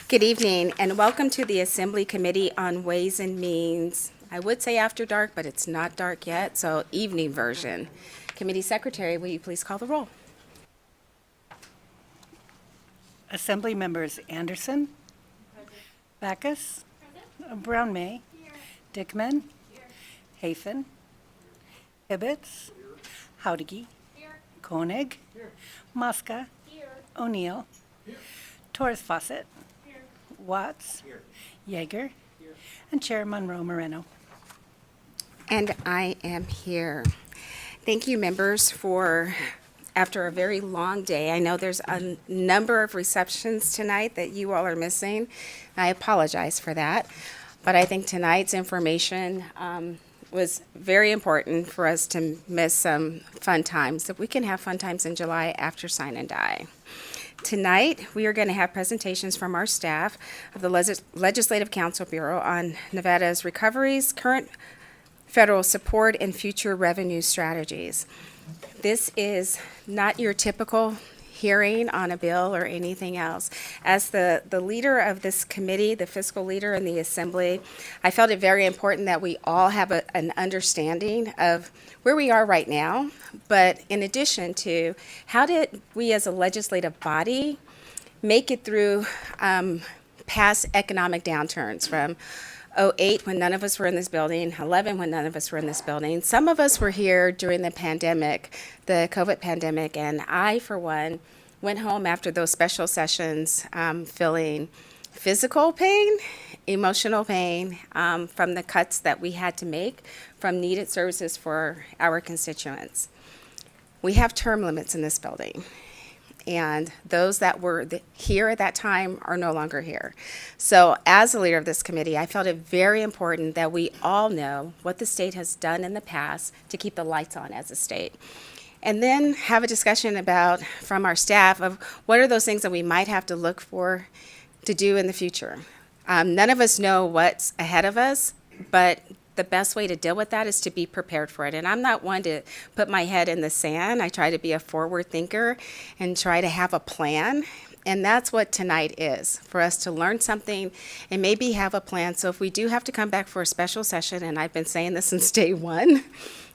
Good evening, and welcome to the Assembly Committee on Ways and Means. I would say after dark, but it's not dark yet, so evening version. Committee Secretary, will you please call the roll? Assembly members Anderson, Backus, Brown May, Dickman, Hafen, Hibbets, Howdigi, Koenig, Mosca, O'Neill, Torres Fawcett, Watts, Yeager, and Chair Monroe Moreno. And I am here. Thank you, members, for, after a very long day, I know there's a number of receptions tonight that you all are missing. I apologize for that, but I think tonight's information was very important for us to miss some fun times, that we can have fun times in July after Sign and Die. Tonight, we are going to have presentations from our staff of the Legislative Council Bureau on Nevada's recoveries, current federal support, and future revenue strategies. This is not your typical hearing on a bill or anything else. As the leader of this committee, the fiscal leader in the Assembly, I felt it very important that we all have an understanding of where we are right now, but in addition to how did we as a legislative body make it through past economic downturns from '08 when none of us were in this building, '11 when none of us were in this building. Some of us were here during the pandemic, the COVID pandemic, and I, for one, went home after those special sessions feeling physical pain, emotional pain from the cuts that we had to make from needed services for our constituents. We have term limits in this building, and those that were here at that time are no longer here. So as the leader of this committee, I felt it very important that we all know what the state has done in the past to keep the lights on as a state. And then have a discussion about, from our staff, of what are those things that we might have to look for to do in the future. None of us know what's ahead of us, but the best way to deal with that is to be prepared for it. And I'm not one to put my head in the sand. I try to be a forward thinker and try to have a plan. And that's what tonight is, for us to learn something and maybe have a plan. So if we do have to come back for a special session, and I've been saying this since day one,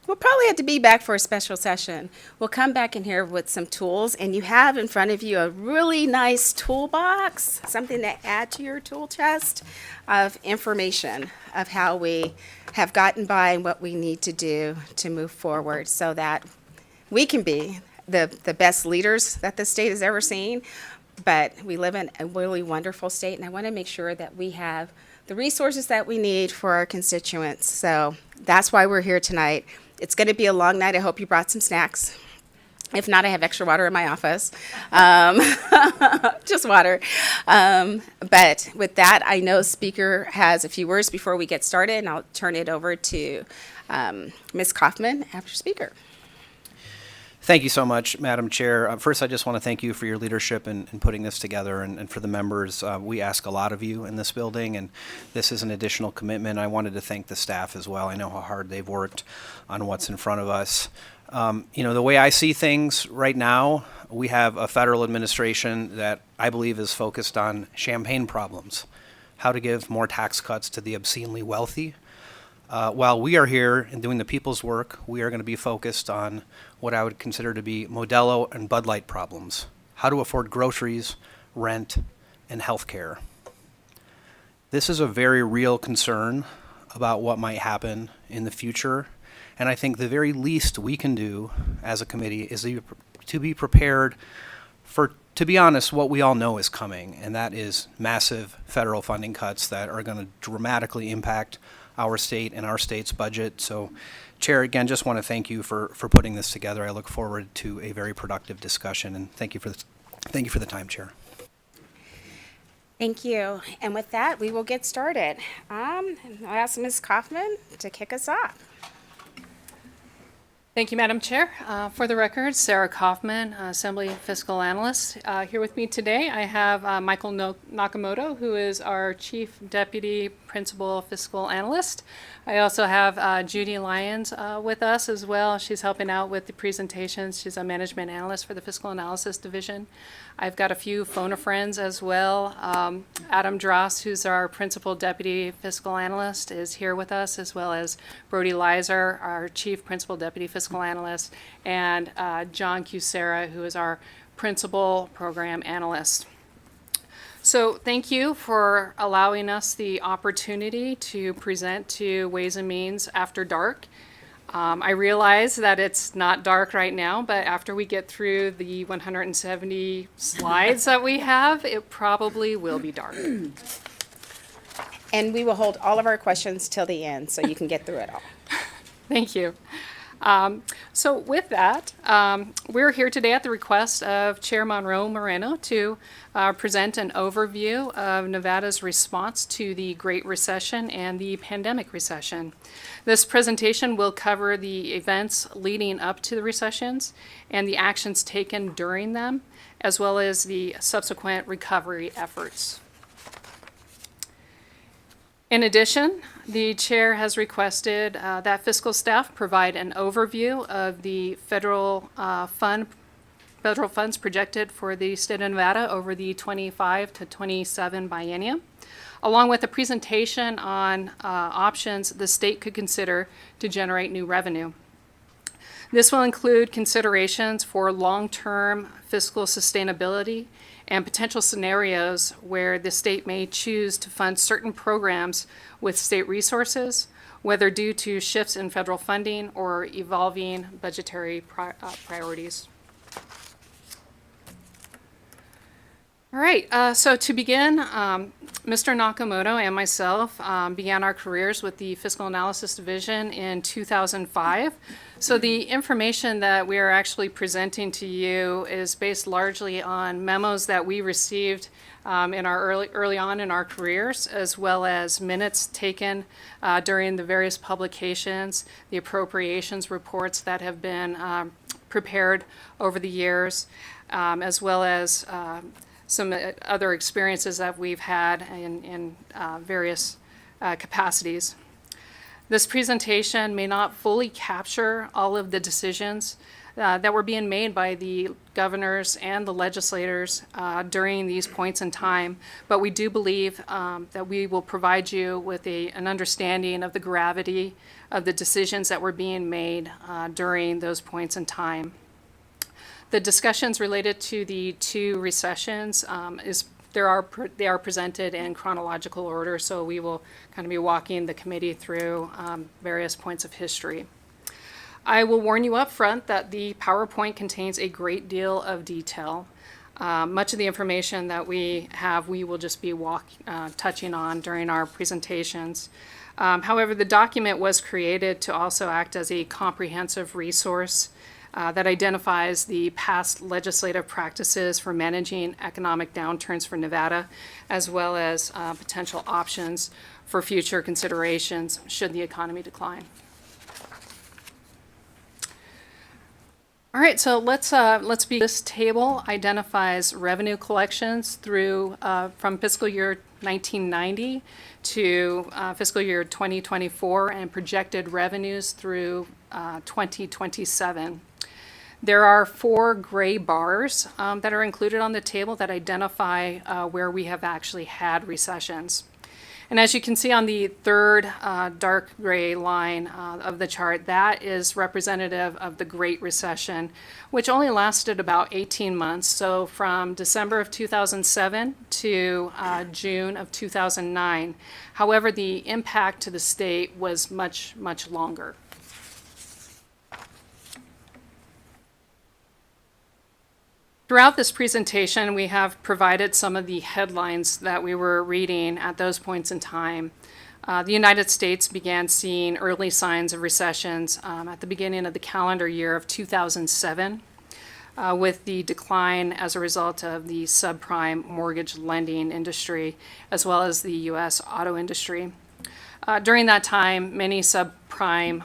we'll probably have to be back for a special session. We'll come back in here with some tools, and you have in front of you a really nice toolbox, something to add to your tool chest of information of how we have gotten by and what we need to do to move forward so that we can be the best leaders that the state has ever seen. But we live in a really wonderful state, and I want to make sure that we have the resources that we need for our constituents. So that's why we're here tonight. It's going to be a long night. I hope you brought some snacks. If not, I have extra water in my office. Just water. But with that, I know Speaker has a few words before we get started, and I'll turn it over to Ms. Kaufman after Speaker. Thank you so much, Madam Chair. First, I just want to thank you for your leadership in putting this together, and for the members. We ask a lot of you in this building, and this is an additional commitment. I wanted to thank the staff as well. I know how hard they've worked on what's in front of us. The way I see things right now, we have a federal administration that I believe is focused on champagne problems, how to give more tax cuts to the obscenely wealthy. While we are here and doing the people's work, we are going to be focused on what I would consider to be Modelo and Bud Light problems, how to afford groceries, rent, and health care. This is a very real concern about what might happen in the future, and I think the very least we can do as a committee is to be prepared for, to be honest, what we all know is coming, and that is massive federal funding cuts that are going to dramatically impact our state and our state's budget. So, Chair, again, just want to thank you for putting this together. I look forward to a very productive discussion, and thank you for the time, Chair. Thank you. And with that, we will get started. I'll ask Ms. Kaufman to kick us off. Thank you, Madam Chair. For the record, Sarah Kaufman, Assembly Fiscal Analyst. Here with me today, I have Michael Nakamoto, who is our Chief Deputy Principal Fiscal Analyst. I also have Judy Lyons with us as well. She's helping out with the presentations. She's a Management Analyst for the Fiscal Analysis Division. I've got a few phone a friends as well. Adam Dross, who's our Principal Deputy Fiscal Analyst, is here with us, as well as Brody Lizer, our Chief Principal Deputy Fiscal Analyst, and John Cusera, who is our Principal Program Analyst. So thank you for allowing us the opportunity to present to Ways and Means After Dark. I realize that it's not dark right now, but after we get through the 170 slides that we have, it probably will be dark. And we will hold all of our questions till the end, so you can get through it all. Thank you. So with that, we're here today at the request of Chair Monroe Moreno to present an overview of Nevada's response to the Great Recession and the pandemic recession. This presentation will cover the events leading up to the recessions and the actions taken during them, as well as the subsequent recovery efforts. In addition, the chair has requested that fiscal staff provide an overview of the federal funds projected for the state of Nevada over the 25 to 27 biennium, along with a presentation on options the state could consider to generate new revenue. This will include considerations for long-term fiscal sustainability and potential scenarios where the state may choose to fund certain programs with state resources, whether due to shifts in federal funding or evolving budgetary priorities. All right, so to begin, Mr. Nakamoto and myself began our careers with the Fiscal Analysis Division in 2005. So the information that we are actually presenting to you is based largely on memos that we received in our early on in our careers, as well as minutes taken during the various publications, the appropriations reports that have been prepared over the years, as well as some other experiences that we've had in various capacities. This presentation may not fully capture all of the decisions that were being made by the governors and the legislators during these points in time, but we do believe that we will provide you with an understanding of the gravity of the decisions that were being made during those points in time. The discussions related to the two recessions they are presented in chronological order, so we will kind of be walking the committee through various points of history. I will warn you up front that the PowerPoint contains a great deal of detail. Much of the information that we have, we will just be touching on during our presentations. However, the document was created to also act as a comprehensive resource that identifies the past legislative practices for managing economic downturns for Nevada, as well as potential options for future considerations should the economy decline. All right, so let's begin. This table identifies revenue collections through from fiscal year 1990 to fiscal year 2024 and projected revenues through 2027. There are 4 gray bars that are included on the table that identify where we have actually had recessions. And as you can see on the third dark gray line of the chart, that is representative of the Great Recession, which only lasted about 18 months. So from December of 2007 to June of 2009. However, the impact to the state was much, much longer. Throughout this presentation, we have provided some of the headlines that we were reading at those points in time. The United States began seeing early signs of recessions at the beginning of the calendar year of 2007, with the decline as a result of the subprime mortgage lending industry, as well as the U.S. auto industry. During that time, many subprime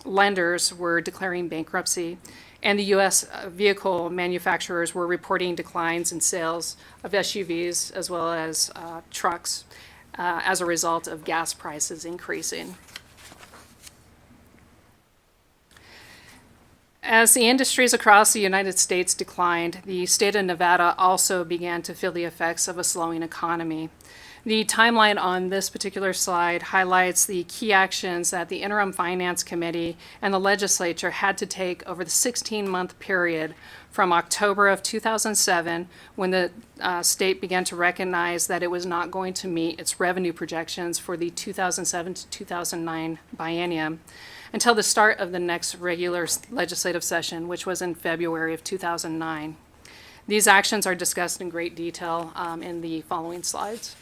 lenders were declaring bankruptcy, and the U.S. vehicle manufacturers were reporting declines in sales of SUVs as well as trucks as a result of gas prices increasing. As the industries across the United States declined, the state of Nevada also began to feel the effects of a slowing economy. The timeline on this particular slide highlights the key actions that the Interim Finance Committee and the legislature had to take over the 16-month period from October of 2007, when the state began to recognize that it was not going to meet its revenue projections for the 2007 to 2009 biennium, until the start of the next regular legislative session, which was in February of 2009. These actions are discussed in great detail in the following slides.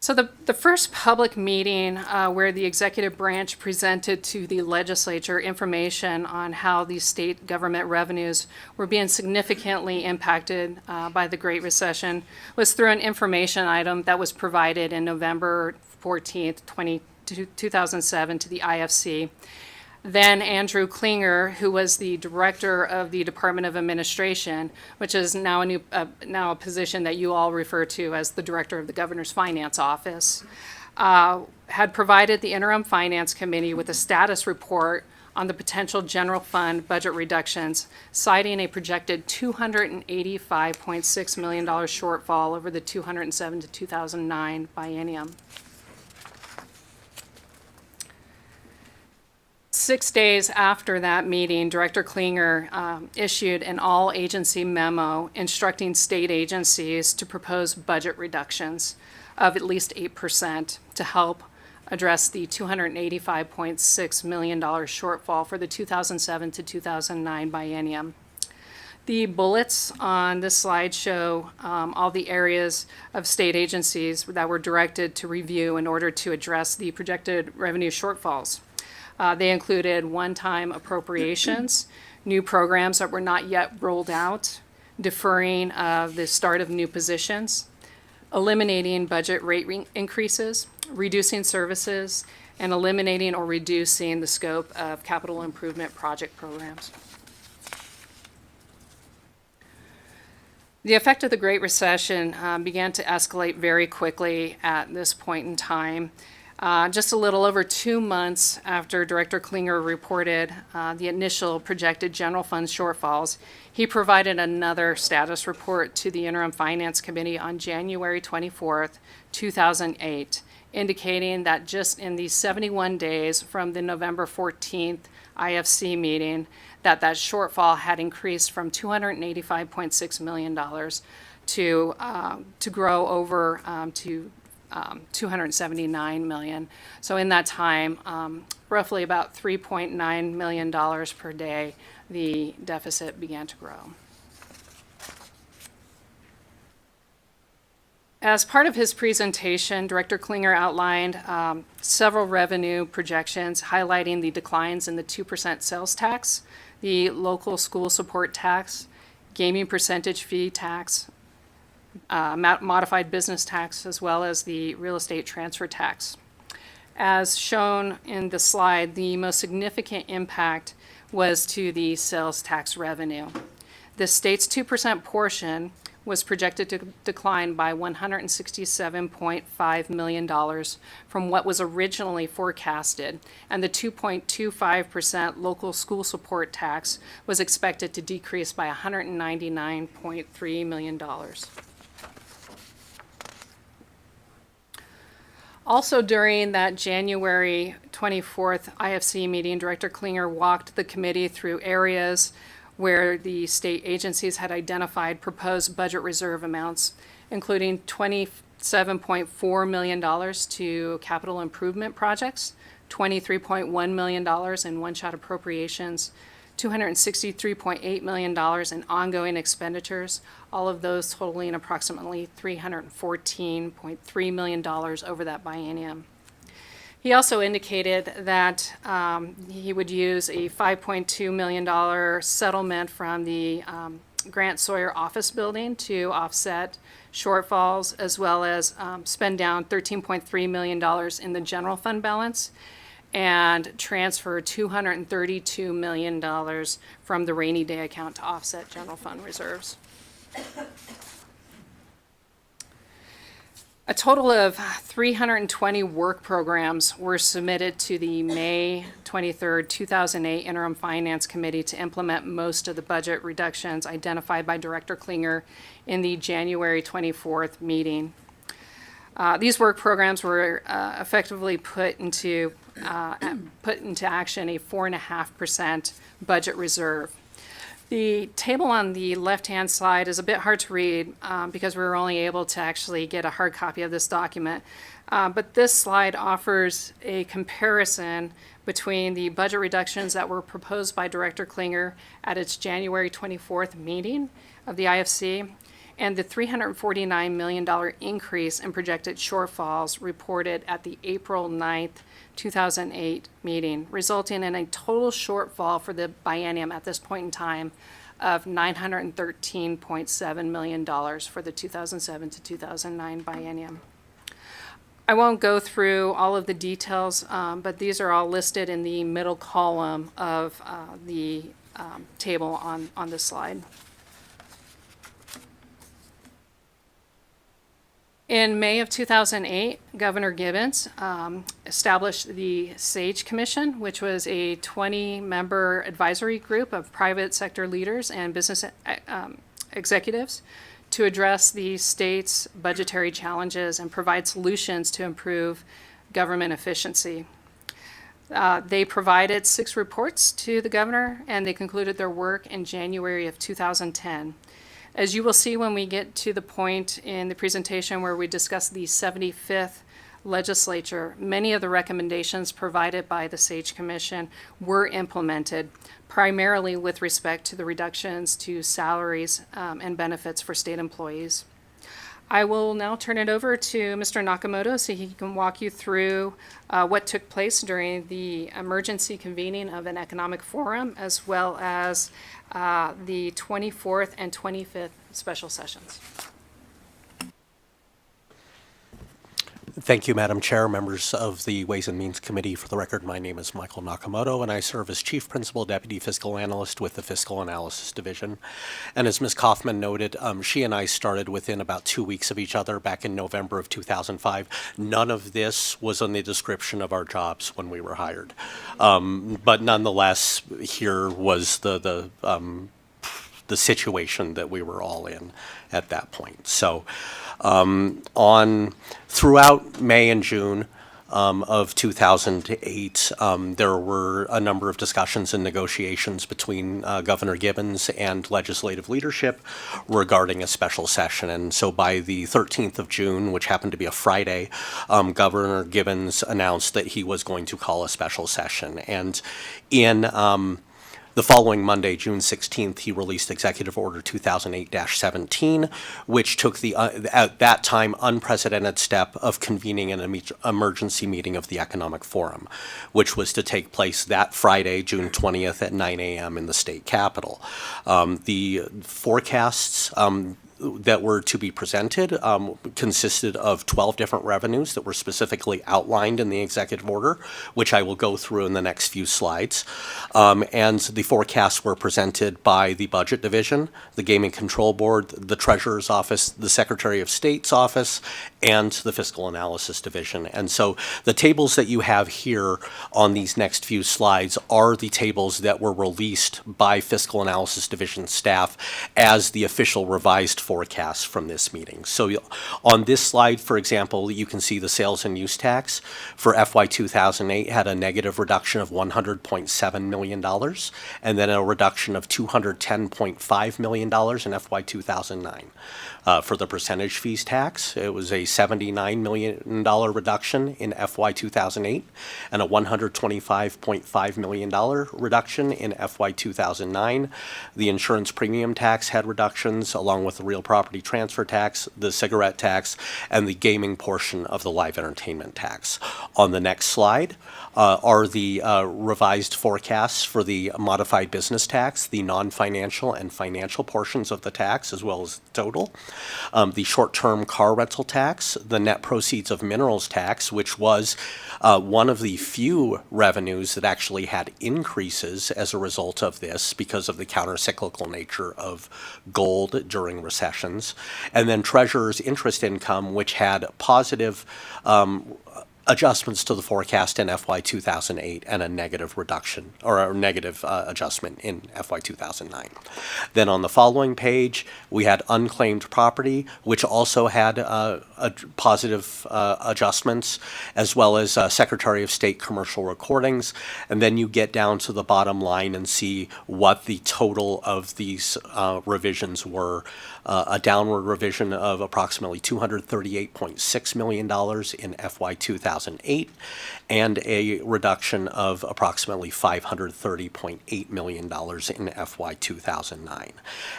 So the first public meeting where the executive branch presented to the legislature information on how the state government revenues were being significantly impacted by the Great Recession was through an information item that was provided in November 14th, 2007 to the IFC. Then Andrew Klinger, who was the director of the Department of Administration, which is now a position that you all refer to as the director of the Governor's Finance Office, had provided the Interim Finance Committee with a status report on the potential general fund budget reductions, citing a projected $285.6 million shortfall over the 2007 to 2009 biennium. 6 days after that meeting, Director Klinger issued an all-agency memo instructing state agencies to propose budget reductions of at least 8% to help address the $285.6 million shortfall for the 2007 to 2009 biennium. The bullets on this slide show all the areas of state agencies that were directed to review in order to address the projected revenue shortfalls. They included one-time appropriations, new programs that were not yet rolled out, deferring the start of new positions, eliminating budget rate increases, reducing services, and eliminating or reducing the scope of capital improvement project programs. The effect of the Great Recession began to escalate very quickly at this point in time. Just a little over 2 months after Director Klinger reported the initial projected general fund shortfalls, he provided another status report to the Interim Finance Committee on January 24th, 2008, indicating that just in the 71 days from the November 14th IFC meeting, that shortfall had increased from $285.6 million to grow over to $279 million. So in that time, roughly about $3.9 million per day, the deficit began to grow. As part of his presentation, Director Klinger outlined several revenue projections highlighting the declines in the 2% sales tax, the local school support tax, gaming percentage fee tax, modified business tax, as well as the real estate transfer tax. As shown in the slide, the most significant impact was to the sales tax revenue. The state's 2% portion was projected to decline by $167.5 million from what was originally forecasted, and the 2.25% local school support tax was expected to decrease by $199.3 million. Also during that January 24th IFC meeting, Director Klinger walked the committee through areas where the state agencies had identified proposed budget reserve amounts, including $27.4 million to capital improvement projects, $23.1 million in one-shot appropriations, $263.8 million in ongoing expenditures, all of those totaling approximately $314.3 million over that biennium. He also indicated that he would use a $5.2 million settlement from the Grant Sawyer office building to offset shortfalls, as well as spend down $13.3 million in the general fund balance and transfer $232 million from the rainy day account to offset general fund reserves. A total of 320 work programs were submitted to the May 23rd, 2008 Interim Finance Committee to implement most of the budget reductions identified by Director Klinger in the January 24th meeting. These work programs were effectively put into action a 4.5% budget reserve. The table on the left-hand side is a bit hard to read because we were only able to actually get a hard copy of this document. But this slide offers a comparison between the budget reductions that were proposed by Director Klinger at its January 24th meeting of the IFC and the $349 million increase in projected shortfalls reported at the April 9th, 2008 meeting, resulting in a total shortfall for the biennium at this point in time of $913.7 million for the 2007 to 2009 biennium. I won't go through all of the details, but these are all listed in the middle column of the table on this slide. In May of 2008, Governor Gibbons established the SAGE Commission, which was a 20-member advisory group of private sector leaders and business executives to address the state's budgetary challenges and provide solutions to improve government efficiency. They provided 6 reports to the governor, and they concluded their work in January of 2010. As you will see when we get to the point in the presentation where we discuss the 75th legislature, many of the recommendations provided by the SAGE Commission were implemented, primarily with respect to the reductions to salaries and benefits for state employees. I will now turn it over to Mr. Nakamoto so he can walk you through what took place during the emergency convening of an economic forum, as well as the 24th and 25th special sessions. Thank you, Madam Chair, members of the Ways and Means Committee. For the record, my name is Michael Nakamoto, and I serve as Chief Principal Deputy Fiscal Analyst with the Fiscal Analysis Division. And as Ms. Kaufman noted, she and I started within about 2 weeks of each other back in November of 2005. None of this was on the description of our jobs when we were hired. But nonetheless, here was the situation that we were all in at that point. So throughout May and June of 2008, there were a number of discussions and negotiations between Governor Gibbons and legislative leadership regarding a special session. And so by the 13th of June, which happened to be a Friday, Governor Gibbons announced that he was going to call a special session. And in the following Monday, June 16th, he released Executive Order 2008-17, which took the, at that time, unprecedented step of convening an emergency meeting of the Economic Forum, which was to take place that Friday, June 20th at 9 a.m. in the state capitol. The forecasts that were to be presented consisted of 12 different revenues that were specifically outlined in the executive order, which I will go through in the next few slides. And the forecasts were presented by the Budget Division, the Gaming Control Board, the Treasurer's Office, the Secretary of State's Office, and the Fiscal Analysis Division. And so the tables that you have here on these next few slides are the tables that were released by Fiscal Analysis Division staff as the official revised forecasts from this meeting. So on this slide, for example, you can see the sales and use tax for FY 2008 had a negative reduction of $100.7 million, and then a reduction of $210.5 million in FY 2009. For the percentage fees tax, it was a $79 million reduction in FY 2008 and a $125.5 million reduction in FY 2009. The insurance premium tax had reductions along with the real real property transfer tax, the cigarette tax, and the gaming portion of the live entertainment tax. On the next slide are the revised forecasts for the modified business tax, the non-financial and financial portions of the tax, as well as the total, the short-term car rental tax, the net proceeds of minerals tax, which was one of the few revenues that actually had increases as a result of this because of the countercyclical nature of gold during recessions, and then treasurer's interest income, which had positive adjustments to the forecast in FY 2008 and a negative reduction or a negative adjustment in FY 2009. Then on the following page, we had unclaimed property, which also had positive adjustments, as well as Secretary of State commercial recordings. And then you get down to the bottom line and see what the total of these revisions were. A downward revision of approximately $238.6 million in FY 2008, and a reduction of approximately $530.8 million in FY 2009.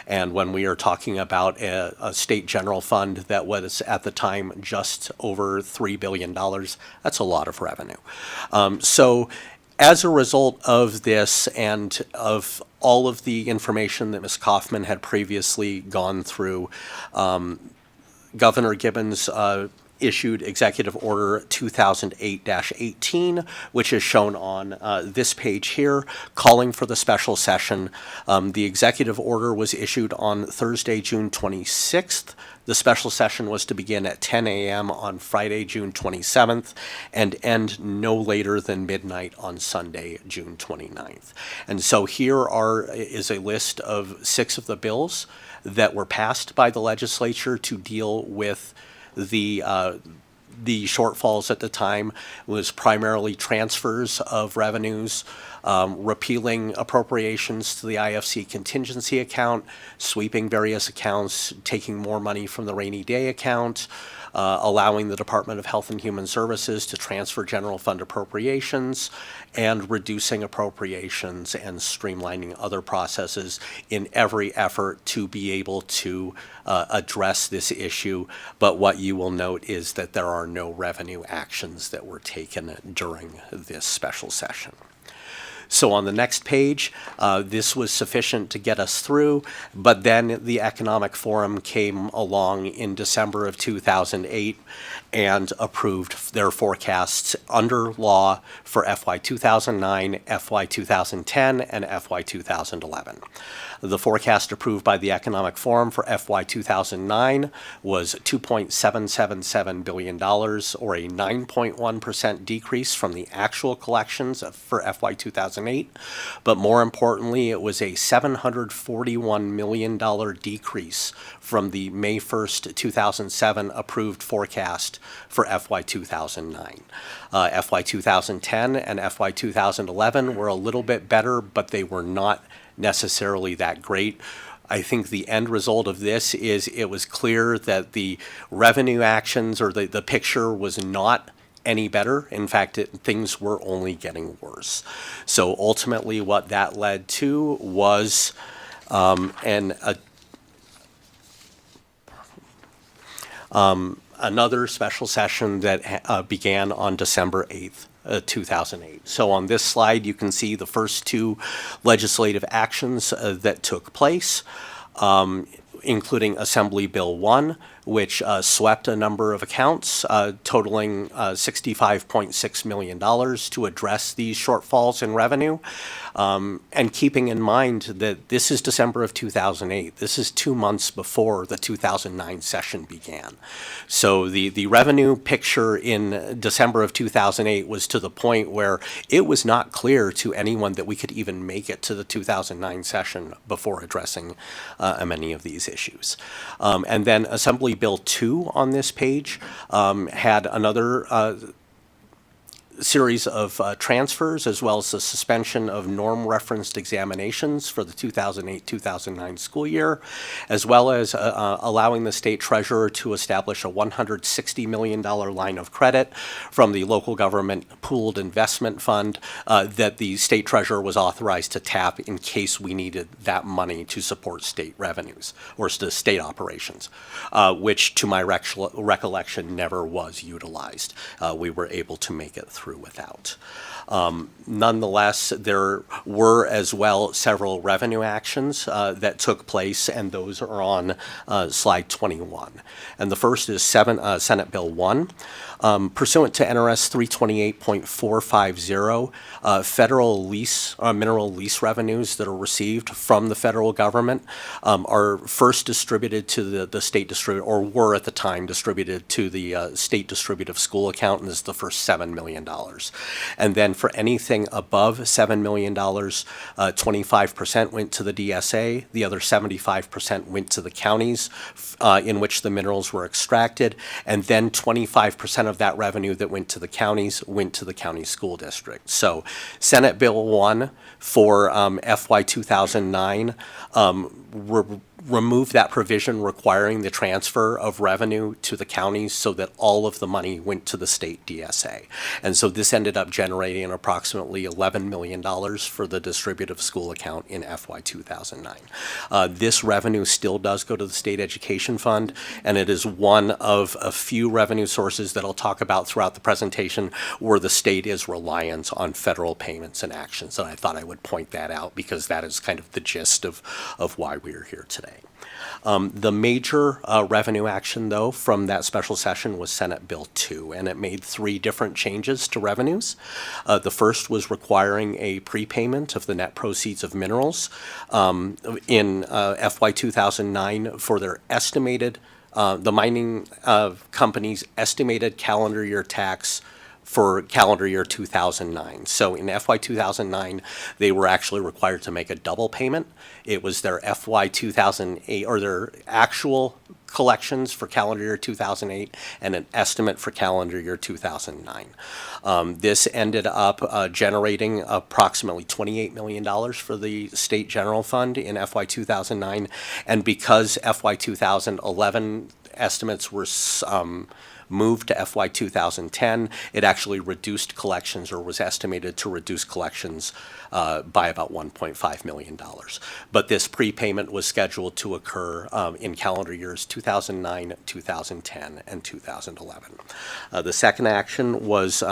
And when we are talking about a state general fund that was at the time just over $3 billion, that's a lot of revenue. So as a result of this and of all of the information that Ms. Kaufman had previously gone through, Governor Gibbons issued Executive Order 2008-18, which is shown on this page here, calling for the special session. The executive order was issued on Thursday, June 26th. The special session was to begin at 10 a.m. on Friday, June 27th, and end no later than midnight on Sunday, June 29th. And so here is a list of 6 of the bills that were passed by the legislature to deal with the shortfalls at the time. Was primarily transfers of revenues, repealing appropriations to the IFC contingency account, sweeping various accounts, taking more money from the rainy day account, allowing the Department of Health and Human Services to transfer general fund appropriations, and reducing appropriations and streamlining other processes in every effort to be able to address this issue. But what you will note is that there are no revenue actions that were taken during this special session. So on the next page, this was sufficient to get us through, but then the Economic Forum came along in December of 2008 and approved their forecasts under law for FY 2009, FY 2010, and FY 2011. The forecast approved by the Economic Forum for FY 2009 was $2.777 billion, or a 9.1% decrease from the actual collections for FY 2008. But more importantly, it was a $741 million decrease from the May 1st, 2007 approved forecast for FY 2009. FY 2010 and FY 2011 were a little bit better, but they were not necessarily that great. I think the end result of this is it was clear that the revenue actions or the picture was not any better. In fact, things were only getting worse. So ultimately what that led to was another special session that began on December 8th. 2008. So on this slide, you can see the first 2 legislative actions that took place, including Assembly Bill 1, which swept a number of accounts totaling $65.6 million to address these shortfalls in revenue. And keeping in mind that this is December of 2008. This is 2 months before the 2009 session began. So the revenue picture in December of 2008 was to the point where it was not clear to anyone that we could even make it to the 2009 session before addressing many of these issues. And then Assembly Bill 2 on this page had another series of transfers, as well as the suspension of norm-referenced examinations for the 2008-2009 school year, as well as allowing the state treasurer to establish a $160 million line of credit from the local government pooled investment fund that the state treasurer was authorized to tap in case we needed that money to support state revenues or state operations, which to my recollection never was utilized. We were able to make it through without. Nonetheless, there were as well several revenue actions that took place, and those are on slide 21. And the first is Senate Bill 1. Pursuant to NRS 328.450, federal mineral lease revenues that are received from the federal government are first distributed to the state distributor, or were at the time distributed to the state distributive school account, and this is the first $7 million. And then for anything above $7 million, 25% went to the DSA, the other 75% went to the counties in which the minerals were extracted, and then 25% of that revenue that went to the counties went to the county school district. So Senate Bill 1 for FY 2009 removed that provision requiring the transfer of revenue to the counties so that all of the money went to the state DSA. And so this ended up generating approximately $11 million for the distributive school account in FY 2009. This revenue still does go to the state education fund, and it is one of a few revenue sources that I'll talk about throughout the presentation where the state is reliant on federal payments and actions. And I thought I would point that out because that is kind of the gist of why we are here today. The major revenue action, though, from that special session was Senate Bill 2, and it made 3 different changes to revenues. The first was requiring a prepayment of the net proceeds of minerals in FY 2009 for their estimated, the mining company's estimated calendar year tax for calendar year 2009. So in FY 2009, they were actually required to make a double payment. It was their FY 2008, or their actual collections for calendar year 2008 and an estimate for calendar year 2009. This ended up generating approximately $28 million for the state general fund in FY 2009. And because FY 2011 estimates were moved to FY 2010, it actually reduced collections, or was estimated to reduce collections by about $1.5 million. But this prepayment was scheduled to occur in calendar years 2009, 2010, and 2011. The second action was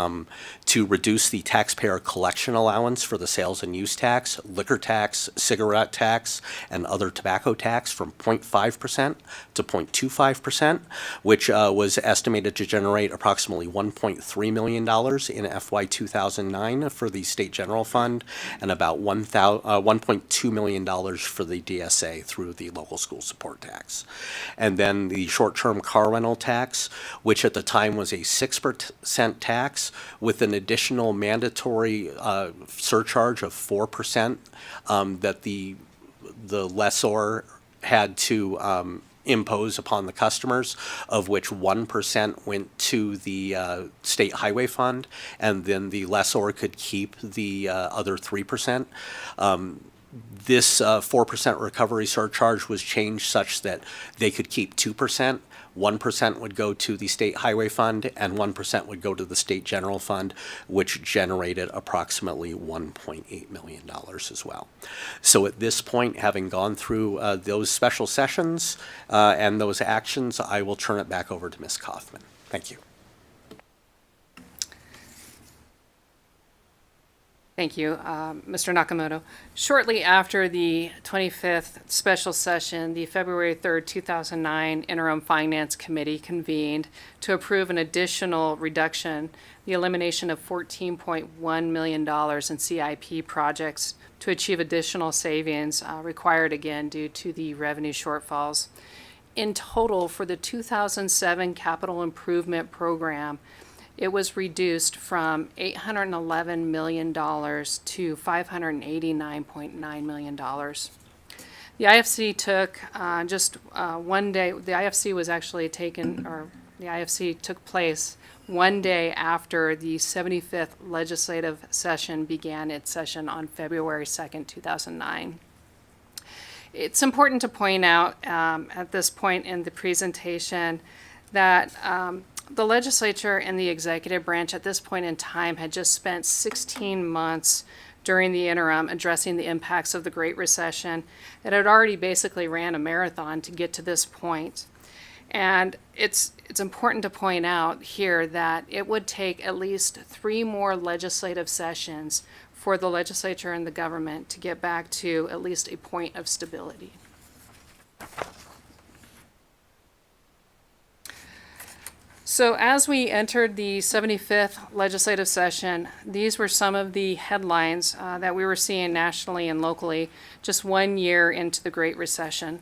to reduce the taxpayer collection allowance for the sales and use tax, liquor tax, cigarette tax, and other tobacco tax from 0.5% to 0.25%, which was estimated to generate approximately $1.3 million in FY 2009 for the state general fund, and about $1.2 million for the DSA through the local school support tax. And then the short-term car rental tax, which at the time was a 6% tax with an additional mandatory surcharge of 4% that the lessor had to impose upon the customers, of which 1% went to the state highway fund, and then the lessor could keep the other 3%. This 4% recovery surcharge was changed such that they could keep 2%. 1% would go to the state highway fund, and 1% would go to the state general fund, which generated approximately $1.8 million as well. So at this point, having gone through those special sessions and those actions, I will turn it back over to Ms. Kaufman. Thank you. Thank you, Mr. Nakamoto. Shortly after the 25th special session, the February 3rd, 2009 Interim Finance Committee convened to approve an additional reduction, the elimination of $14.1 million in CIP projects to achieve additional savings required again due to the revenue shortfalls. In total, for the 2007 Capital Improvement Program, it was reduced from $811 million to $589.9 million. The IFC took just one day, the IFC was actually taken, or the IFC took place one day after the 75th legislative session began its session on February 2nd, 2009. It's important to point out at this point in the presentation that the legislature and the executive branch at this point in time had just spent 16 months during the interim addressing the impacts of the Great Recession. It had already basically ran a marathon to get to this point. And it's important to point out here that it would take at least 3 more legislative sessions for the legislature and the government to get back to at least a point of stability. So as we entered the 75th legislative session, these were some of the headlines that we were seeing nationally and locally just 1 year into the Great Recession.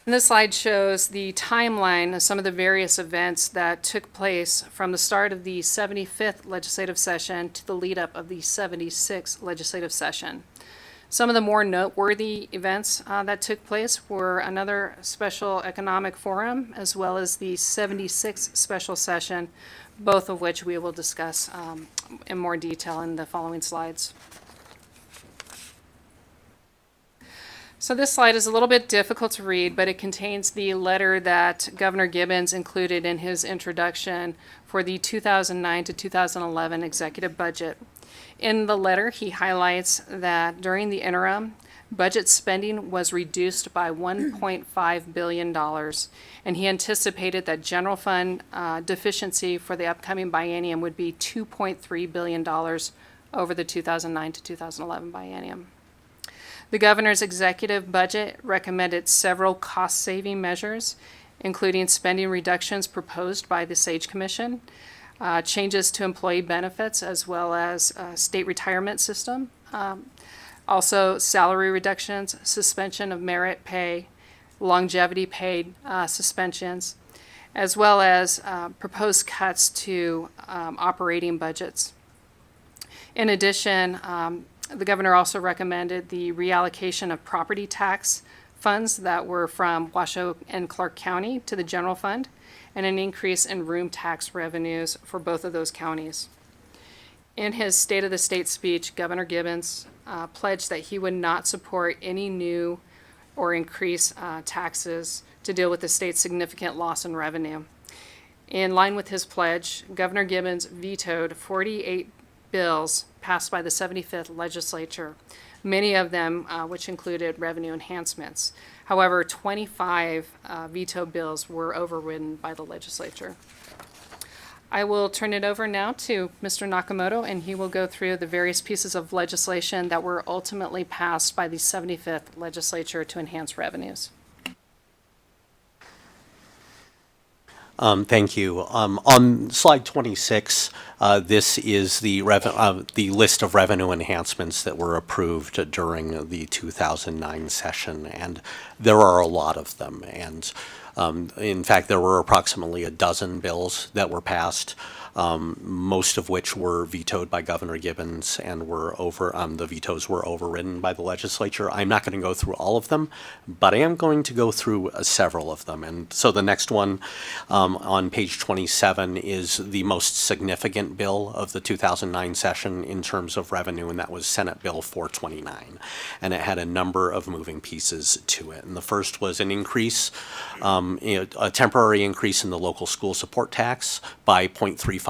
And this slide shows the timeline of some of the various events that took place from the start of the 75th legislative session to the lead up of the 76th legislative session. Some of the more noteworthy events that took place were another special economic forum, as well as the 76th special session, both of which we will discuss in more detail in the following slides. So this slide is a little bit difficult to read, but it contains the letter that Governor Gibbons included in his introduction for the 2009 to 2011 executive budget. In the letter, he highlights that during the interim, budget spending was reduced by $1.5 billion, and he anticipated that general fund deficiency for the upcoming biennium would be $2.3 billion over the 2009 to 2011 biennium. The governor's executive budget recommended several cost-saving measures, including spending reductions proposed by the SAGE Commission, changes to employee benefits, as well as state retirement system, also salary reductions, suspension of merit pay, longevity paid suspensions, as well as proposed cuts to operating budgets. In addition, the governor also recommended the reallocation of property tax funds that were from Washoe and Clark County to the general fund, and an increase in room tax revenues for both of those counties. In his State of the State speech, Governor Gibbons pledged that he would not support any new or increased taxes to deal with the state's significant loss in revenue. In line with his pledge, Governor Gibbons vetoed 48 bills passed by the 75th legislature, many of them which included revenue enhancements. However, 25 veto bills were overridden by the legislature. I will turn it over now to Mr. Nakamoto, and he will go through the various pieces of legislation that were ultimately passed by the 75th legislature to enhance revenues. Thank you. On slide 26, this is the list of revenue enhancements that were approved during the 2009 session, and there are a lot of them. And in fact, there were approximately a dozen bills that were passed, most of which were vetoed by Governor Gibbons and were the vetoes were overridden by the legislature. I'm not going to go through all of them, but I am going to go through several of them. And so the next one on page 27 is the most significant bill of the 2009 session in terms of revenue, and that was Senate Bill 429. And it had a number of moving pieces to it. And the first was an increase, a temporary increase in the local school support tax by 0.35%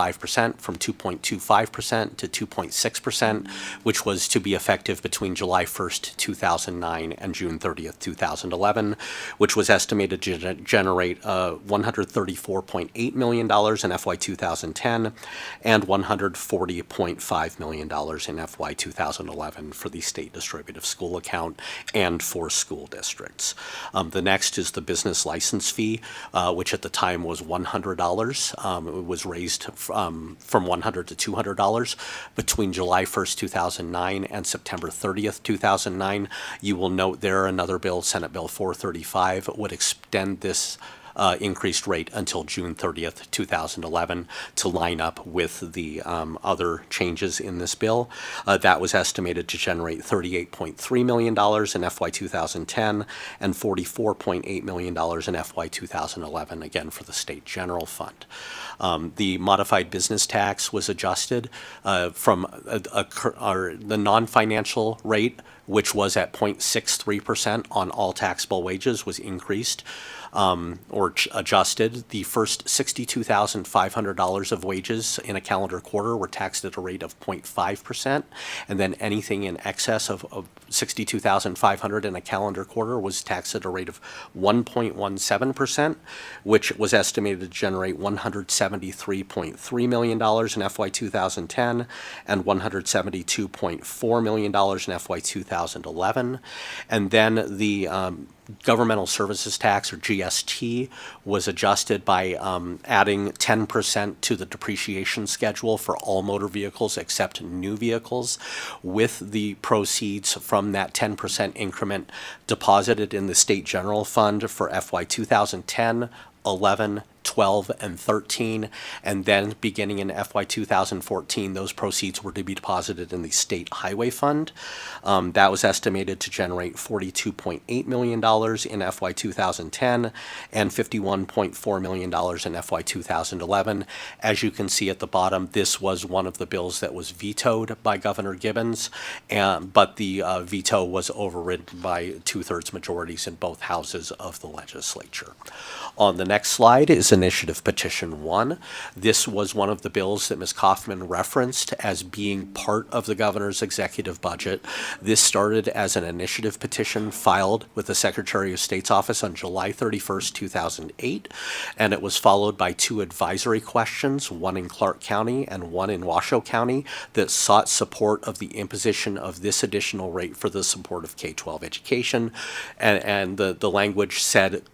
from 2.25% to 2.6%, which was to be effective between July 1st, 2009 and June 30th, 2011, which was estimated to generate $134.8 million in FY 2010 and $140.5 million in FY 2011 for the state distributive school account and for school districts. The next is the business license fee, which at the time was $100. It was raised from $100 to $200 between July 1st, 2009 and September 30th, 2009. You will note there another bill, Senate Bill 435, would extend this increased rate until June 30th, 2011 to line up with the other changes in this bill. That was estimated to generate $38.3 million in FY 2010 and $44.8 million in FY 2011, again for the state general fund. The modified business tax was adjusted from the non-financial rate, which was at 0.63% on all taxable wages, was increased adjusted. The first $62,500 of wages in a calendar quarter were taxed at a rate of 0.5%, and then anything in excess of $62,500 in a calendar quarter was taxed at a rate of 1.17%, which was estimated to generate $173.3 million in FY 2010 and $172.4 million in FY 2011. And then the governmental services tax, or GST, was adjusted by adding 10% to the depreciation schedule for all motor vehicles except new vehicles, with the proceeds from that 10% increment deposited in the state general fund for FY 2010, 11, 12, and 13, and then beginning in FY 2014, those proceeds were to be deposited in the state highway fund. That was estimated to generate $42.8 million in FY 2010 and $51.4 million in FY 2011. As you can see at the bottom, this was one of the bills that was vetoed by Governor Gibbons, but the veto was overridden by 2/3 majorities in both houses of the legislature. On the next slide is Initiative Petition 1. This was one of the bills that Ms. Kaufman referenced as being part of the governor's executive budget. This started as an initiative petition filed with the Secretary of State's office on July 31st, 2008, and it was followed by 2 advisory questions, one in Clark County and one in Washoe County, that sought support of the imposition of this additional rate for the support of K-12 education, and the language said,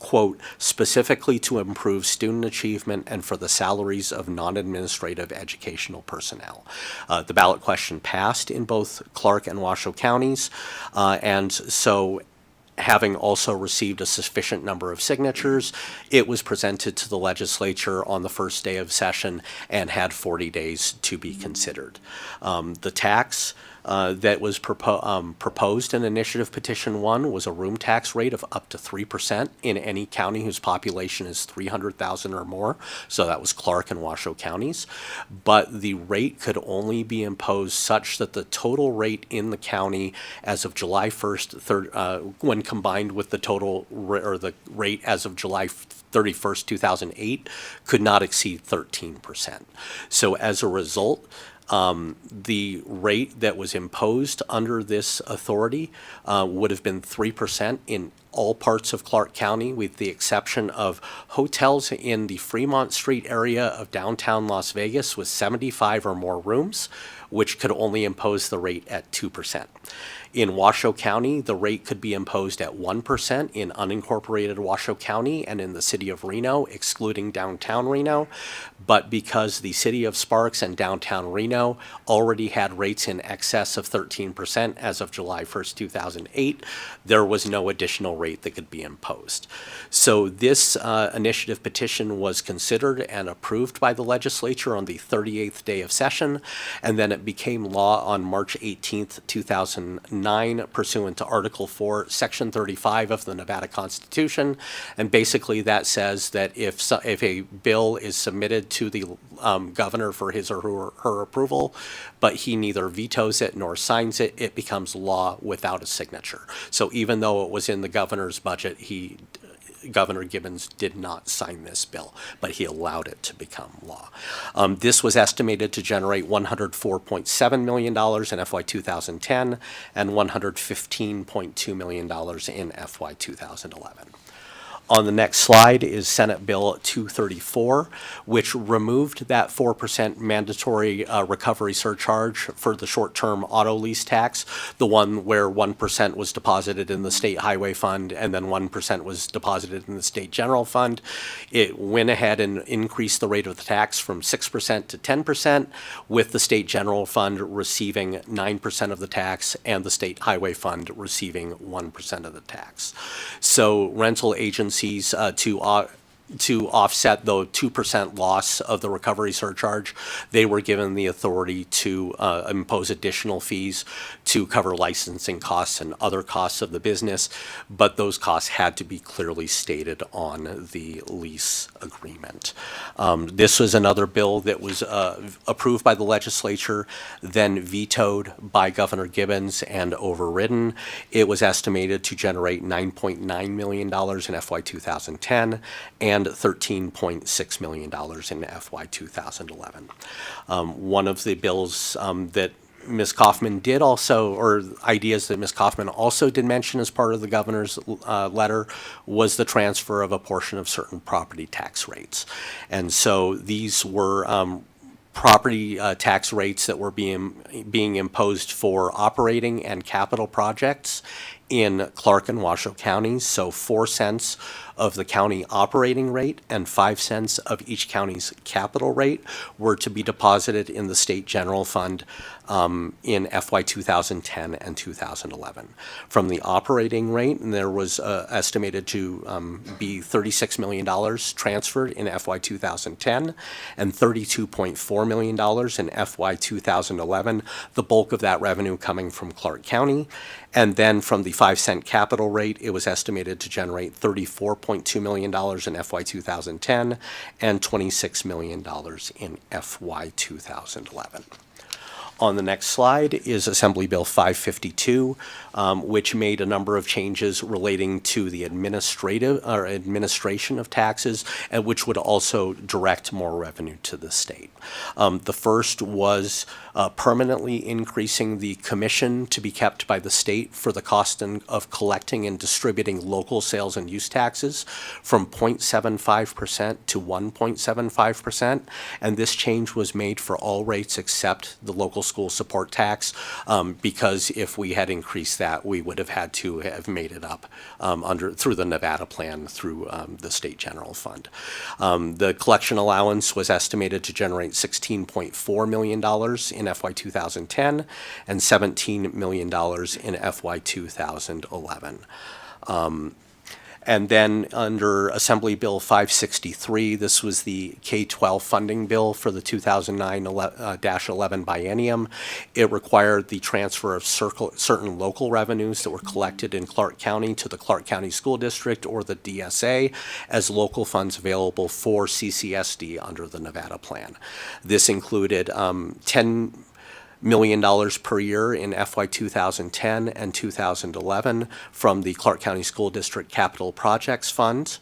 quote, specifically to improve student achievement and for the salaries of non-administrative educational personnel. The ballot question passed in both Clark and Washoe counties, and so having also received a sufficient number of signatures, it was presented to the legislature on the first day of session and had 40 days to be considered. The tax that was proposed in Initiative Petition 1 was a room tax rate of up to 3% in any county whose population is 300,000 or more. So that was Clark and Washoe counties. But the rate could only be imposed such that the total rate in the county as of July 1st, when combined with the total or the rate as of July 31st, 2008, could not exceed 13%. So as a result, the rate that was imposed under this authority would have been 3% in all parts of Clark County, with the exception of hotels in the Fremont Street area of downtown Las Vegas with 75 or more rooms, which could only impose the rate at 2%. In Washoe County, the rate could be imposed at 1% in unincorporated Washoe County and in the city of Reno, excluding downtown Reno. But because the city of Sparks and downtown Reno already had rates in excess of 13% as of July 1st, 2008, there was no additional rate that could be imposed. So this initiative petition was considered and approved by the legislature on the 38th day of session, and then it became law on March 18th, 2009, pursuant to Article 4, Section 35 of the Nevada Constitution. And basically that says that if a bill is submitted to the governor for his or her approval, but he neither vetoes it nor signs it, it becomes law without a signature. So even though it was in the governor's budget, Governor Gibbons did not sign this bill, but he allowed it to become law. This was estimated to generate $104.7 million in FY 2010 and $115.2 million in FY 2011. On the next slide is Senate Bill 234, which removed that 4% mandatory recovery surcharge for the short-term auto lease tax, the one where 1% was deposited in the state highway fund and then 1% was deposited in the state general fund. It went ahead and increased the rate of the tax from 6% to 10%, with the state general fund receiving 9% of the tax and the state highway fund receiving 1% of the tax. So rental agencies agencies to offset the 2% loss of the recovery surcharge. They were given the authority to impose additional fees to cover licensing costs and other costs of the business, but those costs had to be clearly stated on the lease agreement. This was another bill that was approved by the legislature, then vetoed by Governor Gibbons and overridden. It was estimated to generate $9.9 million in FY 2010 and $13.6 million in FY 2011. One of the bills that Ms. Kaufman did also, or ideas that Ms. Kaufman also did mention as part of the governor's letter, was the transfer of a portion of certain property tax rates. And so these were property tax rates that were being imposed for operating and capital projects in Clark and Washoe counties. So 4 cents of the county operating rate and 5 cents of each county's capital rate were to be deposited in the state general fund in FY 2010 and 2011. From the operating rate, there was estimated to be $36 million transferred in FY 2010 and $32.4 million in FY 2011, the bulk of that revenue coming from Clark County. And then from the 5-cent capital rate, it was estimated to generate $34.2 million in FY 2010 and $26 million in FY 2011. On the next slide is Assembly Bill 552, which made a number of changes relating to the administration of taxes, and which would also direct more revenue to the state. The first was permanently increasing the commission to be kept by the state for the cost of collecting and distributing local sales and use taxes from 0.75% to 1.75%. And this change was made for all rates except the local school support tax, because if we had increased that, we would have had to have made it up through the Nevada plan through the state general fund. The collection allowance was estimated to generate $16.4 million in FY 2010 and $17 million in FY 2011. And then under Assembly Bill 563, this was the K-12 funding bill for the 2009-11 biennium. It required the transfer of certain local revenues that were collected in Clark County to the Clark County School District or the DSA as local funds available for CCSD under the Nevada plan. This included $10 million per year in FY 2010 and 2011 from the Clark County School District Capital Projects Fund,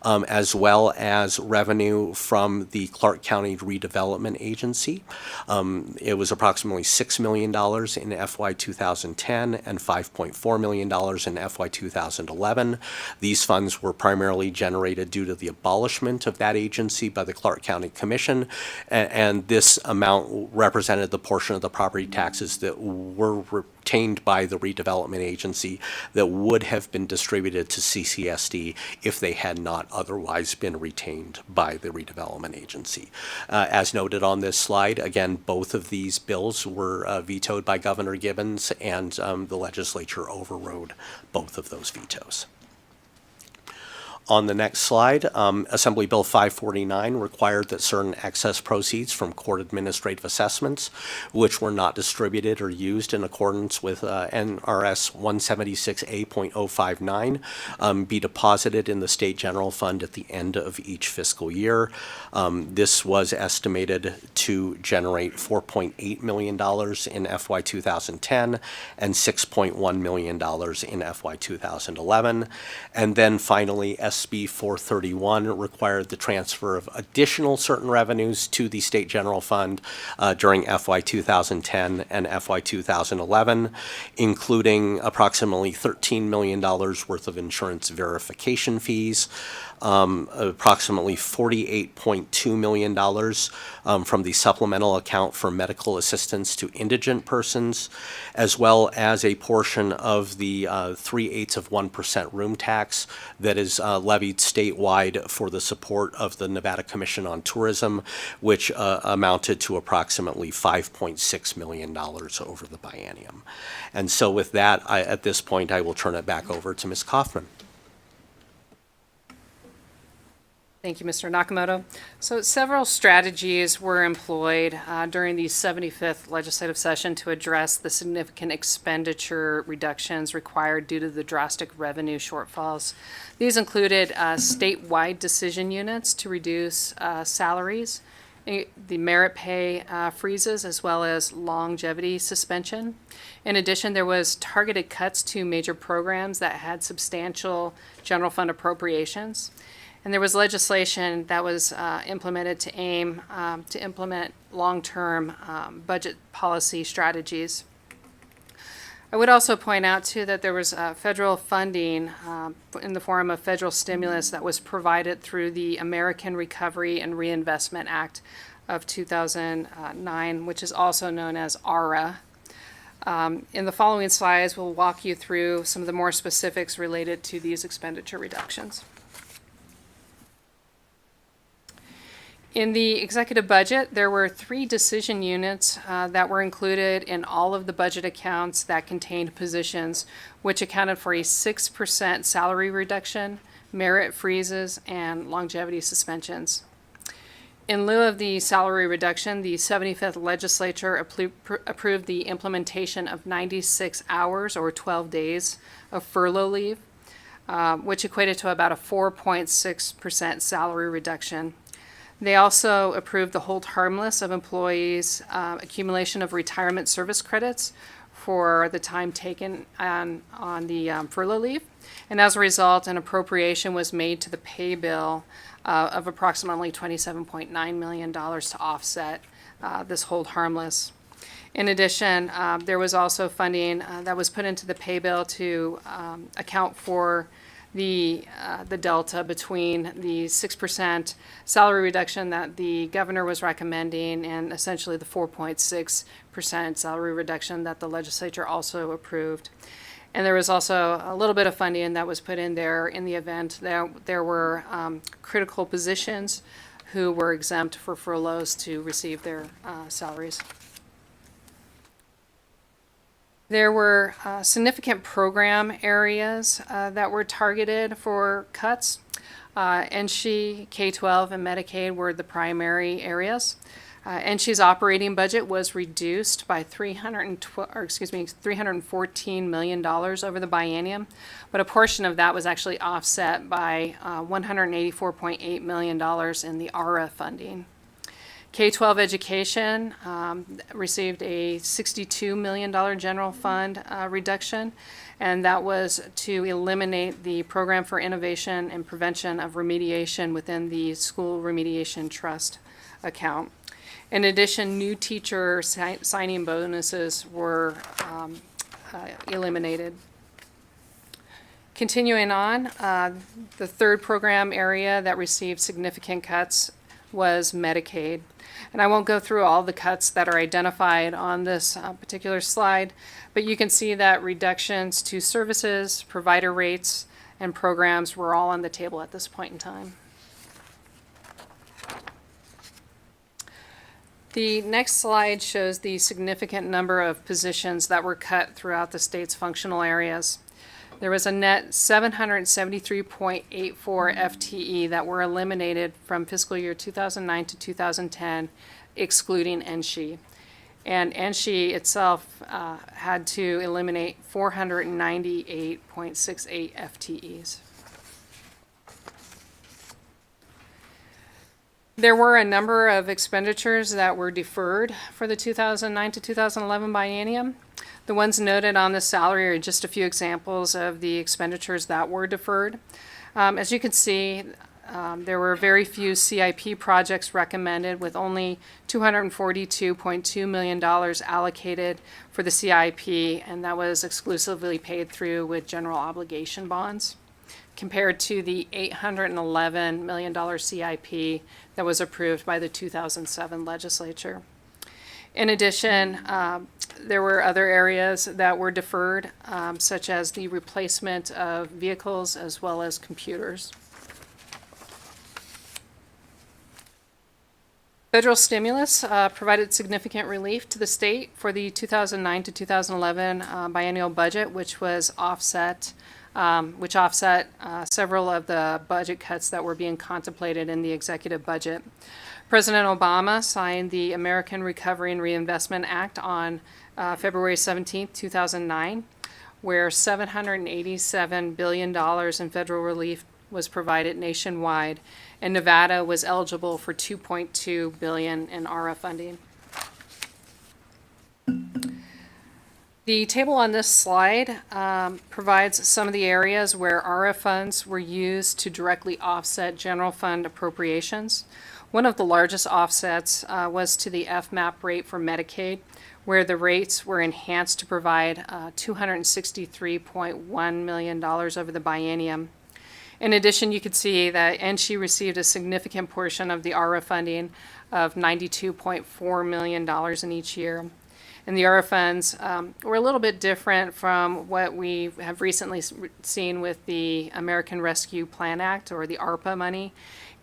as well as revenue from the Clark County Redevelopment Agency. It was approximately $6 million in FY 2010 and $5.4 million in FY 2011. These funds were primarily generated due to the abolishment of that agency by the Clark County Commission, and this amount represented the portion of the property taxes that were retained by the redevelopment agency that would have been distributed to CCSD if they had not otherwise been retained by the redevelopment agency. As noted on this slide, again, both of these bills were vetoed by Governor Gibbons, and the legislature overrode both of those vetoes. On the next slide, Assembly Bill 549 required that certain excess proceeds from court administrative assessments, which were not distributed or used in accordance with NRS 176A.059, be deposited in the state general fund at the end of each fiscal year. This was estimated to generate $4.8 million in FY 2010 and $6.1 million in FY 2011. And then finally, SB 431 required the transfer of additional certain revenues to the state general fund during FY 2010 and FY 2011, including approximately $13 million worth of insurance verification fees, approximately $48.2 million from the supplemental account for medical assistance to indigent persons, as well as a portion of the 0.3% room tax that is levied statewide for the support of the Nevada Commission on Tourism, which amounted to approximately $5.6 million over the biennium. And so with that, at this point, I will turn it back over to Ms. Kaufman. Thank you, Mr. Nakamoto. So several strategies were employed during the 75th legislative session to address the significant expenditure reductions required due to the drastic revenue shortfalls. These included statewide decision units to reduce salaries, the merit pay freezes, as well as longevity suspension. In addition, there was targeted cuts to major programs that had substantial general fund appropriations. And there was legislation that was implemented to aim to implement long-term budget policy strategies. I would also point out, too, that there was federal funding in the form of federal stimulus that was provided through the American Recovery and Reinvestment Act of 2009, which is also known as ARA. In the following slides, we'll walk you through some of the more specifics related to these expenditure reductions. In the executive budget, there were 3 decision units that were included in all of the budget accounts that contained positions, which accounted for a 6% salary reduction, merit freezes, and longevity suspensions. In lieu of the salary reduction, the 75th legislature approved the implementation of 96 hours or 12 days of furlough leave, which equated to about a 4.6% salary reduction. They also approved the hold harmless of employees' accumulation of retirement service credits for the time taken on the furlough leave. And as a result, an appropriation was made to the pay bill of approximately $27.9 million to offset this hold harmless. In addition, there was also funding that was put into the pay bill to account for the delta between the 6% salary reduction that the governor was recommending and essentially the 4.6% salary reduction that the legislature also approved. And there was also a little bit of funding that was put in there in the event that there were critical positions who were exempt for furloughs to receive their salaries. There were significant program areas that were targeted for cuts. NSHE, K-12, and Medicaid were the primary areas. NSHE's operating budget was reduced by $314 million over the biennium, but a portion of that was actually offset by $184.8 million in the ARA funding. K-12 education received a $62 million general fund reduction, and that was to eliminate the Program for Innovation and Prevention of Remediation within the School Remediation Trust account. In addition, new teacher signing bonuses were eliminated. Continuing on, the third program area that received significant cuts was Medicaid. And I won't go through all the cuts that are identified on this particular slide, but you can see that reductions to services, provider rates, and programs were all on the table at this point in time. The next slide shows the significant number of positions that were cut throughout the state's functional areas. There was a net 773.84 FTE that were eliminated from fiscal year 2009 to 2010, excluding NSHE. And NSHE itself had to eliminate 498.68 FTEs. There were a number of expenditures that were deferred for the 2009 to 2011 biennium. The ones noted on the salary are just a few examples of the expenditures that were deferred. As you can see, there were very few CIP projects recommended, with only $242.2 million allocated for the CIP, and that was exclusively paid through with general obligation bonds, compared to the $811 million CIP that was approved by the 2007 legislature. In addition, there were other areas that were deferred, such as the replacement of vehicles as well as computers. Federal stimulus provided significant relief to the state for the 2009 to 2011 biennial budget, which was offset which offset several of the budget cuts that were being contemplated in the executive budget. President Obama signed the American Recovery and Reinvestment Act on February 17, 2009, where $787 billion in federal relief was provided nationwide, and Nevada was eligible for $2.2 billion in ARA funding. The table on this slide provides some of the areas where ARA funds were used to directly offset general fund appropriations. One of the largest offsets was to the FMAP rate for Medicaid, where the rates were enhanced to provide $263.1 million over the biennium. In addition, you could see that NSHE received a significant portion of the ARA funding of $92.4 million in each year. And the ARA funds were a little bit different from what we have recently seen with the American Rescue Plan Act, or the ARPA money,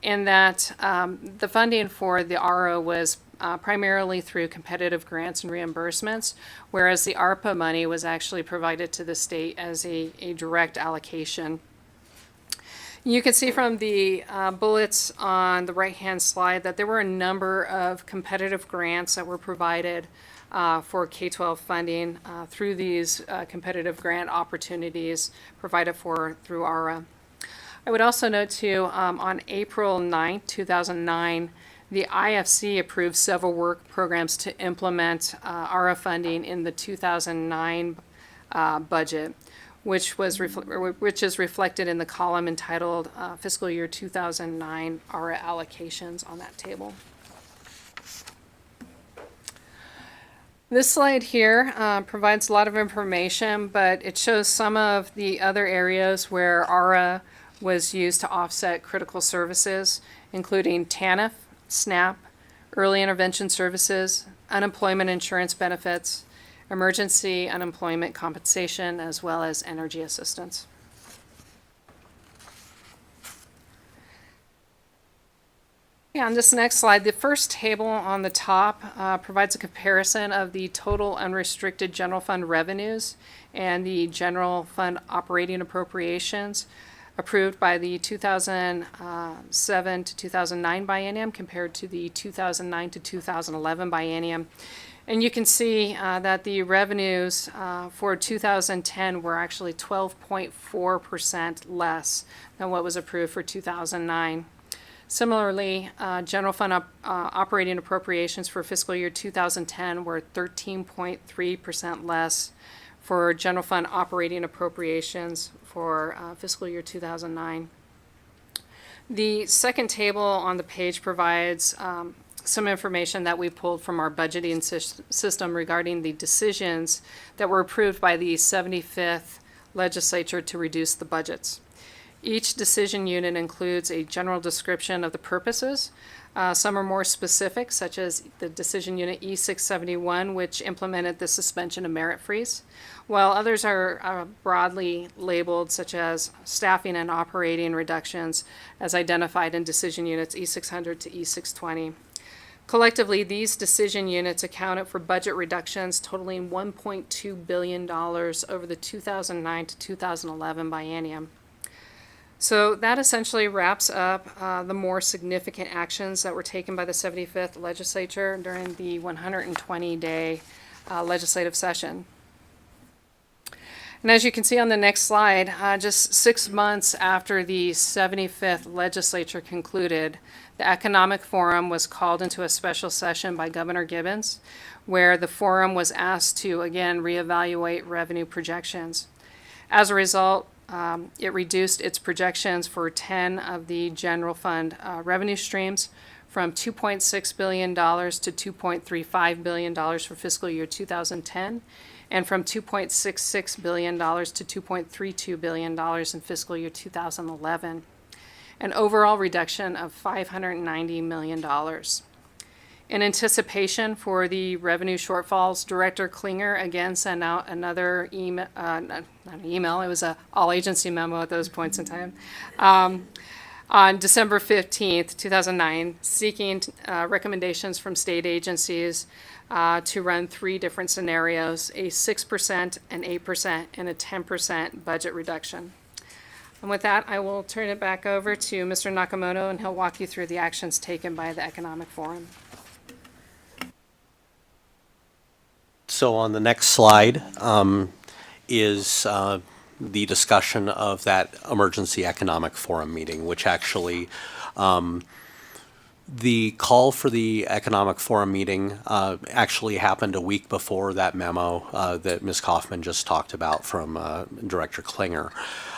in that the funding for the ARA was primarily through competitive grants and reimbursements, whereas the ARPA money was actually provided to the state as a direct allocation. You can see from the bullets on the right-hand slide that there were a number of competitive grants that were provided for K-12 funding through these competitive grant opportunities provided for through ARA. I would also note too, on April 9, 2009, the IFC approved several work programs to implement ARA funding in the 2009 budget, which is reflected in the column entitled Fiscal Year 2009 ARA Allocations on that table. This slide here provides a lot of information, but it shows some of the other areas where ARA was used to offset critical services, including TANF, SNAP, early intervention services, unemployment insurance benefits, emergency unemployment compensation, as well as energy assistance. Yeah, on this next slide, the first table on the top provides a comparison of the total unrestricted general fund revenues and the general fund operating appropriations approved by the 2007 to 2009 biennium compared to the 2009 to 2011 biennium. And you can see that the revenues for 2010 were actually 12.4% less than what was approved for 2009. Similarly, general fund operating appropriations for fiscal year 2010 were 13.3% less for general fund operating appropriations for fiscal year 2009. The second table on the page provides some information that we pulled from our budgeting system regarding the decisions that were approved by the 75th legislature to reduce the budgets. Each decision unit includes a general description of the purposes. Some are more specific, such as the decision unit E671, which implemented the suspension of merit freeze, while others are broadly labeled, such as staffing and operating reductions, as identified in decision units E600 to E620. Collectively, these decision units accounted for budget reductions totaling $1.2 billion over the 2009 to 2011 biennium. So that essentially wraps up the more significant actions that were taken by the 75th legislature during the 120-day legislative session. And as you can see on the next slide, just 6 months after the 75th legislature concluded, the Economic Forum was called into a special session by Governor Gibbons, where the forum was asked to, again, reevaluate revenue projections. As a result, it reduced its projections for 10 of the general fund revenue streams from $2.6 billion to $2.35 billion for fiscal year 2010, and from $2.66 billion to $2.32 billion in fiscal year 2011, an overall reduction of $590 million. In anticipation for the revenue shortfalls, Director Klinger again sent out another email, not an email, it was an all-agency memo at those points in time, on December 15th, 2009, seeking recommendations from state agencies to run 3 different scenarios, a 6%, an 8%, and a 10% budget reduction. And with that, I will turn it back over to Mr. Nakamoto, and he'll walk you through the actions taken by the Economic Forum. So on the next slide is the discussion of that Emergency Economic Forum meeting, which actually the call for the Economic Forum meeting actually happened a week before that memo that Ms. Kaufman just talked about from Director Klinger.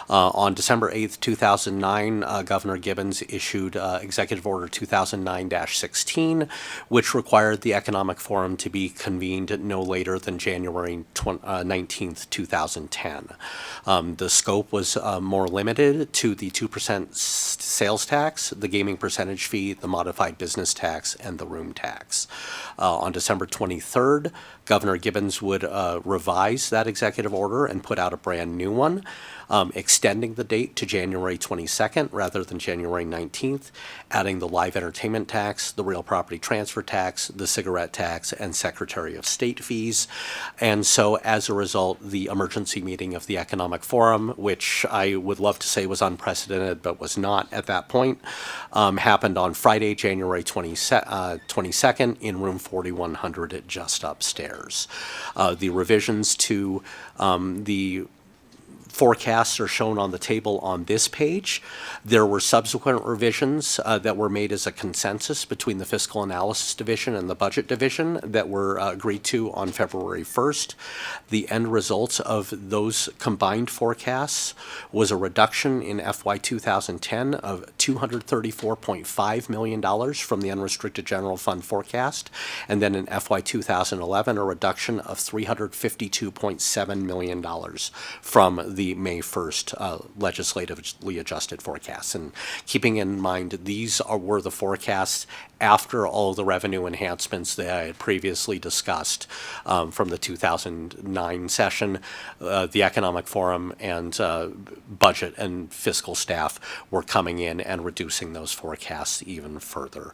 On December 8th, 2009, Governor Gibbons issued Executive Order 2009-16, which required the Economic Forum to be convened no later than January 19th, 2010. The scope was more limited to the 2% sales tax, the gaming percentage fee, the modified business tax, and the room tax. On December 23rd, Governor Gibbons would revise that executive order and put out a brand new one, extending the date to January 22nd rather than January 19th, adding the live entertainment tax, the real property transfer tax, the cigarette tax, and Secretary of State fees. And so as a result, the emergency meeting of the Economic Forum, which I would love to say was unprecedented but was not at that point, happened on Friday, January 22nd in room 4100 just upstairs. The revisions to the forecasts are shown on the table on this page. There were subsequent revisions that were made as a consensus between the Fiscal Analysis Division and the Budget Division that were agreed to on February 1st. The end results of those combined forecasts was a reduction in FY 2010 of $234.5 million from the unrestricted general fund forecast, and then in FY 2011 a reduction of $352.7 million from the May 1st legislatively adjusted forecasts. And keeping in mind these were the forecasts after all the revenue enhancements that I had previously discussed from the 2009 session, the Economic Forum and budget and fiscal staff were coming in and reducing those forecasts even further.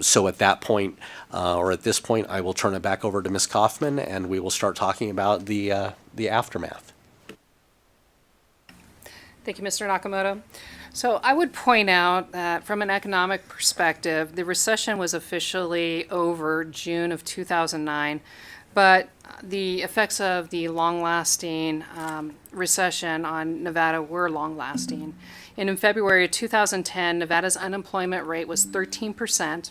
So at that point, or at this point, I will turn it back over to Ms. Kaufman, and we will start talking about the aftermath. Thank you, Mr. Nakamoto. So I would point out that from an economic perspective, the recession was officially over June of 2009, but the effects of the long-lasting recession on Nevada were long-lasting. And in February of 2010, Nevada's unemployment rate was 13%.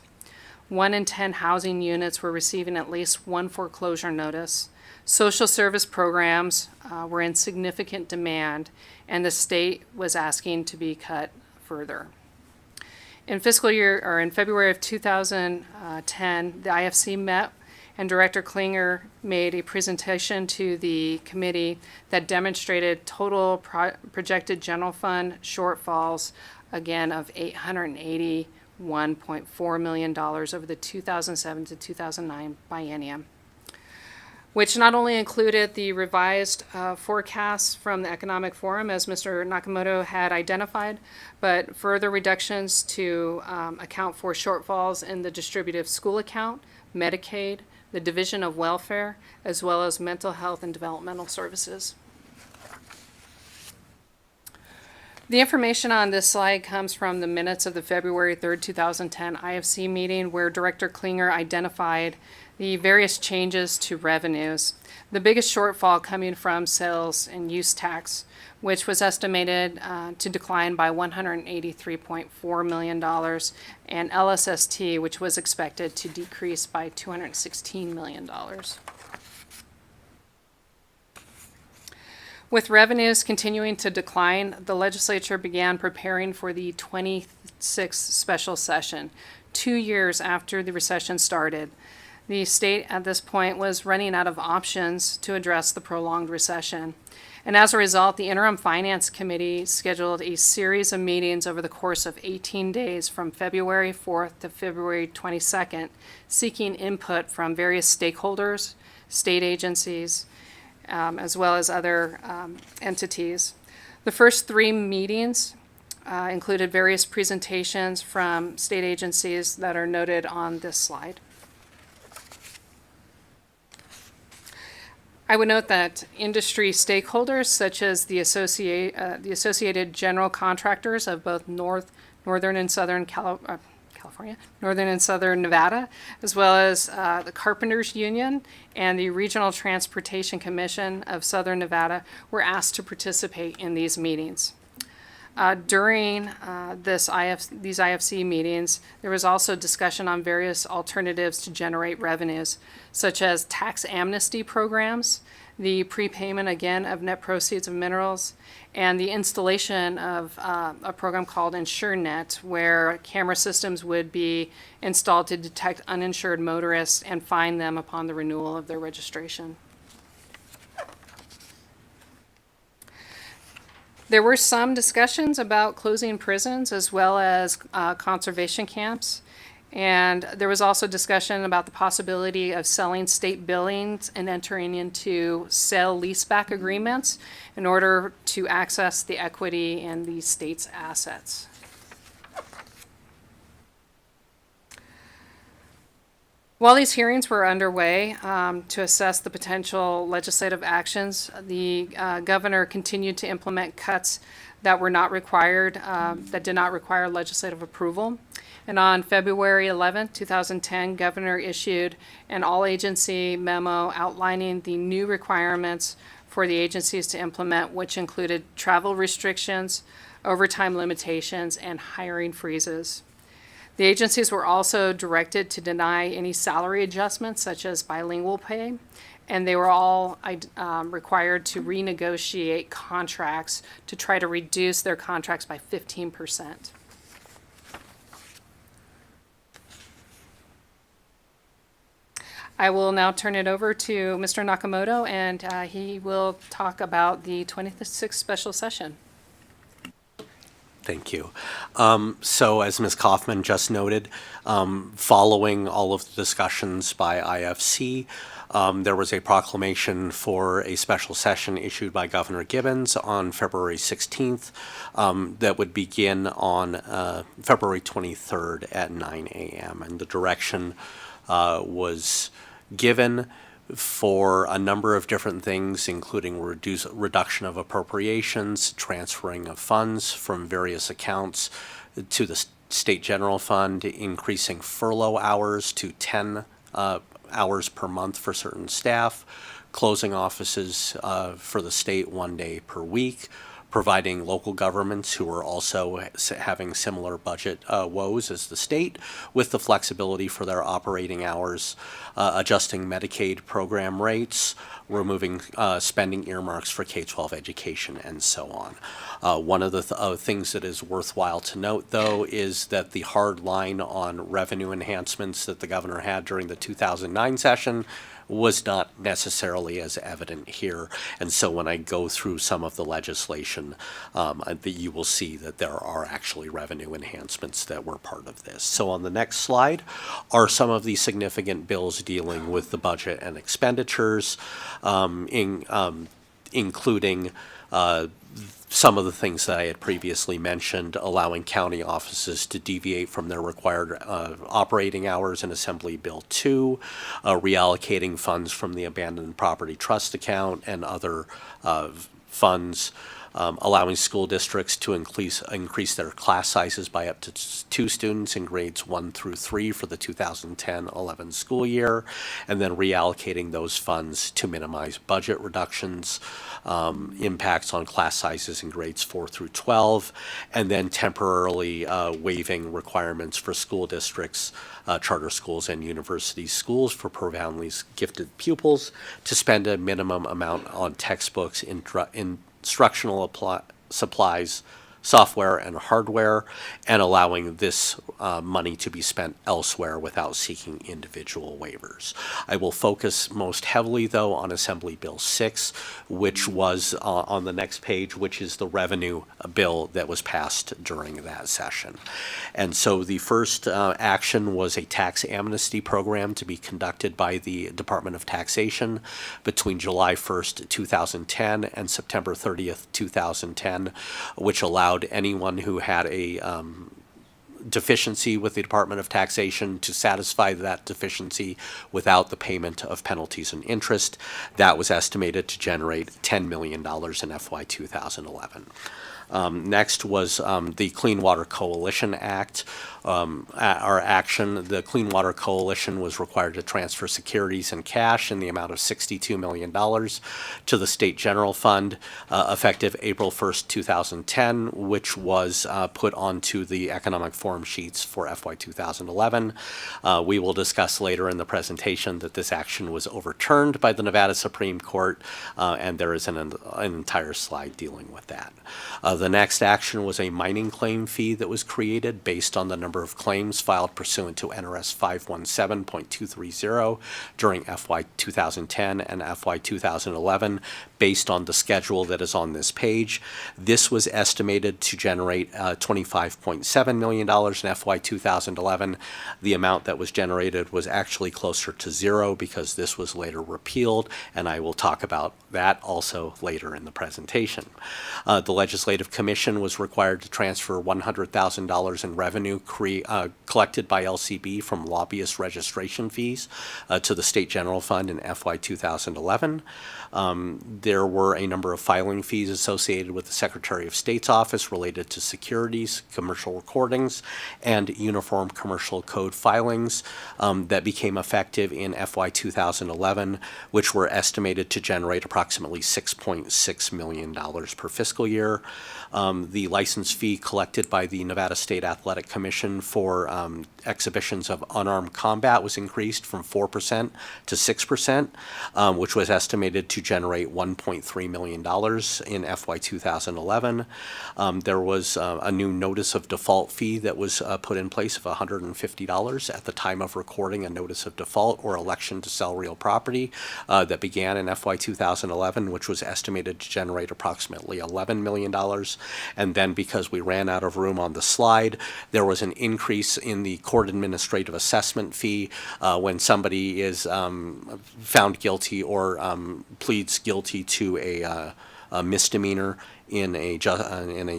1 in 10 housing units were receiving at least one foreclosure notice. Social service programs were in significant demand, and the state was asking to be cut further. In February of 2010, the IFC met, and Director Klinger made a presentation to the committee that demonstrated total projected general fund shortfalls, again, of $881.4 million over the 2007 to 2009 biennium, which not only included the revised forecasts from the Economic Forum, as Mr. Nakamoto had identified, but further reductions to account for shortfalls in the distributive school account, Medicaid, the Division of Welfare, as well as mental health and developmental services. The information on this slide comes from the minutes of the February 3rd, 2010 IFC meeting, where Director Klinger identified the various changes to revenues. The biggest shortfall coming from sales and use tax, which was estimated to decline by $183.4 million, and LSST, which was expected to decrease by $216 million. With revenues continuing to decline, the legislature began preparing for the 26th special session, 2 years after the recession started. The state at this point was running out of options to address the prolonged recession. And as a result, the Interim Finance Committee scheduled a series of meetings over the course of 18 days from February 4th to February 22nd, seeking input from various stakeholders, state agencies, as well as other entities. The first 3 meetings included various presentations from state agencies that are noted on this slide. I would note that industry stakeholders such as the Associated General Contractors of both northern and southern California, northern and southern Nevada, as well as the Carpenters Union and the Regional Transportation Commission of Southern Nevada were asked to participate in these meetings. During these IFC meetings, there was also discussion on various alternatives to generate revenues, such as tax amnesty programs, the prepayment again of net proceeds of minerals, and the installation of a program called InsureNet, where camera systems would be installed to detect uninsured motorists and fine them upon the renewal of their registration. There were some discussions about closing prisons as well as conservation camps. And there was also discussion about the possibility of selling state buildings and entering into sale leaseback agreements in order to access the equity in the state's assets. While these hearings were underway to assess the potential legislative actions, the governor continued to implement cuts that were not required, that did not require legislative approval. And on February 11, 2010, Governor issued an all-agency memo outlining the new requirements for the agencies to implement, which included travel restrictions, overtime limitations, and hiring freezes. The agencies were also directed to deny any salary adjustments, such as bilingual pay, and they were all required to renegotiate contracts to try to reduce their contracts by 15%. I will now turn it over to Mr. Nakamoto, and he will talk about the 26th special session. Thank you. So as Ms. Kaufman just noted, following all of the discussions by IFC, there was a proclamation for a special session issued by Governor Gibbons on February 16th that would begin on February 23rd at 9 a.m. And the direction was given for a number of different things, including reduction of appropriations, transferring of funds from various accounts to the state general fund, increasing furlough hours to 10 hours per month for certain staff, closing offices for the state 1 day per week, providing local governments who are also having similar budget woes as the state with the flexibility for their operating hours, adjusting Medicaid program rates, removing spending earmarks for K-12 education, and so on. One of the things that is worthwhile to note, though, is that the hard line on revenue enhancements that the governor had during the 2009 session was not necessarily as evident here. And so when I go through some of the legislation, you will see that there are actually revenue enhancements that were part of this. So on the next slide are some of the significant bills dealing with the budget and expenditures, including some of the things that I had previously mentioned, allowing county offices to deviate from their required operating hours in Assembly Bill 2, reallocating funds from the Abandoned Property Trust account and other funds, allowing school districts to increase their class sizes by up to 2 students in grades 1 through 3 for the 2010-11 school year, and then reallocating those funds to minimize budget reductions, impacts on class sizes in grades 4 through 12, and then temporarily waiving requirements for school districts, charter schools, and university schools for profoundly gifted pupils to spend a minimum amount on textbooks, instructional supplies, software, and hardware, and allowing this money to be spent elsewhere without seeking individual waivers. I will focus most heavily, though, on Assembly Bill 6, which was on the next page, which is the revenue bill that was passed during that session. And so the first action was a tax amnesty program to be conducted by the Department of Taxation between July 1st, 2010 and September 30th, 2010, which allowed anyone who had a deficiency with the Department of Taxation to satisfy that deficiency without the payment of penalties and interest. That was estimated to generate $10 million in FY 2011. Next was the Clean Water Coalition Act. Our action, the Clean Water Coalition was required to transfer securities and cash in the amount of $62 million to the State General Fund effective April 1st, 2010, which was put onto the economic form sheets for FY 2011. We will discuss later in the presentation that this action was overturned by the Nevada Supreme Court, and there is an entire slide dealing with that. The next action was a mining claim fee that was created based on the number of claims filed pursuant to NRS 517.230 during FY 2010 and FY 2011 based on the schedule that is on this page. This was estimated to generate $25.7 million in FY 2011. The amount that was generated was actually closer to zero because this was later repealed, and I will talk about that also later in the presentation. The Legislative Commission was required to transfer $100,000 in revenue collected by LCB from lobbyist registration fees to the State General Fund in FY 2011. There were a number of filing fees associated with the Secretary of State's office related to securities, commercial recordings, and Uniform Commercial Code filings that became effective in FY 2011, which were estimated to generate approximately $6.6 million per fiscal year. The license fee collected by the Nevada State Athletic Commission for exhibitions of unarmed combat was increased from 4% to 6%, which was estimated to generate $1.3 million in FY 2011. There was a new notice of default fee that was put in place of $150 at the time of recording a notice of default or election to sell real property that began in FY 2011, which was estimated to generate approximately $11 million. And then because we ran out of room on the slide, there was an increase in the court administrative assessment fee when somebody is found guilty or pleads guilty to a misdemeanor in a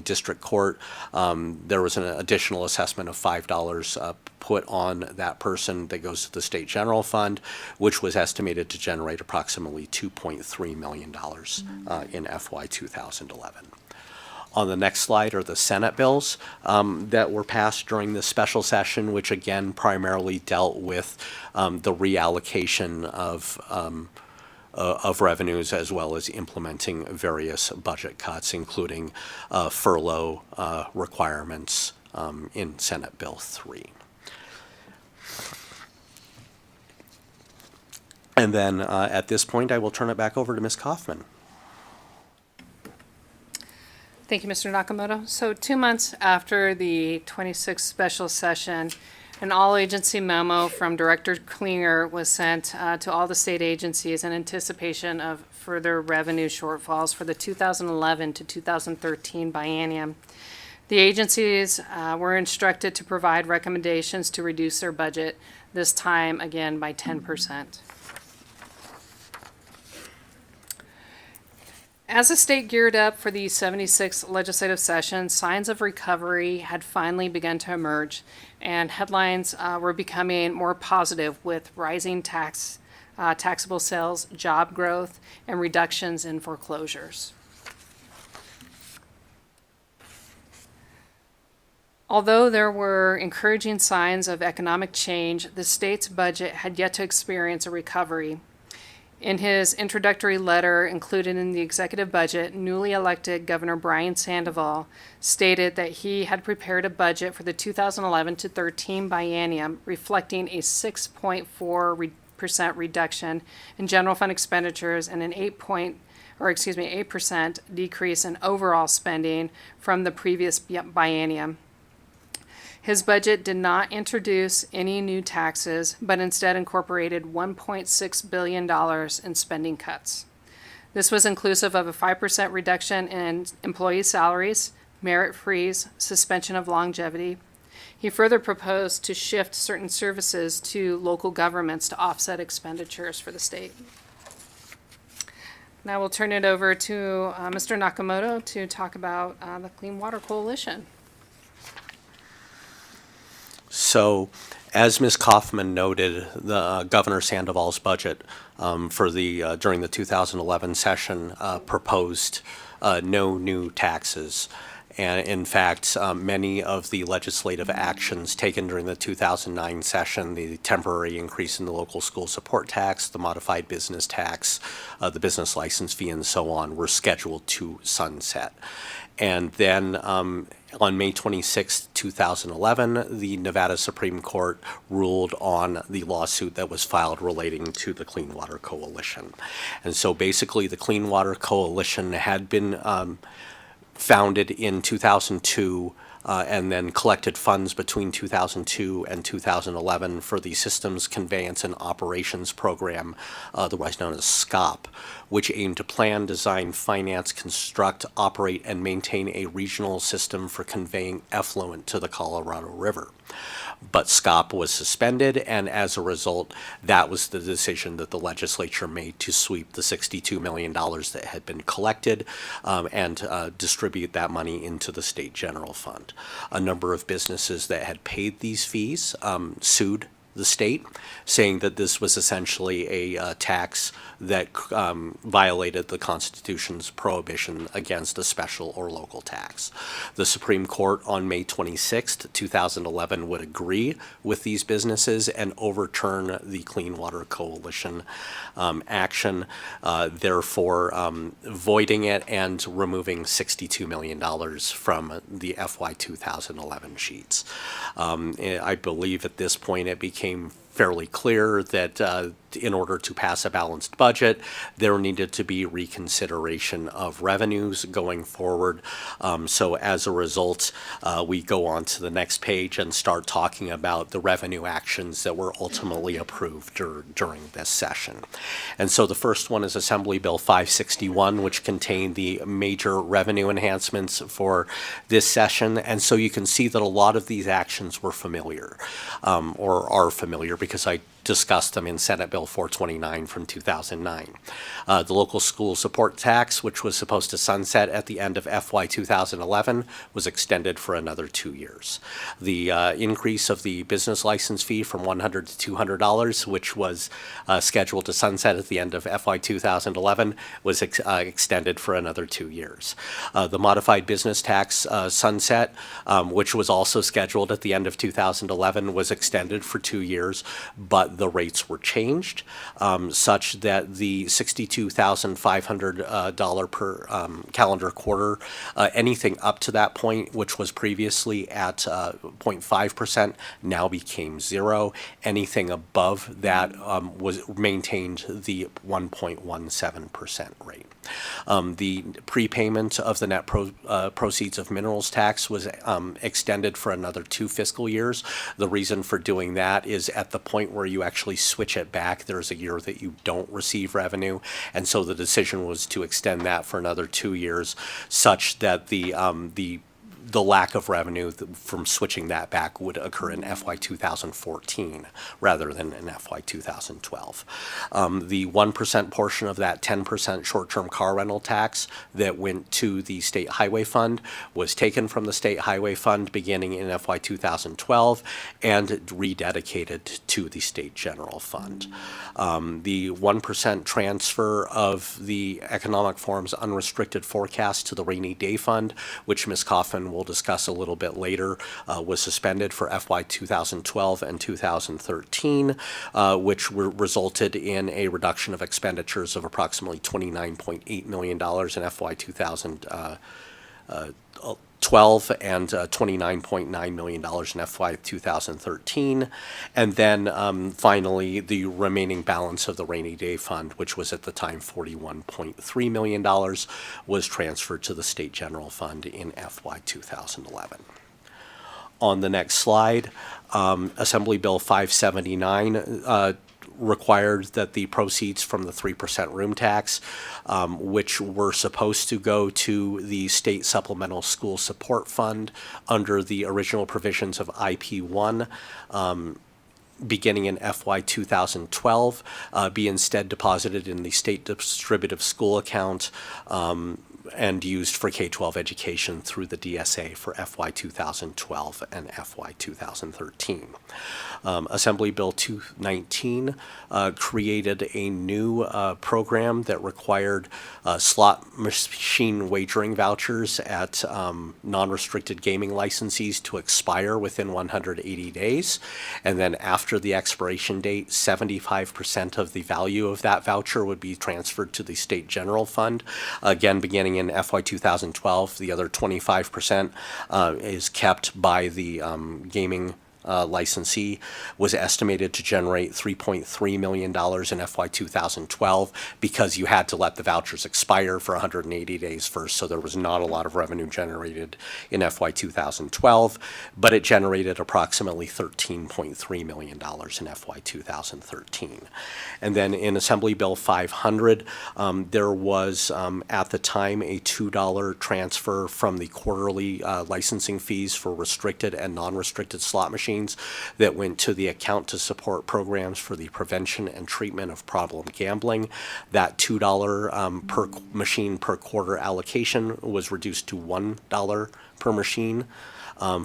district court. There was an additional assessment of $5 put on that person that goes to the State General Fund, which was estimated to generate approximately $2.3 million in FY 2011. On the next slide are the Senate bills that were passed during this special session, which again primarily dealt with the reallocation of revenues as well as implementing various budget cuts, including furlough requirements in Senate Bill 3. And then at this point, I will turn it back over to Ms. Kaufman. Thank you, Mr. Nakamoto. So 2 months after the 26th special session, an all-agency memo from Director Klinger was sent to all the state agencies in anticipation of further revenue shortfalls for the 2011 to 2013 biennium. The agencies were instructed to provide recommendations to reduce their budget, this time again by 10%. As the state geared up for the 76th legislative session, signs of recovery had finally begun to emerge, and headlines were becoming more positive with rising taxable sales, job growth, and reductions in foreclosures. Although there were encouraging signs of economic change, the state's budget had yet to experience a recovery. In his introductory letter included in the executive budget, newly elected Governor Brian Sandoval stated that he had prepared a budget for the 2011 to 13 biennium reflecting a 6.4% reduction in general fund expenditures and an 8% decrease in overall spending from the previous biennium. His budget did not introduce any new taxes, but instead incorporated $1.6 billion in spending cuts. This was inclusive of a 5% reduction in employee salaries, merit freeze, suspension of longevity. He further proposed to shift certain services to local governments to offset expenditures for the state. Now we'll turn it over to Mr. Nakamoto to talk about the Clean Water Coalition. so, as Ms. Kaufman noted, the Governor Sandoval's budget for the during the 2011 session proposed no new taxes. And in fact, many of the legislative actions taken during the 2009 session, the temporary increase in the local school support tax, the modified business tax, the business license fee, and so on, were scheduled to sunset. And then on May 26, 2011, the Nevada Supreme Court ruled on the lawsuit that was filed relating to the Clean Water Coalition. And so basically, the Clean Water Coalition had been founded in 2002 and then collected funds between 2002 and 2011 for the Systems Conveyance and Operations Program, otherwise known as SCOP, which aimed to plan, design, finance, construct, operate, and maintain a regional system for conveying effluent to the Colorado River. But SCOP was suspended, and as a result, that was the decision that the legislature made to sweep the $62 million that had been collected and distribute that money into the state general fund. A number of businesses that had paid these fees sued the state, saying that this was essentially a tax that violated the Constitution's prohibition against a special or local tax. The Supreme Court on May 26, 2011 would agree with these businesses and overturn the Clean Water Coalition action, therefore voiding it and removing $62 million from the FY 2011 sheets. I believe at this point it became fairly clear that in order to pass a balanced budget, there needed to be reconsideration of revenues going forward. So as a result, we go on to the next page and start talking about the revenue actions that were ultimately approved during this session. And so the first one is Assembly Bill 561, which contained the major revenue enhancements for this session. And so you can see that a lot of these actions were familiar or are familiar because I discussed them in Senate Bill 429 from 2009. The local school support tax, which was supposed to sunset at the end of FY 2011, was extended for another 2 years. The increase of the business license fee from $100 to $200, which was scheduled to sunset at the end of FY 2011, was extended for another 2 years. The modified business tax sunset, which was also scheduled at the end of 2011, was extended for 2 years, but the rates were changed such that the $62,500 per calendar quarter, anything up to that point, which was previously at 0.5%, now became 0. Anything above that was maintained the 1.17% rate. The prepayment of the net proceeds of minerals tax was extended for another 2 fiscal years. The reason for doing that is at the point where you actually switch it back, there's a year that you don't receive revenue, and so the decision was to extend that for another 2 years, such that the lack of revenue from switching that back would occur in FY 2014 rather than in FY 2012. The 1% portion of that 10% short-term car rental tax that went to the State Highway Fund was taken from the State Highway Fund beginning in FY 2012 and rededicated to the State General Fund. The 1% transfer of the Economic Forum's unrestricted forecast to the Rainy Day Fund, which Ms. Kaufman will discuss a little bit later, was suspended for FY 2012 and 2013, which resulted in a reduction of expenditures of approximately $29.8 million in FY 2012 and $29.9 million in FY 2013. And then finally, the remaining balance of the Rainy Day Fund, which was at the time $41.3 million, was transferred to the State General Fund in FY 2011. On the next slide, Assembly Bill 579 required that the proceeds from the 3% room tax, which were supposed to go to the State Supplemental School Support Fund under the original provisions of IP1, beginning in FY 2012, be instead deposited in the State Distributive School Account and used for K-12 education through the DSA for FY 2012 and FY 2013. Assembly Bill 219 created a new program that required slot machine wagering vouchers at non-restricted gaming licensees to expire within 180 days. And then after the expiration date, 75% of the value of that voucher would be transferred to the state general fund. Again, beginning in FY 2012, the other 25% is kept by the gaming licensee. Was estimated to generate $3.3 million in FY 2012 because you had to let the vouchers expire for 180 days first, so there was not a lot of revenue generated in FY 2012, but it generated approximately $13.3 million in FY 2013. And then in Assembly Bill 500, there was at the time a $2 transfer from the quarterly licensing fees for restricted and non-restricted slot machines that went to the account to support programs for the prevention and treatment of problem gambling. That $2 per machine per quarter allocation was reduced to $1 per machine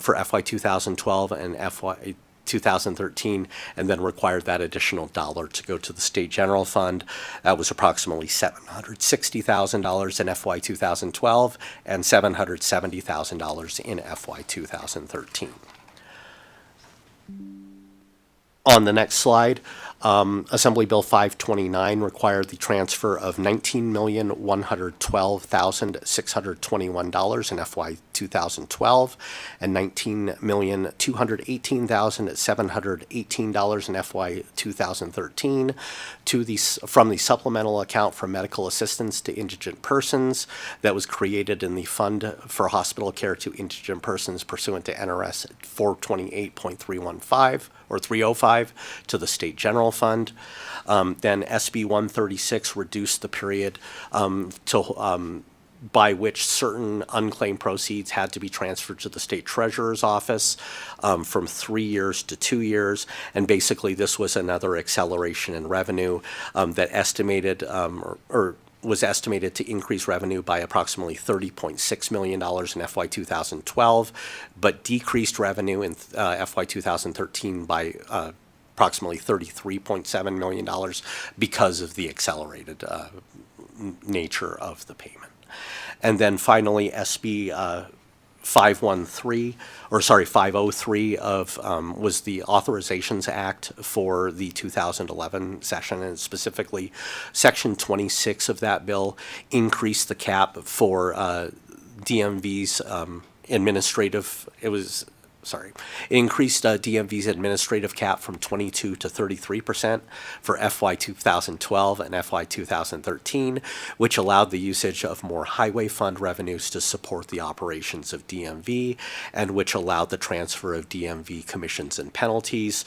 for FY 2012 and FY 2013, and then required that additional dollar to go to the state general fund. That was approximately $760,000 in FY 2012 and $770,000 in FY 2013. On the next slide, Assembly Bill 529 required the transfer of $19,112,621 in FY 2012 and $19,218,718 in FY 2013 from the supplemental account for medical assistance to indigent persons that was created in the Fund for Hospital Care to Indigent Persons pursuant to NRS 428.315 or 305 to the State General Fund. Then SB 136 reduced the period by which certain unclaimed proceeds had to be transferred to the state treasurer's office from 3 years to 2 years. And basically this was another acceleration in revenue that estimated or was estimated to increase revenue by approximately $30.6 million in FY 2012, but decreased revenue in FY 2013 by approximately $33.7 million because of the accelerated nature of the payment. And then finally, SB 503 was the Authorizations Act for the 2011 session, and specifically Section 26 of that bill increased the cap for DMV's increased DMV's administrative cap from 22 to 33% for FY 2012 and FY 2013, which allowed the usage of more highway fund revenues to support the operations of DMV, and which allowed the transfer of DMV commissions and penalties,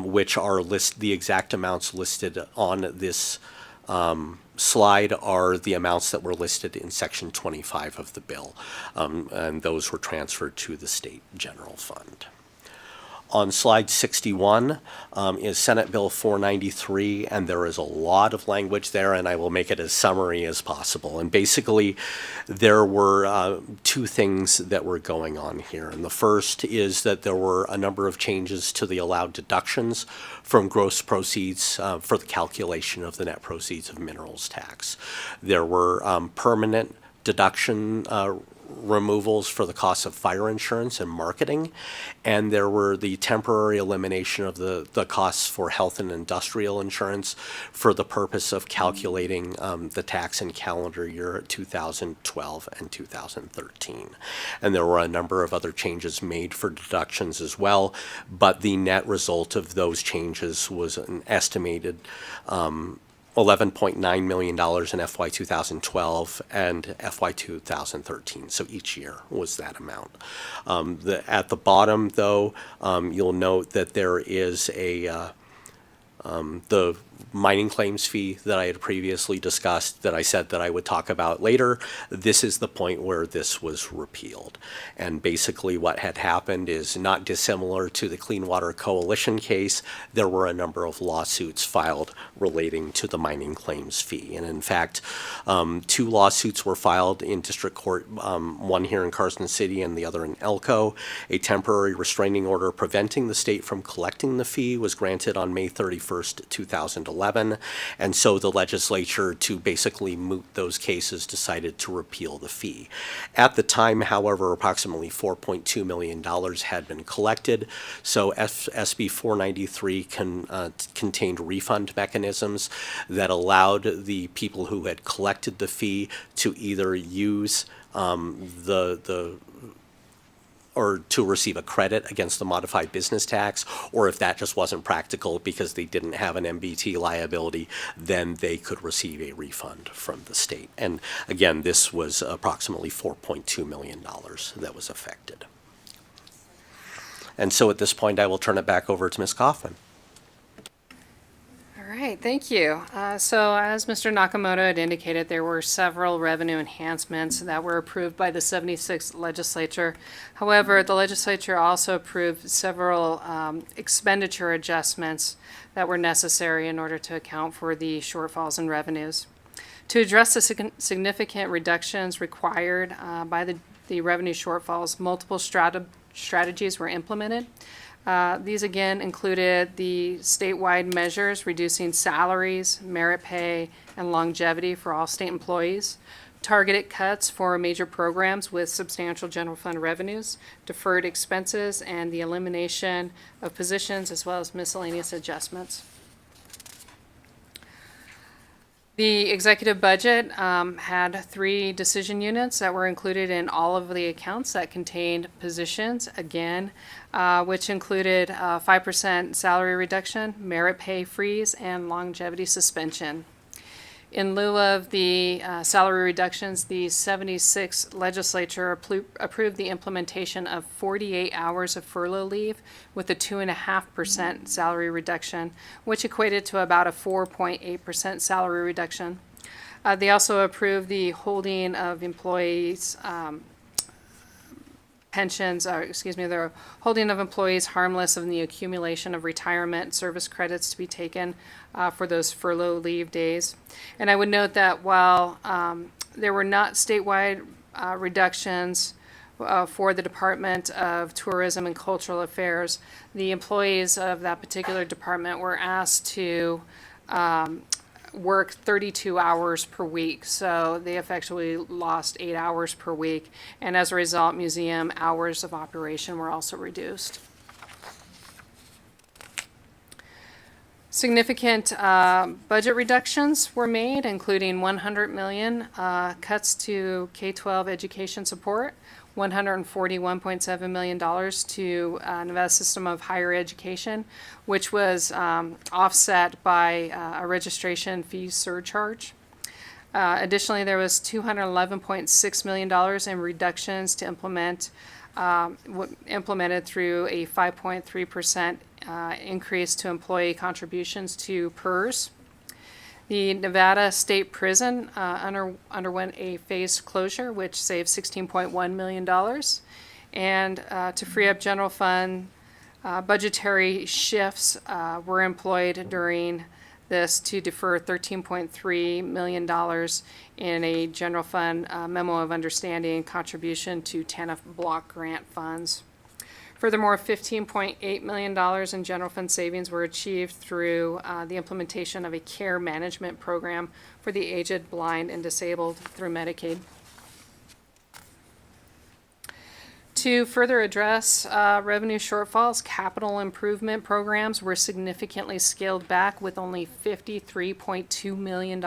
which are the exact amounts listed on this slide are the amounts that were listed in Section 25 of the bill, and those were transferred to the State General Fund. On slide 61 is Senate Bill 493, and there is a lot of language there, and I will make it as summary as possible. And basically, there were two things that were going on here. And the first is that there were a number of changes to the allowed deductions from gross proceeds for the calculation of the net proceeds of minerals tax. There were permanent deduction removals for the cost of fire insurance and marketing, and there were the temporary elimination of the costs for health and industrial insurance for the purpose of calculating the tax in calendar year 2012 and 2013. And there were a number of other changes made for deductions as well, but the net result of those changes was an estimated $11.9 million in FY 2012 and FY 2013. So each year was that amount. At the bottom, though, you'll note that there is the mining claims fee that I had previously discussed, that I said that I would talk about later, this is the point where this was repealed. And basically what had happened is not dissimilar to the Clean Water Coalition case. There were a number of lawsuits filed relating to the mining claims fee. And in fact, 2 lawsuits were filed in district court, one here in Carson City and the other in Elko. A temporary restraining order preventing the state from collecting the fee was granted on May 31st, 2011. And so the legislature, to basically moot those cases, decided to repeal the fee. At the time, however, approximately $4.2 million had been collected. So SB 493 contained refund mechanisms that allowed the people who had collected the fee to either use or to receive a credit against the modified business tax, or if that just wasn't practical because they didn't have an MBT liability, then they could receive a refund from the state. And again, this was approximately $4.2 million that was affected. And so at this point, I will turn it back over to Ms. Kaufman. All right, thank you. So as Mr. Nakamoto had indicated, there were several revenue enhancements that were approved by the 76th legislature. However, the legislature also approved several expenditure adjustments that were necessary in order to account for the shortfalls in revenues. To address the significant reductions required by the revenue shortfalls, multiple strategies were implemented. These again included the statewide measures reducing salaries, merit pay, and longevity for all state employees, targeted cuts for major programs with substantial general fund revenues, deferred expenses, and the elimination of positions as well as miscellaneous adjustments. The executive budget had 3 decision units that were included in all of the accounts that contained positions, again, which included 5% salary reduction, merit pay freeze, and longevity suspension. In lieu of the salary reductions, the 76th legislature approved the implementation of 48 hours of furlough leave with a 2.5% salary reduction, which equated to about a 4.8% salary reduction. They also approved the holding of employees' the holding of employees harmless in the accumulation of retirement service credits to be taken for those furlough leave days. And I would note that while there were not statewide reductions for the Department of Tourism and Cultural Affairs, the employees of that particular department were asked to work 32 hours per week, so they effectively lost 8 hours per week, and as a result, museum hours of operation were also reduced. Significant budget reductions were made, including $100 million cuts to K-12 education support, $141.7 million to Nevada System of Higher Education, which was offset by a registration fee surcharge. Additionally, there was $211.6 million in reductions to implemented through a 5.3% increase to employee contributions to PERS. The Nevada State Prison underwent a phased closure, which saved $16.1 million. And to free up general fund, budgetary shifts were employed during this to defer $13.3 million in a general fund memo of understanding contribution to TANF block grant funds. Furthermore, $15.8 million in general fund savings were achieved through the implementation of a care management program for the aged, blind, and disabled through Medicaid. To further address revenue shortfalls, capital improvement programs were significantly scaled back with only $53.2 million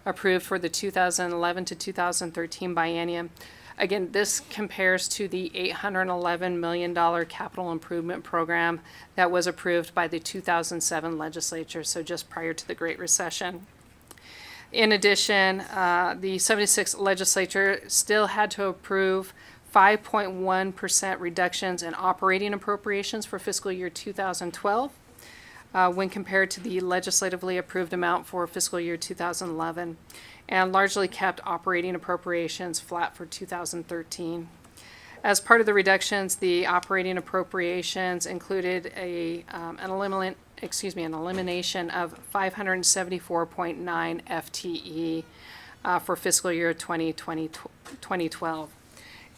approved for the 2011 to 2013 biennium. Again, this compares to the $811 million capital improvement program that was approved by the 2007 legislature, so just prior to the Great Recession. In addition, the 76th legislature still had to approve 5.1% reductions in operating appropriations for fiscal year 2012. when compared to the legislatively approved amount for fiscal year 2011, and largely kept operating appropriations flat for 2013. As part of the reductions, the operating appropriations included an elimination of 574.9 FTE for fiscal year 2012,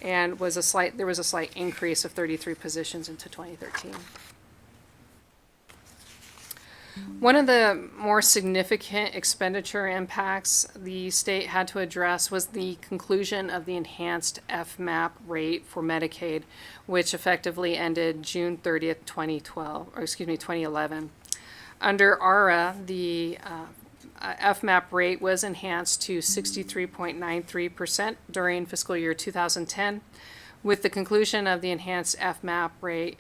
and there was a slight increase of 33 positions into 2013. One of the more significant expenditure impacts the state had to address was the conclusion of the enhanced FMAP rate for Medicaid, which effectively ended June 30th, 2011. Under ARA, the FMAP rate was enhanced to 63.93% during fiscal year 2010. With the conclusion of the enhanced FMAP rate,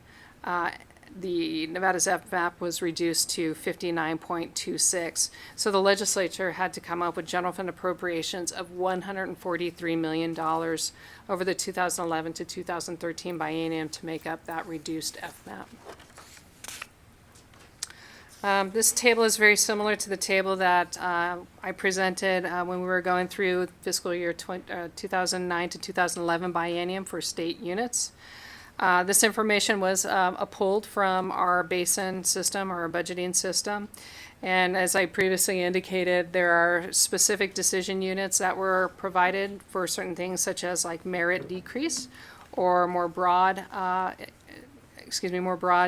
the Nevada's FMAP was reduced to 59.26. So the legislature had to come up with general fund appropriations of $143 million over the 2011 to 2013 biennium to make up that reduced FMAP. This table is very similar to the table that I presented when we were going through fiscal year 2009 to 2011 biennium for state units. This information was pulled from our basin system, or our budgeting system. And as I previously indicated, there are specific decision units that were provided for certain things, such as like merit decrease, or more broad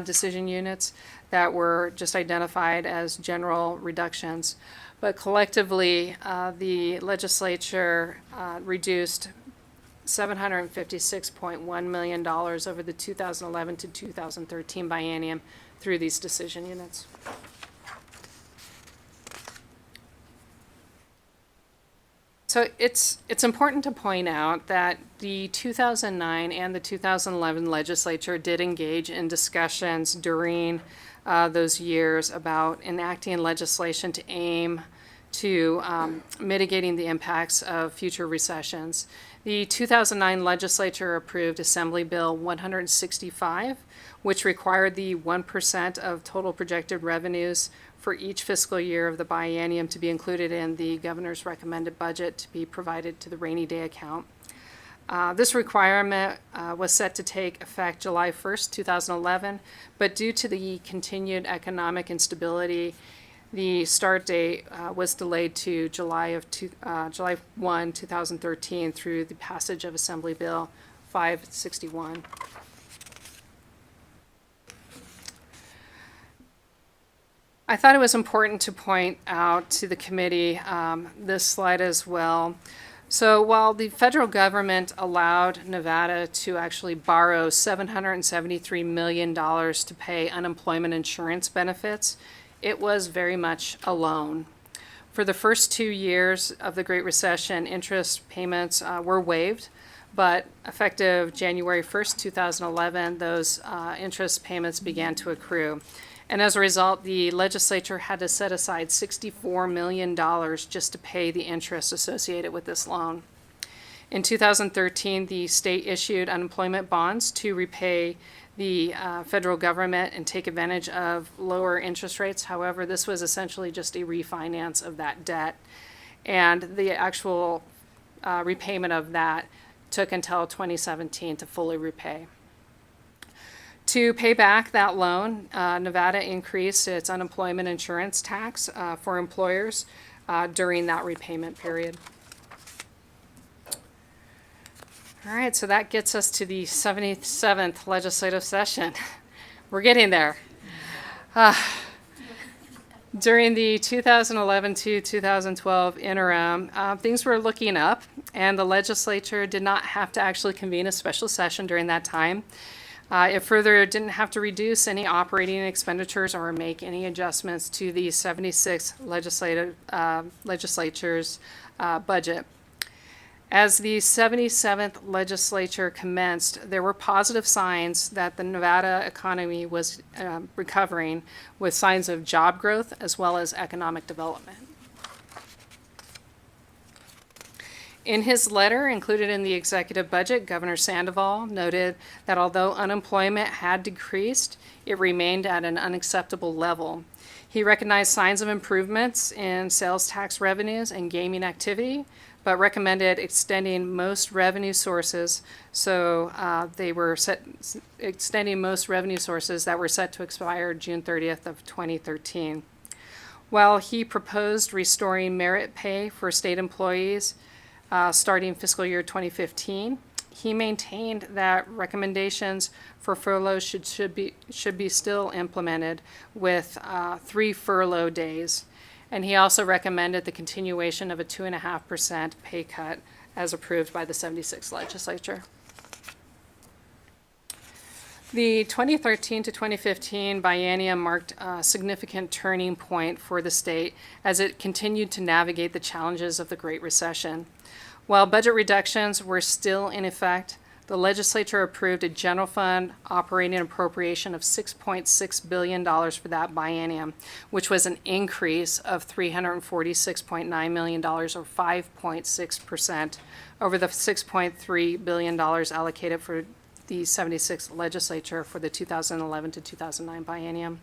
decision units that were just identified as general reductions. But collectively, the legislature reduced $756.1 million over the 2011 to 2013 biennium through these decision units. So it's important to point out that the 2009 and the 2011 legislature did engage in discussions during those years about enacting legislation to aim to mitigating the impacts of future recessions. The 2009 legislature approved Assembly Bill 165, which required the 1% of total projected revenues for each fiscal year of the biennium to be included in the governor's recommended budget to be provided to the rainy day account. This requirement was set to take effect July 1st, 2011, but due to the continued economic instability, the start date was delayed to July 1, 2013 through the passage of Assembly Bill 561. I thought it was important to point out to the committee this slide as well. So while the federal government allowed Nevada to actually borrow $773 million to pay unemployment insurance benefits, it was very much alone. For the first 2 years of the Great Recession, interest payments were waived, but effective January 1st, 2011, those interest payments began to accrue. And as a result, the legislature had to set aside $64 million just to pay the interest associated with this loan. In 2013, the state issued unemployment bonds to repay the federal government and take advantage of lower interest rates. However, this was essentially just a refinance of that debt. And the actual repayment of that took until 2017 to fully repay. To pay back that loan, Nevada increased its unemployment insurance tax for employers during that repayment period. All right, so that gets us to the 77th legislative session. We're getting there. During the 2011 to 2012 interim, things were looking up, and the legislature did not have to actually convene a special session during that time. It further didn't have to reduce any operating expenditures or make any adjustments to the 76th legislature's budget. As the 77th legislature commenced, there were positive signs that the Nevada economy was recovering, with signs of job growth as well as economic development. In his letter included in the executive budget, Governor Sandoval noted that although unemployment had decreased, it remained at an unacceptable level. He recognized signs of improvements in sales tax revenues and gaming activity, but recommended extending most revenue sources. Extending most revenue sources that were set to expire June 30th of 2013. While he proposed restoring merit pay for state employees starting fiscal year 2015, he maintained that recommendations for furloughs should be still implemented with 3 furlough days. And he also recommended the continuation of a 2.5% pay cut as approved by the 76th legislature. The 2013 to 2015 biennium marked a significant turning point for the state as it continued to navigate the challenges of the Great Recession. While budget reductions were still in effect, the legislature approved a general fund operating appropriation of $6.6 billion for that biennium, which was an increase of $346.9 million, or 5.6%, over the $6.3 billion allocated for the 76th legislature for the 2011 to 2009 biennium.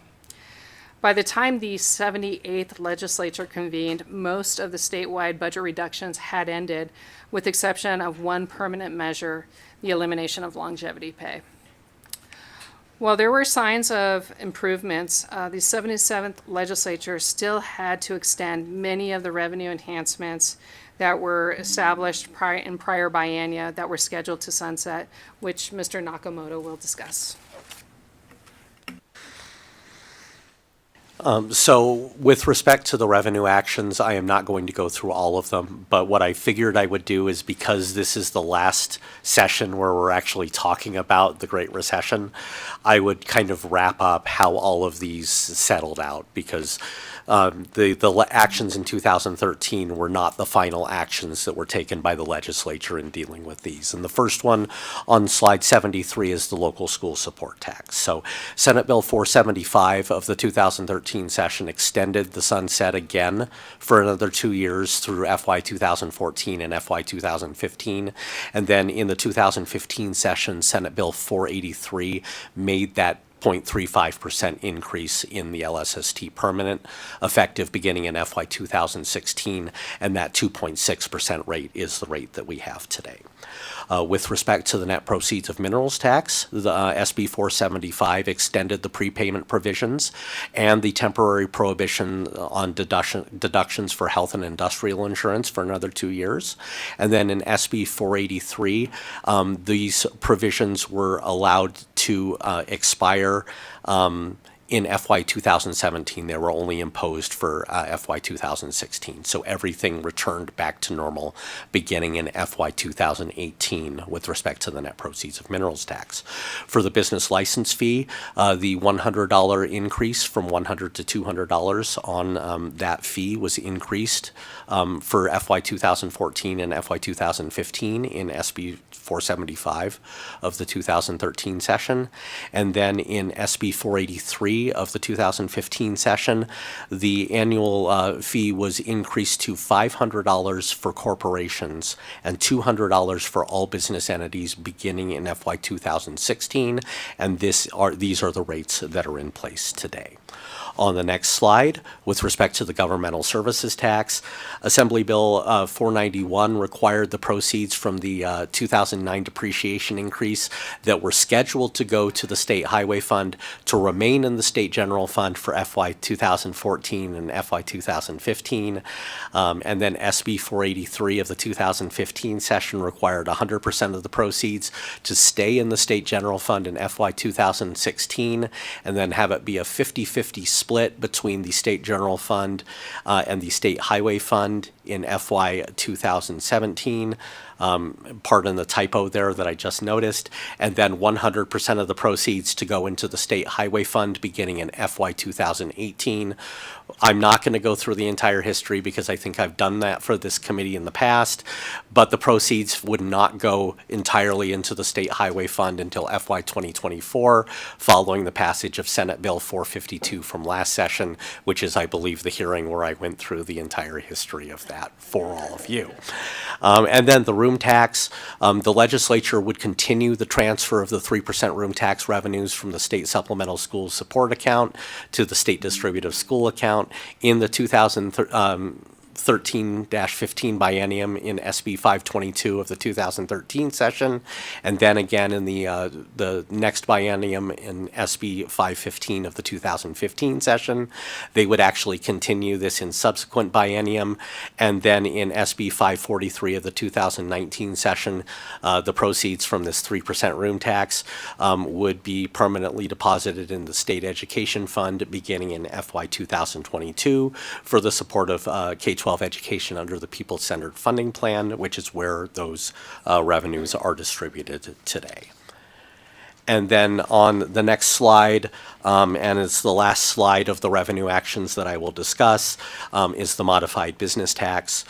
By the time the 78th legislature convened, most of the statewide budget reductions had ended, with exception of one permanent measure, the elimination of longevity pay. While there were signs of improvements, the 77th legislature still had to extend many of the revenue enhancements that were established in prior biennia that were scheduled to sunset, which Mr. Nakamoto will discuss. So with respect to the revenue actions, I am not going to go through all of them, but what I figured I would do is, because this is the last session where we're actually talking about the Great Recession, I would kind of wrap up how all of these settled out, because the actions in 2013 were not the final actions that were taken by the legislature in dealing with these. And the first one on slide 73 is the local school support tax. So Senate Bill 475 of the 2013 session extended the sunset again for another 2 years through FY 2014 and FY 2015. And then in the 2015 session, Senate Bill 483 made that 0.35% increase in the LSST permanent, effective beginning in FY 2016, and that 2.6% rate is the rate that we have today. With respect to the net proceeds of minerals tax, the SB 475 extended the prepayment provisions and the temporary prohibition on deductions for health and industrial insurance for another 2 years. And then in SB 483, these provisions were allowed to expire in FY 2017. They were only imposed for FY 2016. So everything returned back to normal beginning in FY 2018 with respect to the net proceeds of minerals tax. For the business license fee, the $100 increase from $100 to $200 on that fee was increased for FY 2014 and FY 2015 in SB 475 of the 2013 session. And then in SB 483 of the 2015 session, the annual fee was increased to $500 for corporations and $200 for all business entities beginning in FY 2016, and these are the rates that are in place today. On the next slide, with respect to the governmental services tax, Assembly Bill 491 required the proceeds from the 2009 depreciation increase that were scheduled to go to the State Highway Fund to remain in the State General Fund for FY 2014 and FY 2015. And then SB 483 of the 2015 session required 100% of the proceeds to stay in the State General Fund in FY 2016, and then have it be a 50-50 split between the State General Fund and the State Highway Fund in FY 2017. Pardon the typo there that I just noticed. And then 100% of the proceeds to go into the State Highway Fund beginning in FY 2018. I'm not going to go through the entire history because I think I've done that for this committee in the past, but the proceeds would not go entirely into the State Highway Fund until FY 2024, following the passage of Senate Bill 452 from last session, which is, I believe, the hearing where I went through the entire history of that for all of you. And then the room tax. The legislature would continue the transfer of the 3% room tax revenues from the state supplemental school support account to the state distributive school account in the 2013-15 biennium in SB 522 of the 2013 session, and then again in the next biennium in SB 515 of the 2015 session. They would actually continue this in subsequent biennium, and then in SB 543 of the 2019 session, the proceeds from this 3% room tax would be permanently deposited in the state education fund beginning in FY 2022 for the support of K-12 education under the People-Centered Funding Plan, which is where those revenues are distributed today. And then on the next slide, and it's the last slide of the revenue actions that I will discuss, is the modified business tax.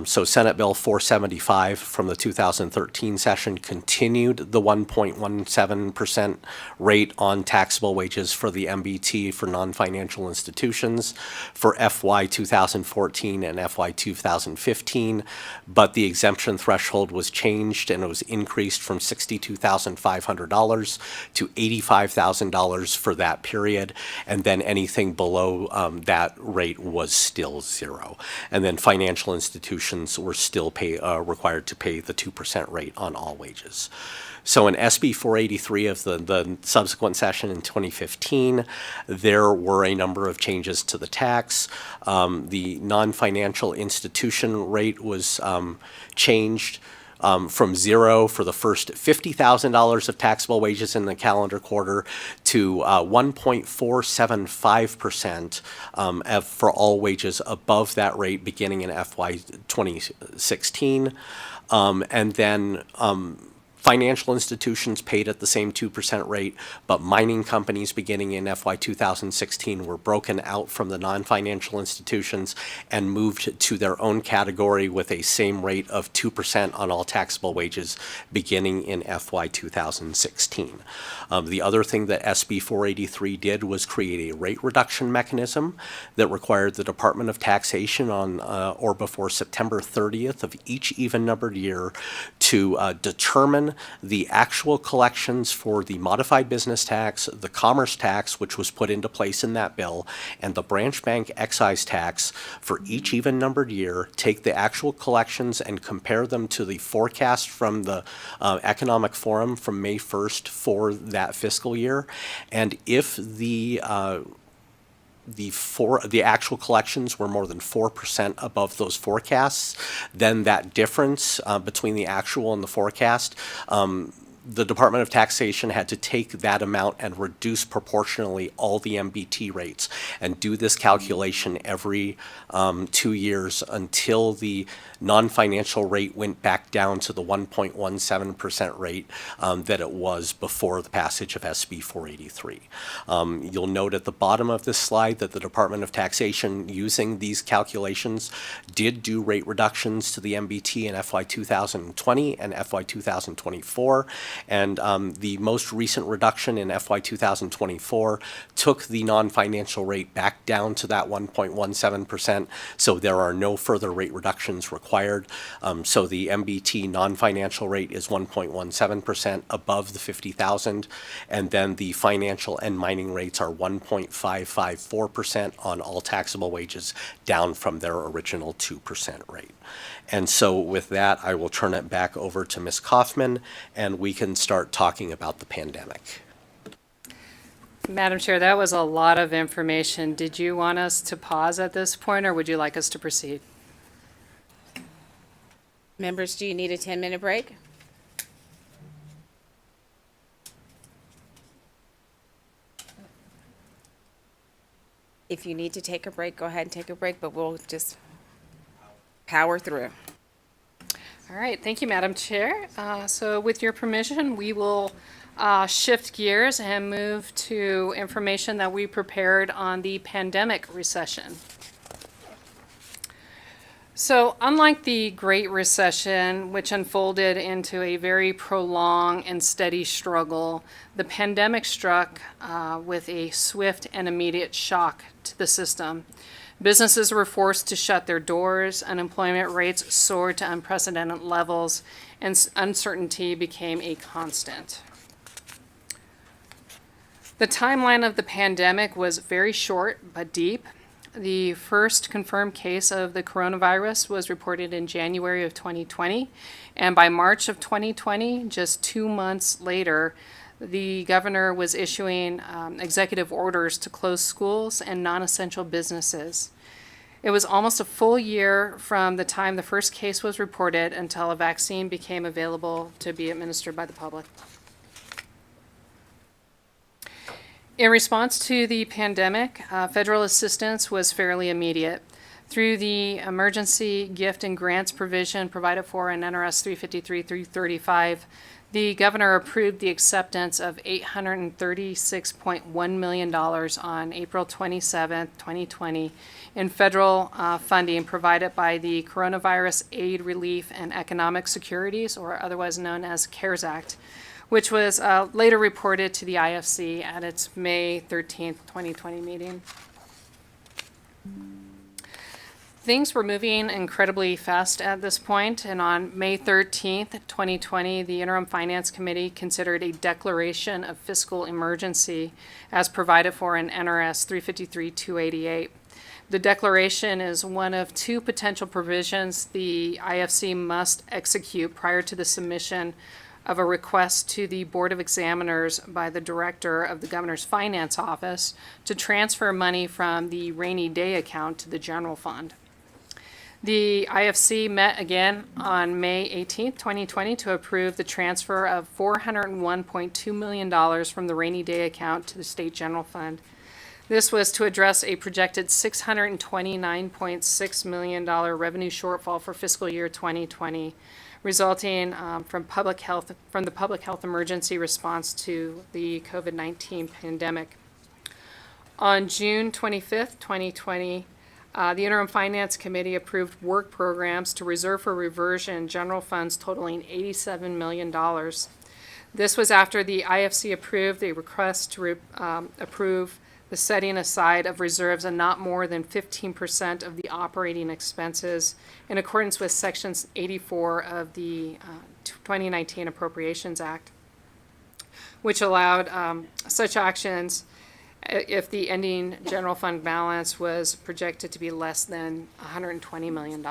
So Senate Bill 475 from the 2013 session continued the 1.17% rate on taxable wages for the MBT for non-financial institutions for FY 2014 and FY 2015, but the exemption threshold was changed and it was increased from $62,500 to $85,000 for that period, and then anything below that rate was still zero. And then financial institutions were still required to pay the 2% rate on all wages. So in SB 483 of the subsequent session in 2015, there were a number of changes to the tax. The non-financial institution rate was changed from zero for the first $50,000 of taxable wages in the calendar quarter to 1.475% for all wages above that rate beginning in FY 2016. And then financial institutions paid at the same 2% rate, but mining companies beginning in FY 2016 were broken out from the non-financial institutions and moved to their own category with a same rate of 2% on all taxable wages beginning in FY 2016. The other thing that SB 483 did was create a rate reduction mechanism that required the Department of Taxation on or before September 30th of each even-numbered year to determine the actual collections for the modified business tax, the commerce tax, which was put into place in that bill, and the branch bank excise tax for each even-numbered year, take the actual collections and compare them to the forecast from the Economic Forum from May 1st for that fiscal year. And if the actual collections were more than 4% above those forecasts, then that difference between the actual and the forecast, the Department of Taxation had to take that amount and reduce proportionally all the MBT rates and do this calculation every 2 years until the non-financial rate went back down to the 1.17% rate that it was before the passage of SB 483. You'll note at the bottom of this slide that the Department of Taxation, using these calculations, did do rate reductions to the MBT in FY 2020 and FY 2024. And the most recent reduction in FY 2024 took the non-financial rate back down to that 1.17%, so there are no further rate reductions required. So the MBT non-financial rate is 1.17% above the 50,000, and then the financial and mining rates are 1.554% on all taxable wages, down from their original 2% rate. And so with that, I will turn it back over to Ms. Kaufman, and we can start talking about the pandemic. Madam Chair, that was a lot of information. Did you want us to pause at this point, or would you like us to proceed? Members, do you need a 10-minute break? If you need to take a break, go ahead and take a break, but we'll just power through. All right, thank you, Madam Chair. So with your permission, we will shift gears and move to information that we prepared on the pandemic recession. So unlike the Great Recession, which unfolded into a very prolonged and steady struggle, the pandemic struck with a swift and immediate shock to the system. Businesses were forced to shut their doors, unemployment rates soared to unprecedented levels, and uncertainty became a constant. The timeline of the pandemic was very short but deep. The first confirmed case of the coronavirus was reported in January of 2020, and by March of 2020, just 2 months later, the governor was issuing executive orders to close schools and non-essential businesses. It was almost a full year from the time the first case was reported until a vaccine became available to be administered by the public. In response to the pandemic, federal assistance was fairly immediate. Through the emergency gift and grants provision provided for in NRS 353-335, the governor approved the acceptance of $836.1 million on April 27, 2020, in federal funding provided by the Coronavirus Aid, Relief, and Economic Securities, or otherwise known as CARES Act, which was later reported to the IFC at its May 13, 2020 meeting. Things were moving incredibly fast at this point, and on May 13th, 2020, the Interim Finance Committee considered a declaration of fiscal emergency as provided for in NRS 353-288. The declaration is one of two potential provisions the IFC must execute prior to the submission of a request to the Board of Examiners by the Director of the Governor's Finance Office to transfer money from the rainy day account to the general fund. The IFC met again on May 18, 2020 to approve the transfer of $401.2 million from the rainy day account to the state general fund. This was to address a projected $629.6 million revenue shortfall for fiscal year 2020, resulting from the public health emergency response to the COVID-19 pandemic. On June 25, 2020, the Interim Finance Committee approved work programs to reserve for reversion general funds totaling $87 million. This was after the IFC approved a request to approve the setting aside of reserves and not more than 15% of the operating expenses in accordance with Sections 84 of the 2019 Appropriations Act, which allowed such actions if the ending general fund balance was projected to be less than $120 million.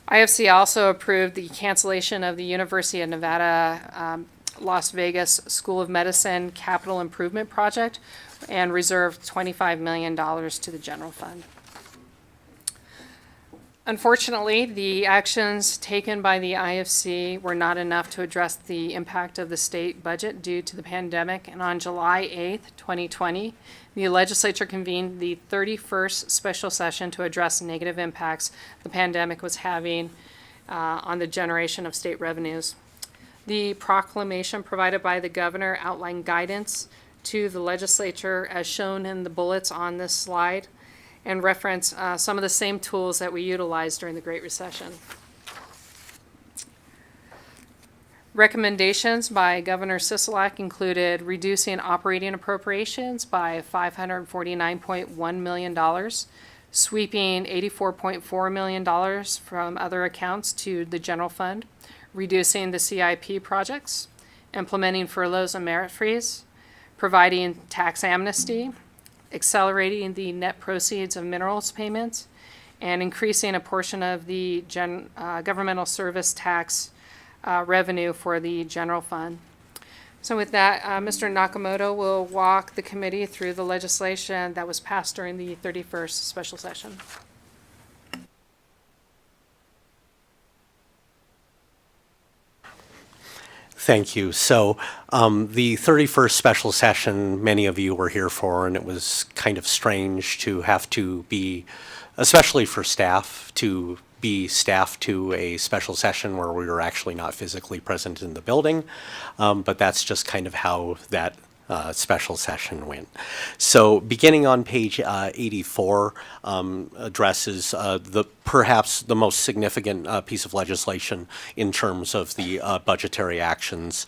IFC also approved the cancellation of the University of Nevada Las Vegas School of Medicine Capital Improvement Project and reserved $25 million to the general fund. Unfortunately, the actions taken by the IFC were not enough to address the impact of the state budget due to the pandemic, and on July 8, 2020, the legislature convened the 31st special session to address negative impacts the pandemic was having on the generation of state revenues. The proclamation provided by the governor outlined guidance to the legislature as shown in the bullets on this slide, and reference some of the same tools that we utilized during the Great Recession. Recommendations by Governor Sisolak included reducing operating appropriations by $549.1 million, sweeping $84.4 million from other accounts to the general fund, reducing the CIP projects, implementing furloughs and merit freeze, providing tax amnesty, accelerating the net proceeds of minerals payments, and increasing a portion of the governmental service tax revenue for the general fund. So with that, Mr. Nakamoto will walk the committee through the legislation that was passed during the 31st special session. Thank you. So the 31st special session, many of you were here for, and it was kind of strange to have to be, especially for staff, to be staffed to a special session where we were actually not physically present in the building. But that's just kind of how that special session went. So beginning on page 84 addresses perhaps the most significant piece of legislation in terms of the budgetary actions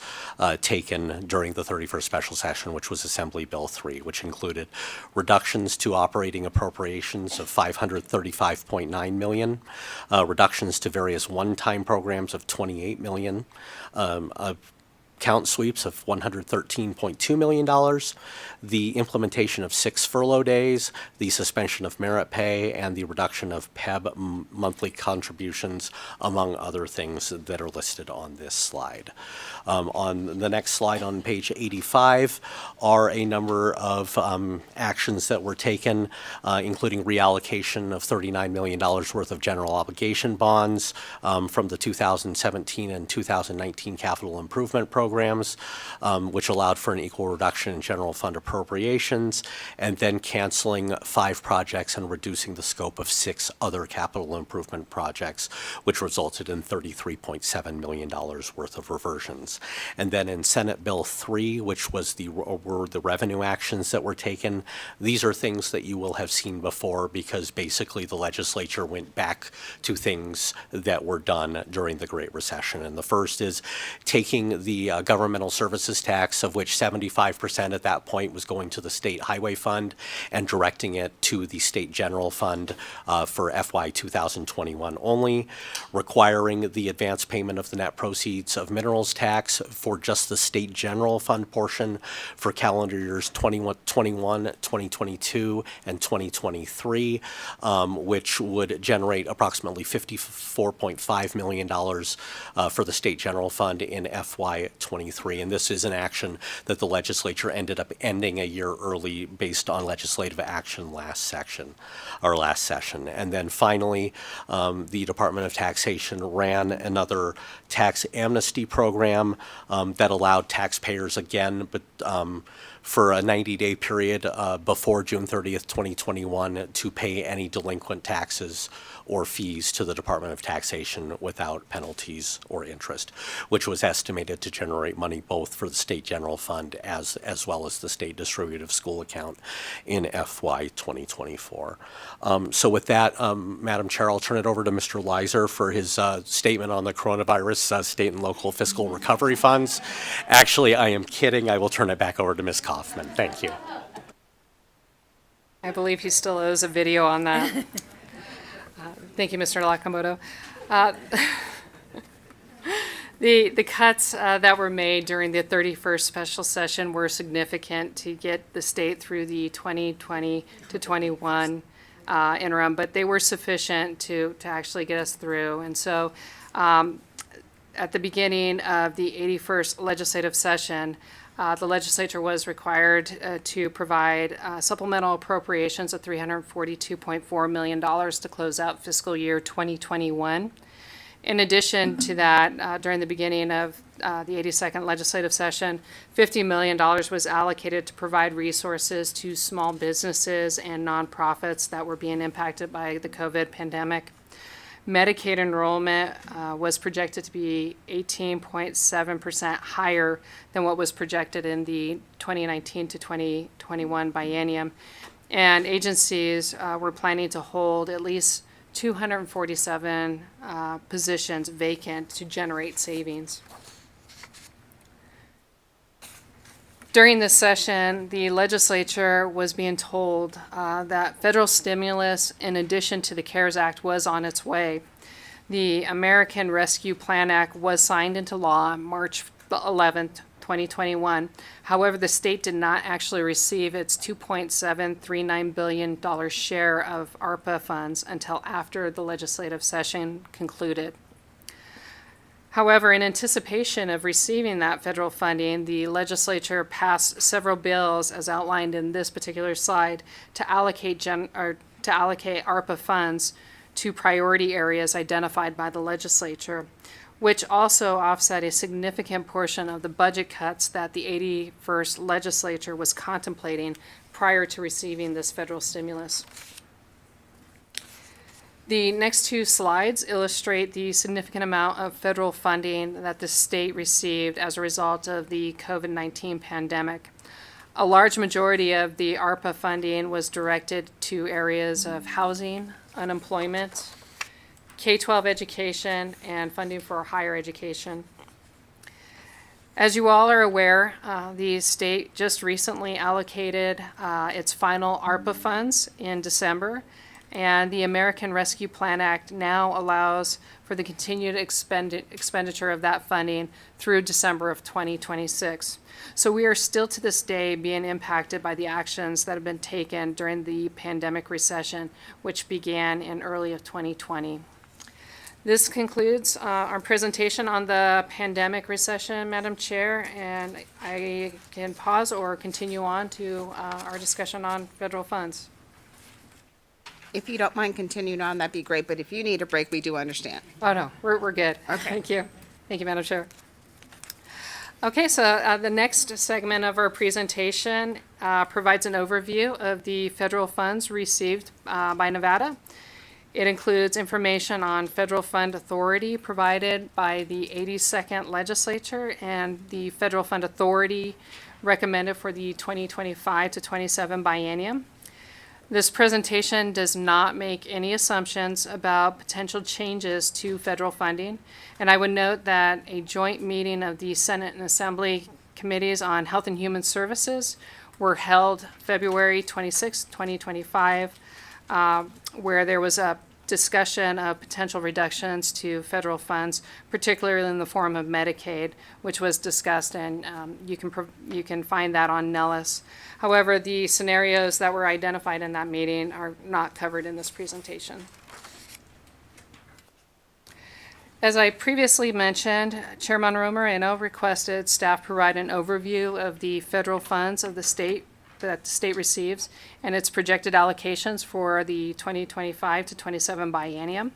taken during the 31st special session, which was Assembly Bill 3, which included reductions to operating appropriations of $535.9 million, reductions to various one-time programs of $28 million, count sweeps of $113.2 million, the implementation of 6 furlough days, the suspension of merit pay, and the reduction of PEB monthly contributions, among other things that are listed on this slide. On the next slide on page 85 are a number of actions that were taken, including reallocation of $39 million worth of general obligation bonds from the 2017 and 2019 capital improvement programs, which allowed for an equal reduction in general fund appropriations, and then canceling 5 projects and reducing the scope of 6 other capital improvement projects, which resulted in $33.7 million worth of reversions. And then in Senate Bill 3, which was were the revenue actions that were taken, these are things that you will have seen before because basically the legislature went back to things that were done during the Great Recession. And the first is taking the governmental services tax, of which 75% at that point was going to the state highway fund, and directing it to the state general fund for FY 2021 only, requiring the advance payment of the net proceeds of minerals tax for just the state general fund portion for calendar years 2021, 2022, and 2023, which would generate approximately $54.5 million for the state general fund in FY 23. And this is an action that the legislature ended up ending a year early based on legislative action last session. And then finally, the Department of Taxation ran another tax amnesty program that allowed taxpayers again, but for a 90-day period before June 30th, 2021, to pay any delinquent taxes or fees to the Department of Taxation without penalties or interest, which was estimated to generate money both for the state general fund as well as the state distributive school account in FY 2024. So with that, Madam Chair, I'll turn it over to Mr. Leiser for his statement on the coronavirus state and local fiscal recovery funds. Actually, I am kidding. I will turn it back over to Ms. Kaufman. Thank you. I believe he still owes a video on that. Thank you, Mr. Nakamoto. The cuts that were made during the 31st special session were significant to get the state through the 2020 to 21 interim, but they were sufficient to actually get us through. And so at the beginning of the 81st legislative session, the legislature was required to provide supplemental appropriations of $342.4 million to close out fiscal year 2021. In addition to that, during the beginning of the 82nd legislative session, $50 million was allocated to provide resources to small businesses and nonprofits that were being impacted by the COVID pandemic. Medicaid enrollment was projected to be 18.7% higher than what was projected in the 2019 to 2021 biennium. And agencies were planning to hold at least 247 positions vacant to generate savings. During this session, the legislature was being told that federal stimulus, in addition to the CARES Act, was on its way. The American Rescue Plan Act was signed into law on March 11th, 2021. However, the state did not actually receive its $2.739 billion share of ARPA funds until after the legislative session concluded. However, in anticipation of receiving that federal funding, the legislature passed several bills, as outlined in this particular slide, to allocate ARPA funds to priority areas identified by the legislature, which also offset a significant portion of the budget cuts that the 81st legislature was contemplating prior to receiving this federal stimulus. The next 2 slides illustrate the significant amount of federal funding that the state received as a result of the COVID-19 pandemic. A large majority of the ARPA funding was directed to areas of housing, unemployment, K-12 education, and funding for higher education. As you all are aware, the state just recently allocated its final ARPA funds in December, and the American Rescue Plan Act now allows for the continued expenditure of that funding through December of 2026. So we are still to this day being impacted by the actions that have been taken during the pandemic recession, which began in early of 2020. This concludes our presentation on the pandemic recession, Madam Chair, and I can pause or continue on to our discussion on federal funds. If you don't mind continuing on, that'd be great, but if you need a break, we do understand. Oh, no, we're good. Okay. Thank you. Thank you, Madam Chair. Okay, so the next segment of our presentation provides an overview of the federal funds received by Nevada. It includes information on federal fund authority provided by the 82nd Legislature and the federal fund authority recommended for the 2025 to 27 biennium. This presentation does not make any assumptions about potential changes to federal funding, and I would note that a joint meeting of the Senate and Assembly Committees on Health and Human Services were held February 26, 2025, where there was a discussion of potential reductions to federal funds, particularly in the form of Medicaid, which was discussed, and you can find that on Nellis. However, the scenarios that were identified in that meeting are not covered in this presentation. As I previously mentioned, Chair Monroe Moreno requested staff provide an overview of the federal funds of the state that the state receives and its projected allocations for the 2025 to 27 biennium.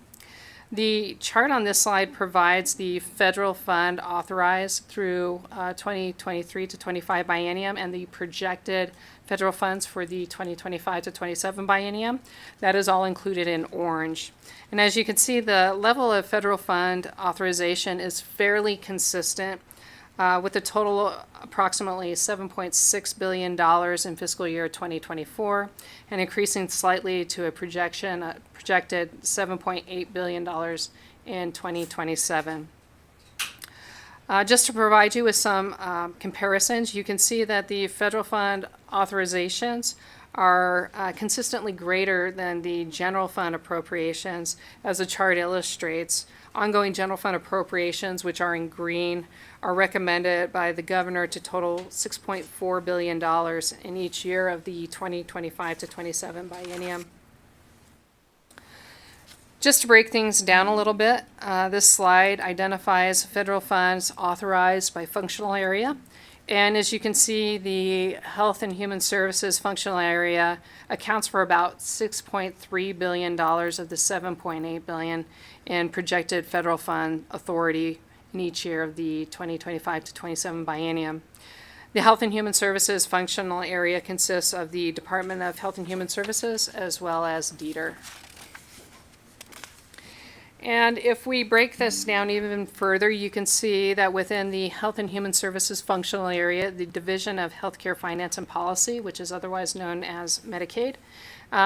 The chart on this slide provides the federal fund authorized through 2023 to 25 biennium and the projected federal funds for the 2025 to 27 biennium. That is all included in orange. And as you can see, the level of federal fund authorization is fairly consistent with a total approximately $7.6 billion in fiscal year 2024 and increasing slightly to a projected $7.8 billion in 2027. Just to provide you with some comparisons, you can see that the federal fund authorizations are consistently greater than the general fund appropriations, as the chart illustrates. Ongoing general fund appropriations, which are in green, are recommended by the governor to total $6.4 billion in each year of the 2025 to 27 biennium. Just to break things down a little bit, this slide identifies federal funds authorized by functional area. And as you can see, the Health and Human Services functional area accounts for about $6.3 billion of the $7.8 billion in projected federal fund authority in each year of the 2025 to 27 biennium. The Health and Human Services functional area consists of the Department of Health and Human Services as well as DETR. And if we break this down even further, you can see that within the Health and Human Services functional area, the Division of Healthcare Finance and Policy, which is otherwise known as Medicaid,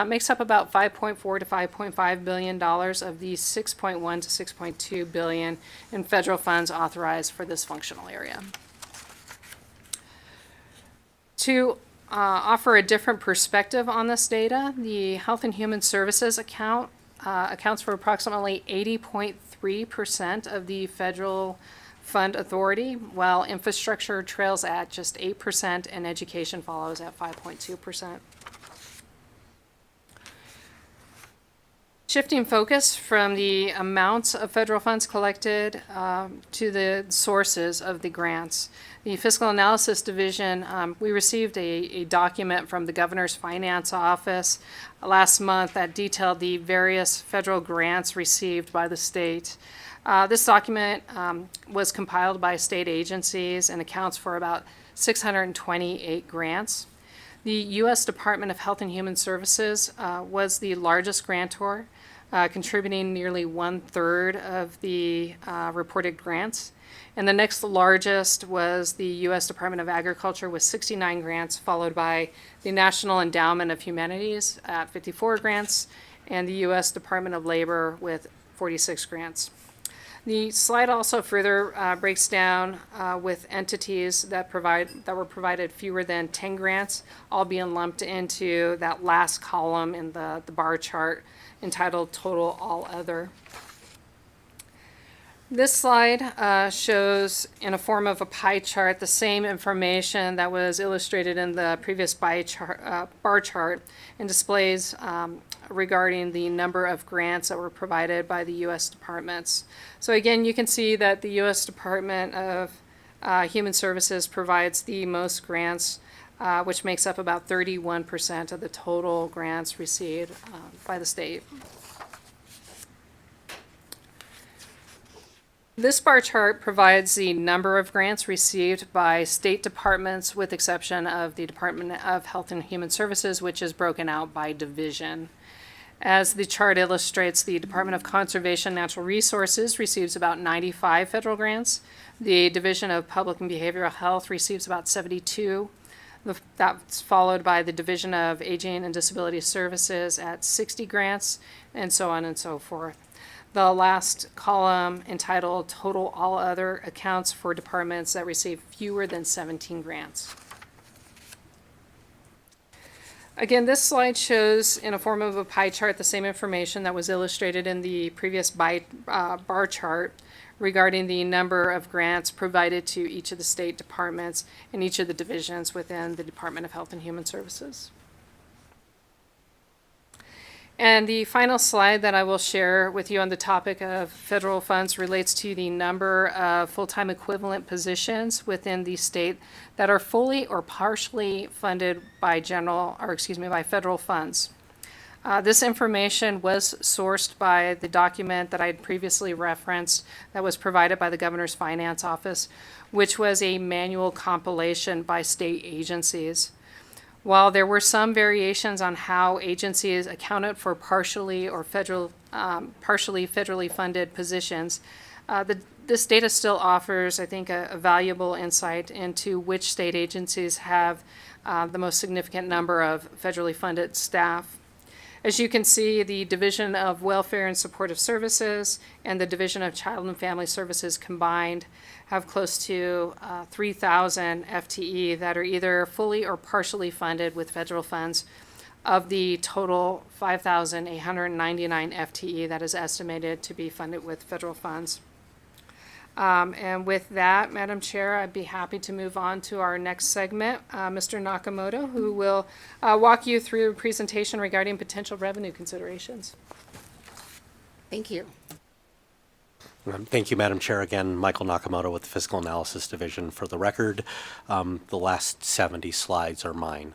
makes up about $5.4 to $5.5 billion of the $6.1 to $6.2 billion in federal funds authorized for this functional area. To offer a different perspective on this data, the Health and Human Services accounts for approximately 80.3% of the federal fund authority, while infrastructure trails at just 8% and education follows at 5.2%. Shifting focus from the amounts of federal funds collected to the sources of the grants. The Fiscal Analysis Division, we received a document from the Governor's Finance Office last month that detailed the various federal grants received by the state. This document was compiled by state agencies and accounts for about 628 grants. The U.S. Department of Health and Human Services was the largest grantor, contributing nearly 1/3 of the reported grants. And the next largest was the U.S. Department of Agriculture with 69 grants, followed by the National Endowment of Humanities at 54 grants, and the U.S. Department of Labor with 46 grants. The slide also further breaks down with entities that were provided fewer than 10 grants, all being lumped into that last column in the bar chart entitled Total All Other. This slide shows in a form of a pie chart the same information that was illustrated in the previous bar chart and displays regarding the number of grants that were provided by the U.S. departments. So again, you can see that the U.S. Department of Human Services provides the most grants, which makes up about 31% of the total grants received by the state. This bar chart provides the number of grants received by state departments with exception of the Department of Health and Human Services, which is broken out by division. As the chart illustrates, the Department of Conservation and Natural Resources receives about 95 federal grants. The Division of Public and Behavioral Health receives about 72. That's followed by the Division of Aging and Disability Services at 60 grants, and so on and so forth. The last column, entitled Total All Other, accounts for departments that receive fewer than 17 grants. Again, this slide shows in a form of a pie chart the same information that was illustrated in the previous bar chart regarding the number of grants provided to each of the state departments and each of the divisions within the Department of Health and Human Services. And the final slide that I will share with you on the topic of federal funds relates to the number of full-time equivalent positions within the state that are fully or partially funded by by federal funds. This information was sourced by the document that I had previously referenced that was provided by the Governor's Finance Office, which was a manual compilation by state agencies. While there were some variations on how agencies accounted for partially federally funded positions, this data still offers, I think, a valuable insight into which state agencies have the most significant number of federally funded staff. As you can see, the Division of Welfare and Supportive Services and the Division of Child and Family Services combined have close to 3,000 FTE that are either fully or partially funded with federal funds of the total 5,899 FTE that is estimated to be funded with federal funds. And with that, Madam Chair, I'd be happy to move on to our next segment, Mr. Nakamoto, who will walk you through a presentation regarding potential revenue considerations. Thank you. Thank you, Madam Chair. Again, Michael Nakamoto with the Fiscal Analysis Division. For the record, the last 70 slides are mine.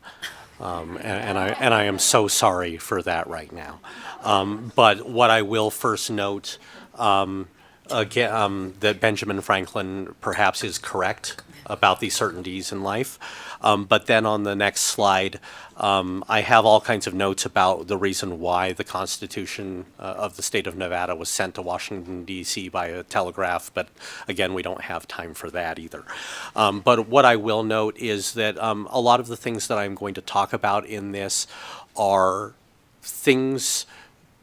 And I am so sorry for that right now. But what I will first note, again, that Benjamin Franklin perhaps is correct about the certainties in life. But then on the next slide, I have all kinds of notes about the reason why the Constitution of the state of Nevada was sent to Washington, D.C. by a telegraph. But again, we don't have time for that either. But what I will note is that a lot of the things that I'm going to talk about in this are things,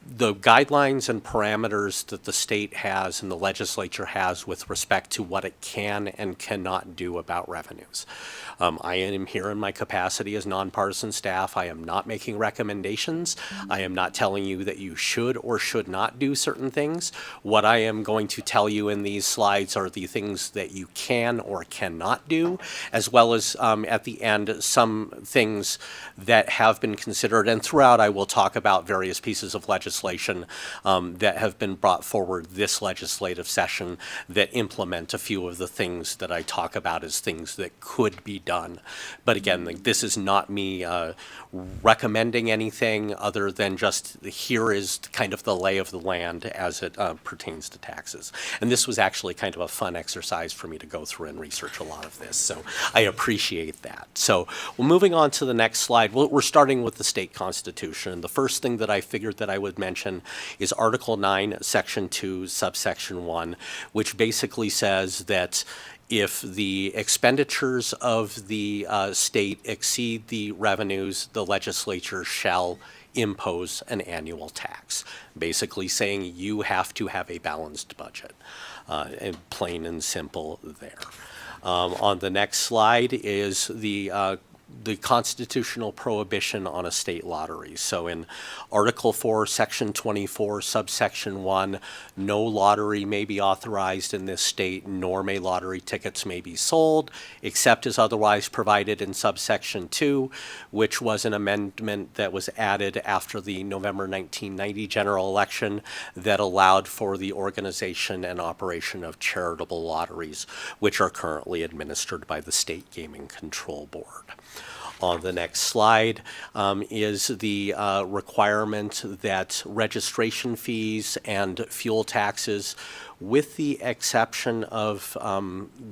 the guidelines and parameters that the state has and the legislature has with respect to what it can and cannot do about revenues. I am here in my capacity as nonpartisan staff. I am not making recommendations. I am not telling you that you should or should not do certain things. What I am going to tell you in these slides are the things that you can or cannot do, as well as at the end, some things that have been considered. And throughout, I will talk about various pieces of legislation that have been brought forward this legislative session that implement a few of the things that I talk about as things that could be done. But again, this is not me recommending anything other than just here is kind of the lay of the land as it pertains to taxes. And this was actually kind of a fun exercise for me to go through and research a lot of this. So I appreciate that. So well, moving on to the next slide, we're starting with the state constitution. The first thing that I figured that I would mention is Article 9, Section 2, subsection 1, which basically says that if the expenditures of the state exceed the revenues, the legislature shall impose an annual tax, basically saying you have to have a balanced budget, and plain and simple there. On the next slide is the constitutional prohibition on a state lottery. So in Article 4, Section 24, subsection 1, no lottery may be authorized in this state, nor may lottery tickets may be sold, except as otherwise provided in subsection 2, which was an amendment that was added after the November 1990 general election that allowed for the organization and operation of charitable lotteries, which are currently administered by the State Gaming Control Board. On the next slide is the requirement that registration fees and fuel taxes, with the exception of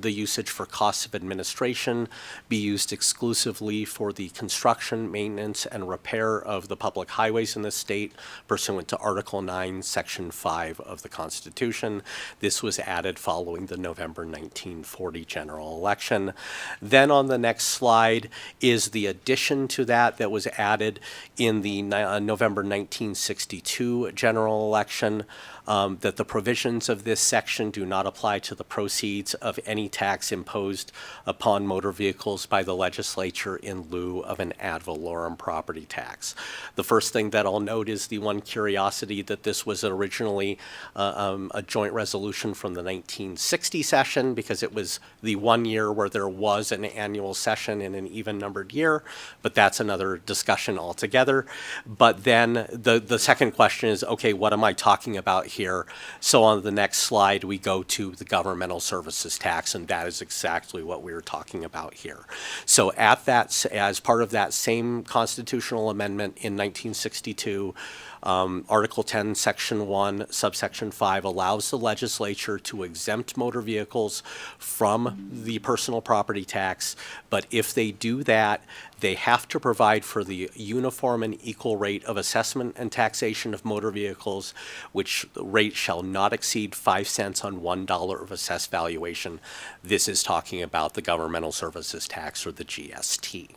the usage for costs of administration, be used exclusively for the construction, maintenance, and repair of the public highways in the state pursuant to Article 9, Section 5 of the Constitution. This was added following the November 1940 general election. Then on the next slide is the addition to that was added in the November 1962 general election, that the provisions of this section do not apply to the proceeds of any tax imposed upon motor vehicles by the legislature in lieu of an ad valorem property tax. The first thing that I'll note is the one curiosity that this was originally a joint resolution from the 1960 session, because it was the 1 year where there was an annual session in an even-numbered year, but that's another discussion altogether. But then the second question is, okay, what am I talking about here? So on the next slide, we go to the governmental services tax, and that is exactly what we were talking about here. So at that, as part of that same constitutional amendment in 1962, Article 10, Section 1, subsection 5 allows the legislature to exempt motor vehicles from the personal property tax, but if they do that, they have to provide for the uniform and equal rate of assessment and taxation of motor vehicles, which rate shall not exceed 5 cents on $1 of assessed valuation. This is talking about the governmental services tax, or the GST.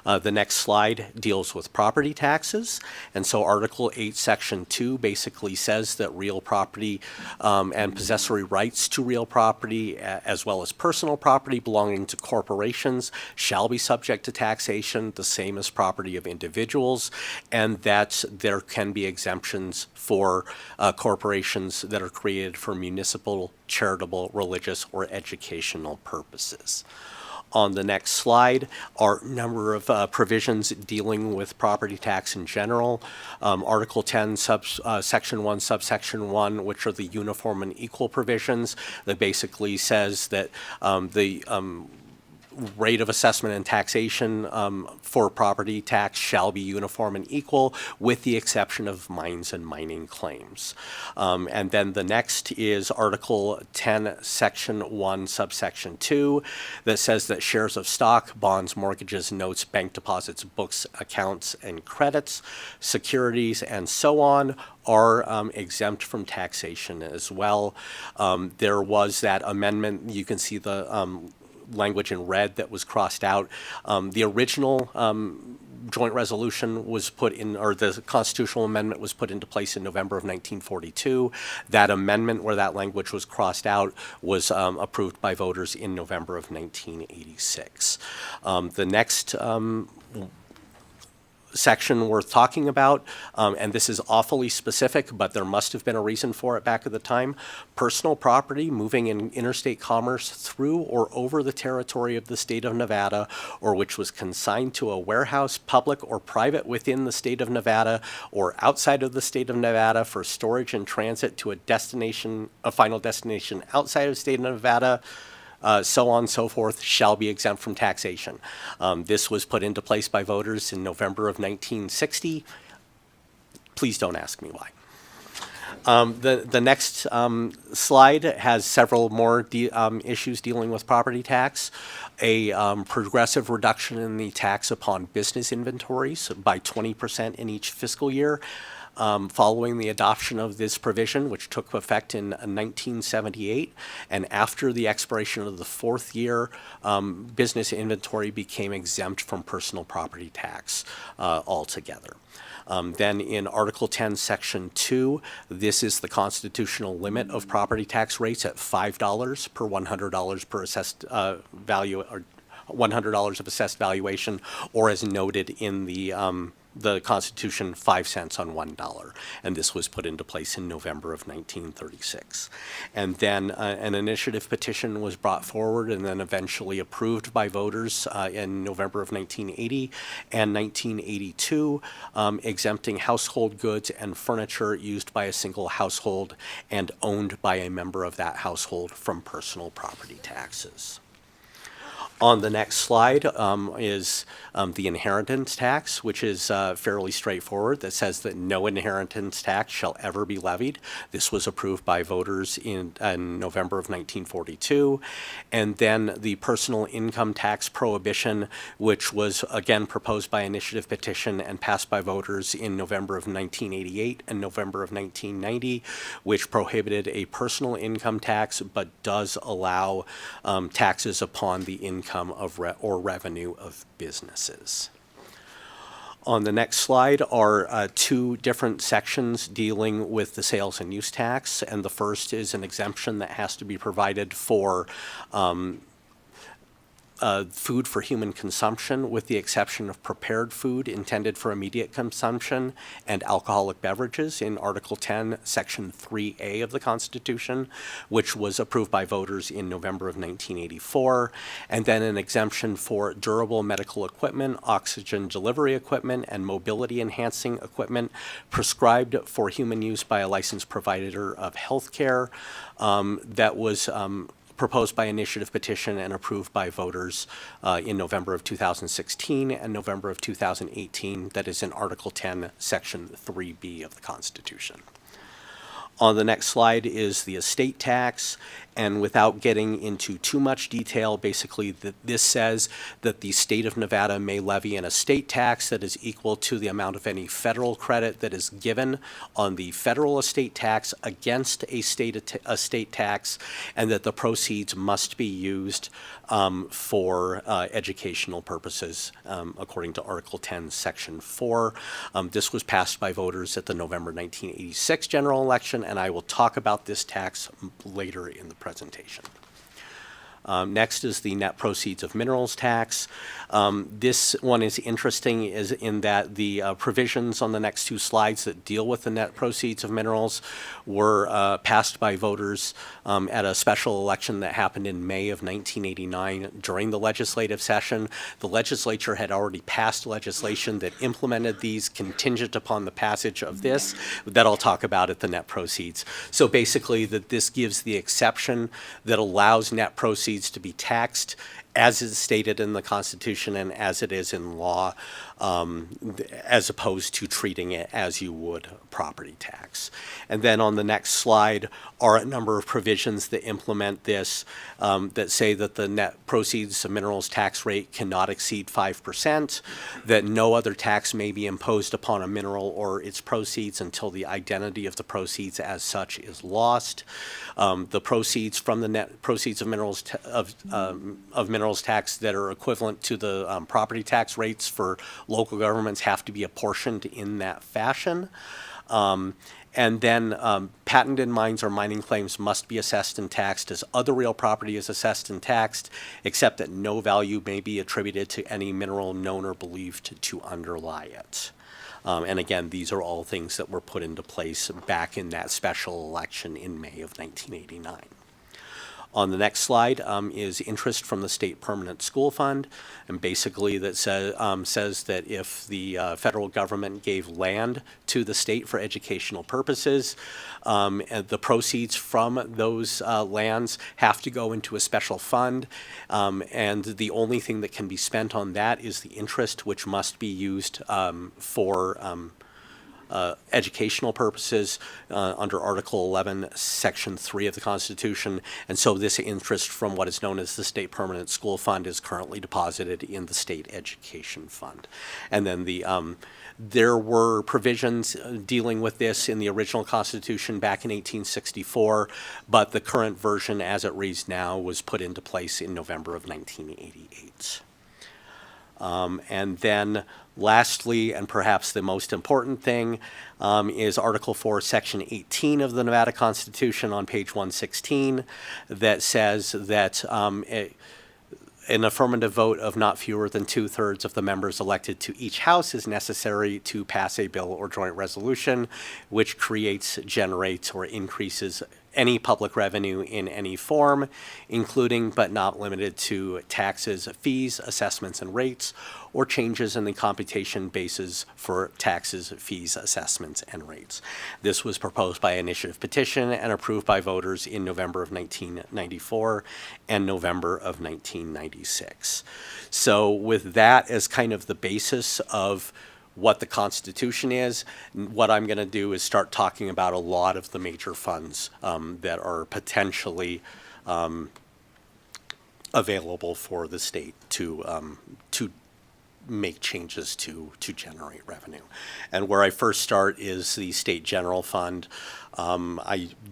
The next slide deals with property taxes. And so Article 8, Section 2 basically says that real property and possessory rights to real property, as well as personal property belonging to corporations, shall be subject to taxation, the same as property of individuals, and that there can be exemptions for corporations that are created for municipal, charitable, religious, or educational purposes. On the next slide are a number of provisions dealing with property tax in general. Article 10, Section 1, subsection 1, which are the uniform and equal provisions, that basically says that the rate of assessment and taxation for property tax shall be uniform and equal, with the exception of mines and mining claims. And then the next is Article 10, Section 1, subsection 2, that says that shares of stock, bonds, mortgages, notes, bank deposits, books, accounts, and credits, securities, and so on are exempt from taxation as well. There was that amendment. You can see the language in red that was crossed out. The original joint resolution was put in, or the constitutional amendment was put into place in November of 1942. That amendment, where that language was crossed out, was approved by voters in November of 1986. The next section worth talking about, and this is awfully specific, but there must have been a reason for it back at the time. Personal property moving in interstate commerce through or over the territory of the state of Nevada, or which was consigned to a warehouse, public or private, within the state of Nevada or outside of the state of Nevada for storage and transit to a final destination outside of the state of Nevada, so on and so forth, shall be exempt from taxation. This was put into place by voters in November of 1960. Please don't ask me why. The next slide has several more issues dealing with property tax. A progressive reduction in the tax upon business inventories by 20% in each fiscal year. following the adoption of this provision, which took effect in 1978, and after the expiration of the fourth year, business inventory became exempt from personal property tax altogether. Then in Article 10, Section 2, this is the constitutional limit of property tax rates at $5 per $100 per assessed value, or $100 of assessed valuation, or as noted in the Constitution, 5 cents on $1. And this was put into place in November of 1936. And then an initiative petition was brought forward and then eventually approved by voters in November of 1980 and 1982, exempting household goods and furniture used by a single household and owned by a member of that household from personal property taxes. On the next slide is the inheritance tax, which is fairly straightforward, that says that no inheritance tax shall ever be levied. This was approved by voters in November of 1942. And then the personal income tax prohibition, which was again proposed by initiative petition and passed by voters in November of 1988 and November of 1990, which prohibited a personal income tax but does allow taxes upon the income of or revenue of businesses. On the next slide are two different sections dealing with the sales and use tax, and the first is an exemption that has to be provided for food for human consumption, with the exception of prepared food intended for immediate consumption and alcoholic beverages in Article 10, Section 3A of the Constitution, which was approved by voters in November of 1984, and then an exemption for durable medical equipment, oxygen delivery equipment, and mobility enhancing equipment prescribed for human use by a licensed provider of health care that was proposed by initiative petition and approved by voters in November of 2016 and November of 2018. That is in Article 10, Section 3B of the Constitution. On the next slide is the estate tax, and without getting into too much detail, basically this says that the state of Nevada may levy an estate tax that is equal to the amount of any federal credit that is given on the federal estate tax against a state estate tax, and that the proceeds must be used for educational purposes, according to Article 10, Section 4. This was passed by voters at the November 1986 general election, and I will talk about this tax later in the presentation. Next is the net proceeds of minerals tax. This one is interesting is in that the provisions on the next two slides that deal with the net proceeds of minerals were passed by voters at a special election that happened in May of 1989 during the legislative session. The legislature had already passed legislation that implemented these contingent upon the passage of this that I'll talk about at the net proceeds. So basically that this gives the exception that allows net proceeds to be taxed as is stated in the Constitution and as it is in law, as opposed to treating it as you would property tax. And then on the next slide are a number of provisions that implement this, that say that the net proceeds of minerals tax rate cannot exceed 5%, that no other tax may be imposed upon a mineral or its proceeds until the identity of the proceeds as such is lost. The proceeds from the net proceeds of minerals minerals tax that are equivalent to the property tax rates for local governments have to be apportioned in that fashion. And then patented mines or mining claims must be assessed and taxed as other real property is assessed and taxed, except that no value may be attributed to any mineral known or believed to underlie it. And again, these are all things that were put into place back in that special election in May of 1989. On the next slide is interest from the State Permanent School Fund, and basically that says that if the federal government gave land to the state for educational purposes, and the proceeds from those lands have to go into a special fund, and the only thing that can be spent on that is the interest, which must be used for educational purposes under Article 11, Section 3 of the Constitution. And so this interest from what is known as the State Permanent School Fund is currently deposited in the State Education Fund. And then there were provisions dealing with this in the original Constitution back in 1864, but the current version as it reads now was put into place in November of 1988. And then lastly, and perhaps the most important thing, is Article 4, Section 18 of the Nevada Constitution on page 116 that says that an affirmative vote of not fewer than 2/3 of the members elected to each house is necessary to pass a bill or joint resolution which creates, generates, or increases any public revenue in any form, including but not limited to taxes, fees, assessments, and rates, or changes in the computation basis for taxes, fees, assessments, and rates. This was proposed by initiative petition and approved by voters in November of 1994 and November of 1996. So with that as kind of the basis of what the Constitution is, what I'm going to do is start talking about a lot of the major funds that are potentially available for the state to make changes to generate revenue. And where I first start is the State General Fund.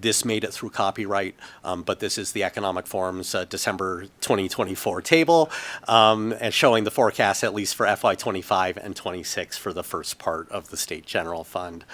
This made it through copyright, but this is the Economic Forum's December 2024 table, and showing the forecast at least for FY25 and 26 for the first part of the State General Fund.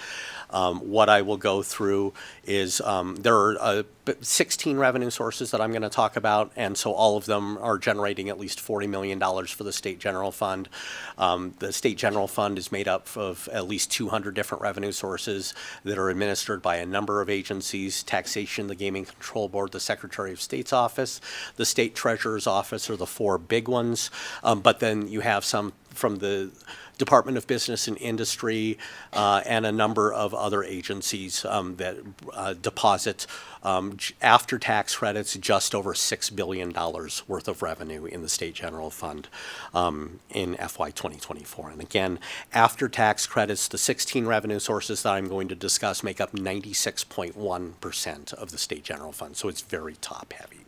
What I will go through is there are 16 revenue sources that I'm going to talk about, and so all of them are generating at least $40 million for the State General Fund. The State General Fund is made up of at least 200 different revenue sources that are administered by a number of agencies: taxation, the Gaming Control Board, the Secretary of State's office, the State Treasurer's office are the four big ones, but then you have some from the Department of Business and Industry, and a number of other agencies that deposit after-tax credits just over $6 billion worth of revenue in the State General Fund in FY 2024. And again, after-tax credits, the 16 revenue sources that I'm going to discuss make up 96.1% of the State General Fund, so it's very top-heavy.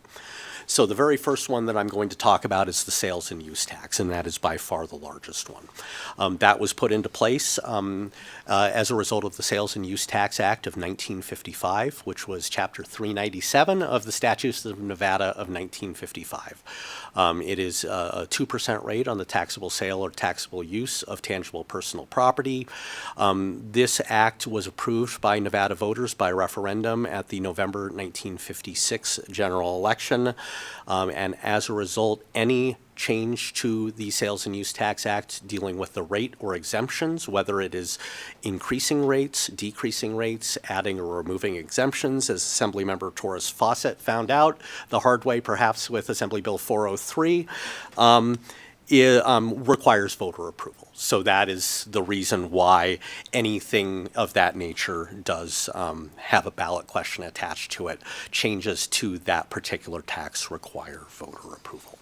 So the very first one that I'm going to talk about is the sales and use tax, and that is by far the largest one. That was put into place as a result of the Sales and Use Tax Act of 1955, which was Chapter 397 of the Statutes of Nevada of 1955. It is a 2% rate on the taxable sale or taxable use of tangible personal property. This act was approved by Nevada voters by referendum at the November 1956 general election. And as a result, any change to the Sales and Use Tax Act dealing with the rate or exemptions, whether it is increasing rates, decreasing rates, adding or removing exemptions, as Assemblymember Torres Fawcett found out the hard way perhaps with Assembly Bill 403, requires voter approval. So that is the reason why anything of that nature does have a ballot question attached to it. Changes to that particular tax require voter approval.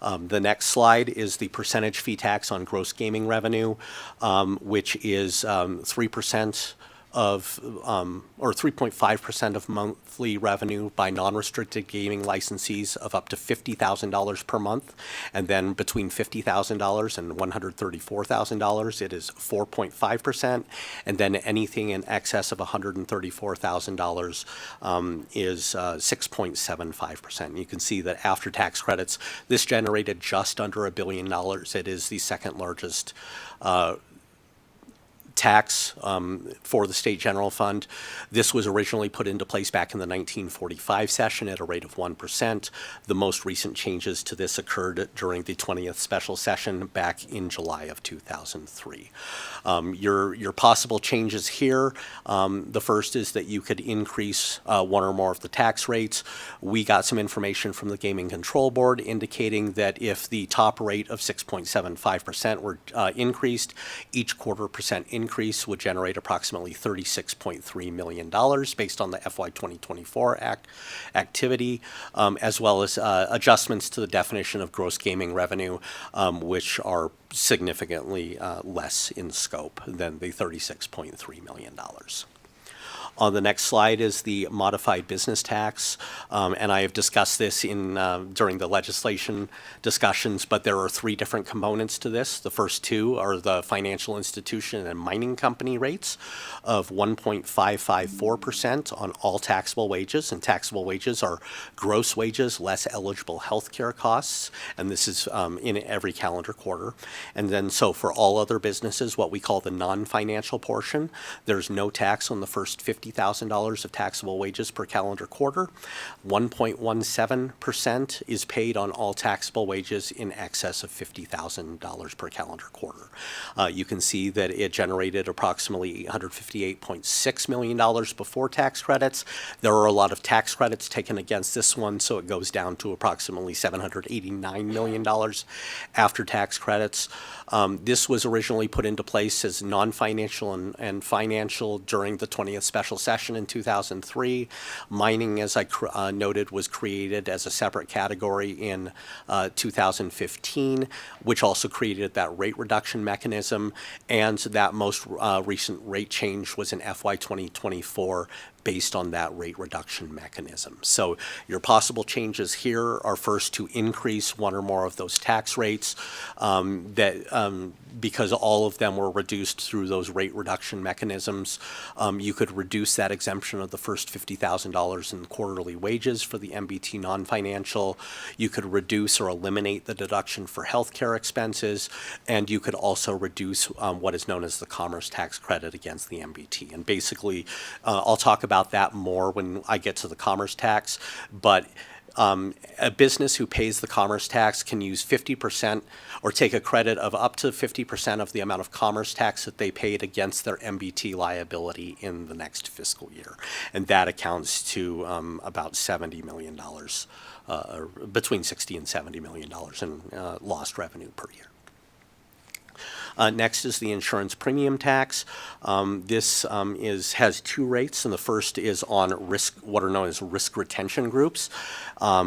The next slide is the percentage fee tax on gross gaming revenue, which is 3% of, or 3.5% of monthly revenue by non-restricted gaming licensees of up to $50,000 per month. And then between $50,000 and $134,000, it is 4.5%. And then anything in excess of $134,000 is 6.75%. You can see that after tax credits, this generated just under $1 billion. It is the second largest tax for the State General Fund. This was originally put into place back in the 1945 session at a rate of 1%. The most recent changes to this occurred during the 20th special session back in July of 2003. Your possible changes here, the first is that you could increase one or more of the tax rates. We got some information from the Gaming Control Board indicating that if the top rate of 6.75% were increased, each 0.25% increase increase would generate approximately $36.3 million based on the FY 2024 activity, as well as adjustments to the definition of gross gaming revenue, which are significantly less in scope than the $36.3 million. On the next slide is the modified business tax, and I have discussed this during the legislation discussions, but there are three different components to this. The first two are the financial institution and mining company rates of 1.554% on all taxable wages, and taxable wages are gross wages less eligible health care costs, and this is in every calendar quarter. And then so for all other businesses, what we call the non-financial portion, there's no tax on the first $50,000 of taxable wages per calendar quarter. 1.17% is paid on all taxable wages in excess of $50,000 per calendar quarter. You can see that it generated approximately $158.6 million before tax credits. There are a lot of tax credits taken against this one, so it goes down to approximately $789 million after tax credits. This was originally put into place as non-financial and financial during the 20th special session in 2003. Mining, as I noted, was created as a separate category in 2015, which also created that rate reduction mechanism, and that most recent rate change was in FY 2024 based on that rate reduction mechanism. So your possible changes here are first to increase one or more of those tax rates because all of them were reduced through those rate reduction mechanisms. You could reduce that exemption of the first $50,000 in quarterly wages for the MBT non-financial. You could reduce or eliminate the deduction for healthcare expenses, and you could also reduce what is known as the commerce tax credit against the MBT. And basically, I'll talk about that more when I get to the commerce tax, but a business who pays the commerce tax can use 50% or take a credit of up to 50% of the amount of commerce tax that they paid against their MBT liability in the next fiscal year. And that accounts to about $70 million, or between $60 and $70 million in lost revenue per year. Next is the insurance premium tax. This has two rates, and the first is on what are known as risk retention groups,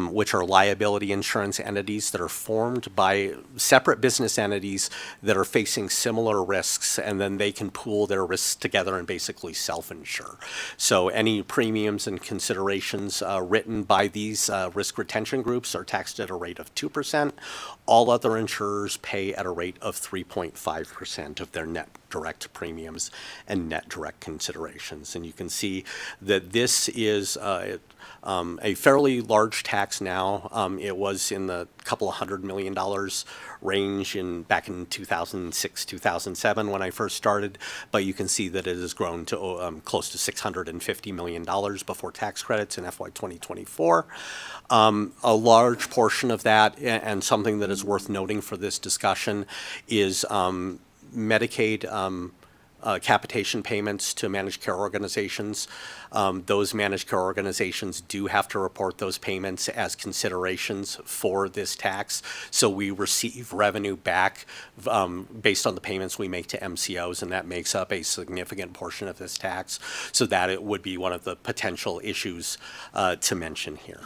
which are liability insurance entities that are formed by separate business entities that are facing similar risks, and then they can pool their risks together and basically self-insure. So any premiums and considerations written by these risk retention groups are taxed at a rate of 2%. All other insurers pay at a rate of 3.5% of their net direct premiums and net direct considerations. And you can see that this is a fairly large tax now. It was in the couple of $100 million range back in 2006, 2007 when I first started, but you can see that it has grown to close to $650 million before tax credits in FY 2024. A large portion of that, and something that is worth noting for this discussion, is Medicaid capitation payments to managed care organizations. Those managed care organizations do have to report those payments as considerations for this tax. So we receive revenue back based on the payments we make to MCOs, and that makes up a significant portion of this tax. So that it would be one of the potential issues to mention here.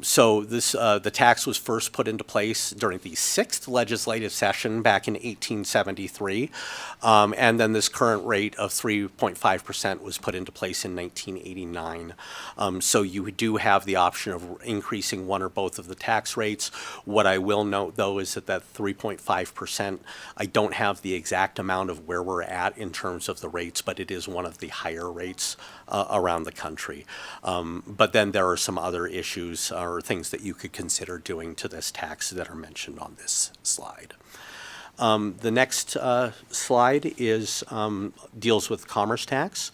So the tax was first put into place during the 6th legislative session back in 1873, and then this current rate of 3.5% was put into place in 1989. So you do have the option of increasing one or both of the tax rates. What I will note, though, is that 3.5%, I don't have the exact amount of where we're at in terms of the rates, but it is one of the higher rates around the country. But then there are some other issues or things that you could consider doing to this tax that are mentioned on this slide. The next slide deals with commerce tax.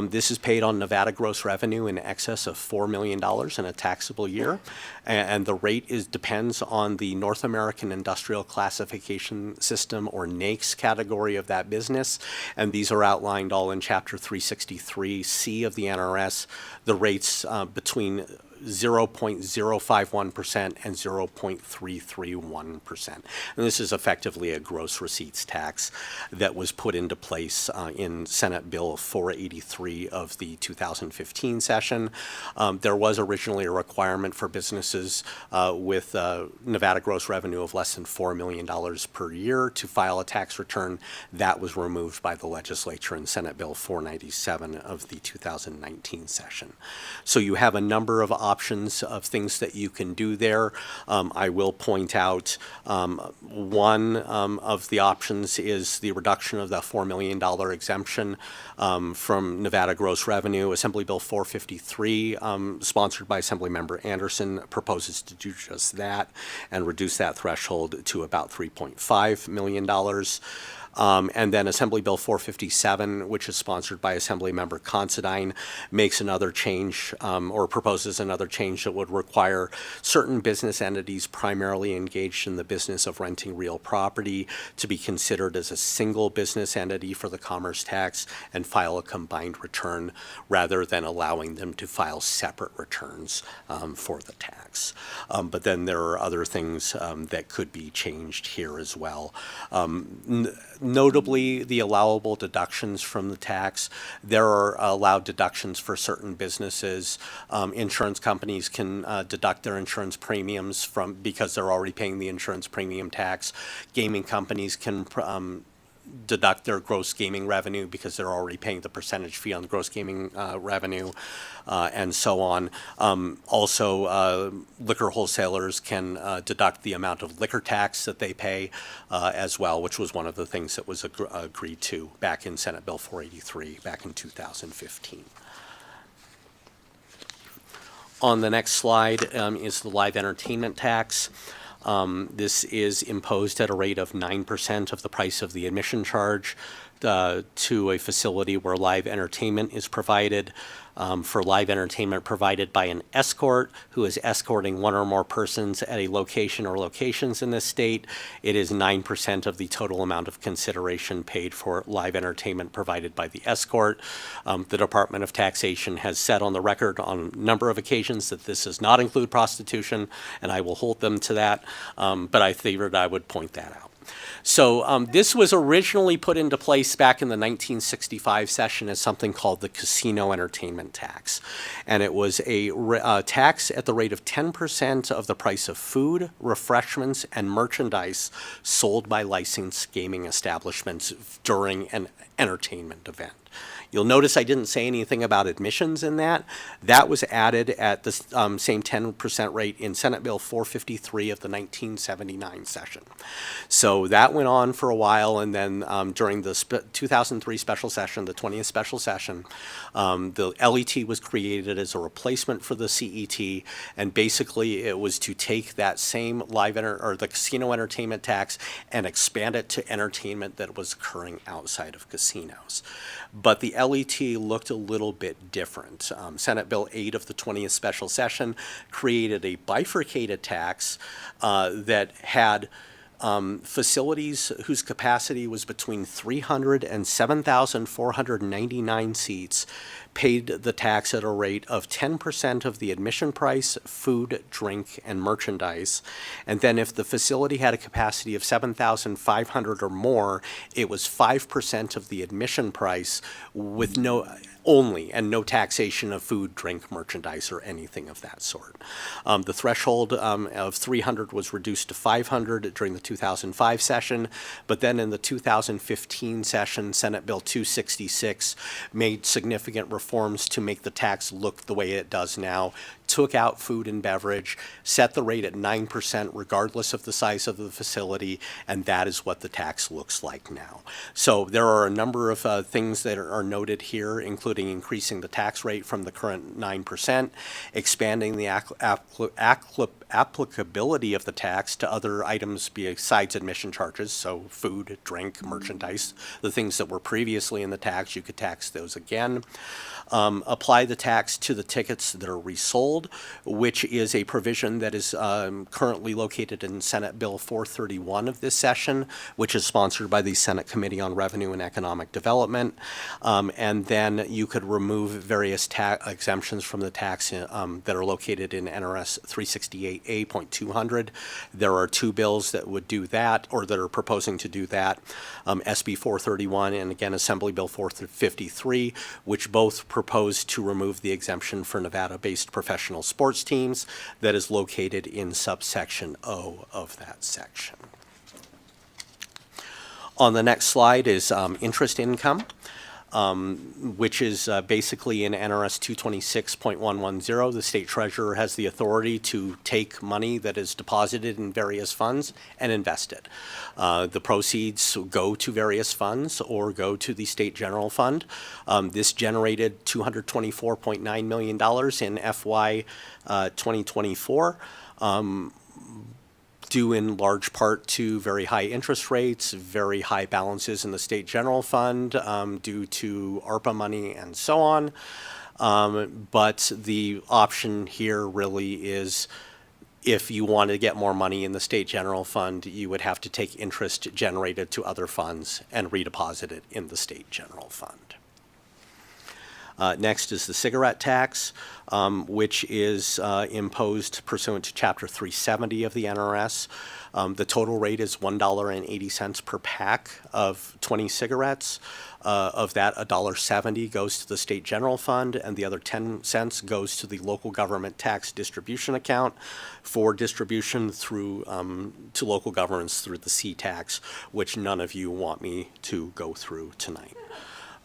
This is paid on Nevada gross revenue in excess of $4 million in a taxable year, and the rate depends on the North American Industrial Classification System, or NAICS, category of that business, and these are outlined all in Chapter 363C of the NRS. The rates between 0.051% and 0.331%. And this is effectively a gross receipts tax that was put into place in Senate Bill 483 of the 2015 session. There was originally a requirement for businesses with Nevada gross revenue of less than $4 million per year to file a tax return. That was removed by the legislature in Senate Bill 497 of the 2019 session. So you have a number of options of things that you can do there. I will point out one of the options is the reduction of the $4 million exemption from Nevada gross revenue. Assembly Bill 453, sponsored by Assemblymember Anderson, proposes to do just that and reduce that threshold to about $3.5 million. And then Assembly Bill 457, which is sponsored by Assemblymember Considine, makes another change or proposes another change that would require certain business entities primarily engaged in the business of renting real property to be considered as a single business entity for the commerce tax and file a combined return rather than allowing them to file separate returns for the tax. But then there are other things that could be changed here as well. Notably, the allowable deductions from the tax, there are allowed deductions for certain businesses. Insurance companies can deduct their insurance premiums because they're already paying the insurance premium tax. Gaming companies can deduct their gross gaming revenue because they're already paying the percentage fee on the gross gaming revenue, and so on. Also, liquor wholesalers can deduct the amount of liquor tax that they pay as well, which was one of the things that was agreed to back in Senate Bill 483 back in 2015. On the next slide is the live entertainment tax. This is imposed at a rate of 9% of the price of the admission charge to a facility where live entertainment is provided. For live entertainment provided by an escort who is escorting one or more persons at a location or locations in this state, it is 9% of the total amount of consideration paid for live entertainment provided by the escort. The Department of Taxation has said on the record on a number of occasions that this does not include prostitution, and I will hold them to that, but I figured I would point that out. So this was originally put into place back in the 1965 session as something called the casino entertainment tax. And it was a tax at the rate of 10% of the price of food, refreshments, and merchandise sold by licensed gaming establishments during an entertainment event. You'll notice I didn't say anything about admissions in that. That was added at the same 10% rate in Senate Bill 453 of the 1979 session. So that went on for a while, and then during the 2003 special session, the 20th special session, the LET was created as a replacement for the CET, and basically it was to take that same the casino entertainment tax and expand it to entertainment that was occurring outside of casinos. But the LET looked a little bit different. Senate Bill 8 of the 20th special session created a bifurcated tax that had facilities whose capacity was between 300 and 7,499 seats paid the tax at a rate of 10% of the admission price, food, drink, and merchandise. And then if the facility had a capacity of 7,500 or more, it was 5% of the admission price with no taxation of food, drink, merchandise, or anything of that sort. The threshold of 300 was reduced to 500 during the 2005 session, but then in the 2015 session, Senate Bill 266 made significant reforms to make the tax look the way it does now, took out food and beverage, set the rate at 9% regardless of the size of the facility, and that is what the tax looks like now. So there are a number of things that are noted here, including increasing the tax rate from the current 9%, expanding the applicability of the tax to other items besides admission charges, so food, drink, merchandise, the things that were previously in the tax, you could tax those again. Apply the tax to the tickets that are resold tabled, which is a provision that is currently located in Senate Bill 431 of this session, which is sponsored by the Senate Committee on Revenue and Economic Development. And then you could remove various exemptions from the tax that are located in NRS 368A.200. There are two bills that would do that, or that are proposing to do that, SB 431 and again Assembly Bill 453, which both propose to remove the exemption for Nevada-based professional sports teams that is located in subsection O of that section. On the next slide is interest income, which is basically in NRS 226.110. The state treasurer has the authority to take money that is deposited in various funds and invest it. The proceeds go to various funds or go to the state general fund. This generated $224.9 million in FY 2024. Due in large part to very high interest rates, very high balances in the state general fund, due to ARPA money and so on. But the option here really is, if you want to get more money in the state general fund, you would have to take interest generated to other funds and redeposit it in the state general fund. Next is the cigarette tax, which is imposed pursuant to Chapter 370 of the NRS. The total rate is $1.80 per pack of 20 cigarettes. Of that, $1.70 goes to the state general fund, and the other 10 cents goes to the local government tax distribution account for distribution through to local governments through the C tax, which none of you want me to go through tonight.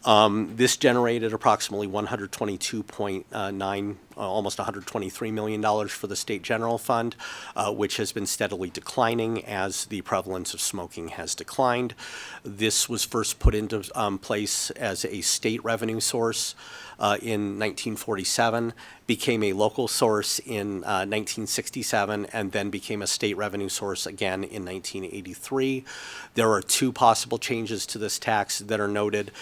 This generated approximately $122.9, almost $123 million for the state general fund, which has been steadily declining as the prevalence of smoking has declined. This was first put into place as a state revenue source in 1947, became a local source in 1967, and then became a state revenue source again in 1983. There are two possible changes to this tax that are noted.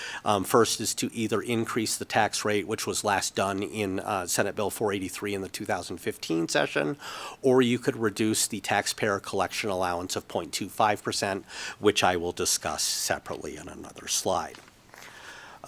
First is to either increase the tax rate, which was last done in Senate Bill 483 in the 2015 session, or you could reduce the taxpayer collection allowance of 0.25%, which I will discuss separately in another slide.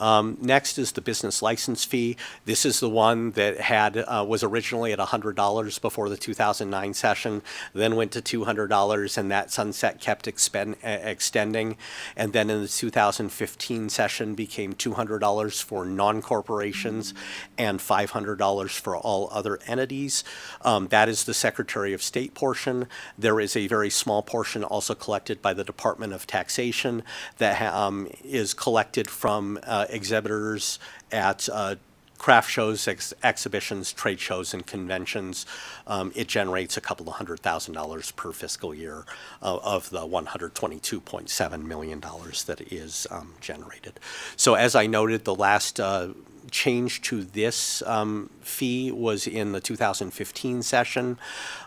Next is the business license fee. This is the one that was originally at $100 before the 2009 session, then went to $200, and that sunset kept extending. And then in the 2015 session became $200 for non-corporations and $500 for all other entities. That is the Secretary of State portion. There is a very small portion also collected by the Department of Taxation that is collected from exhibitors at craft shows, exhibitions, trade shows, and conventions. It generates a couple of $100,000 per fiscal year of the $122.7 million that is generated. So as I noted, the last change to this fee was in the 2015 session.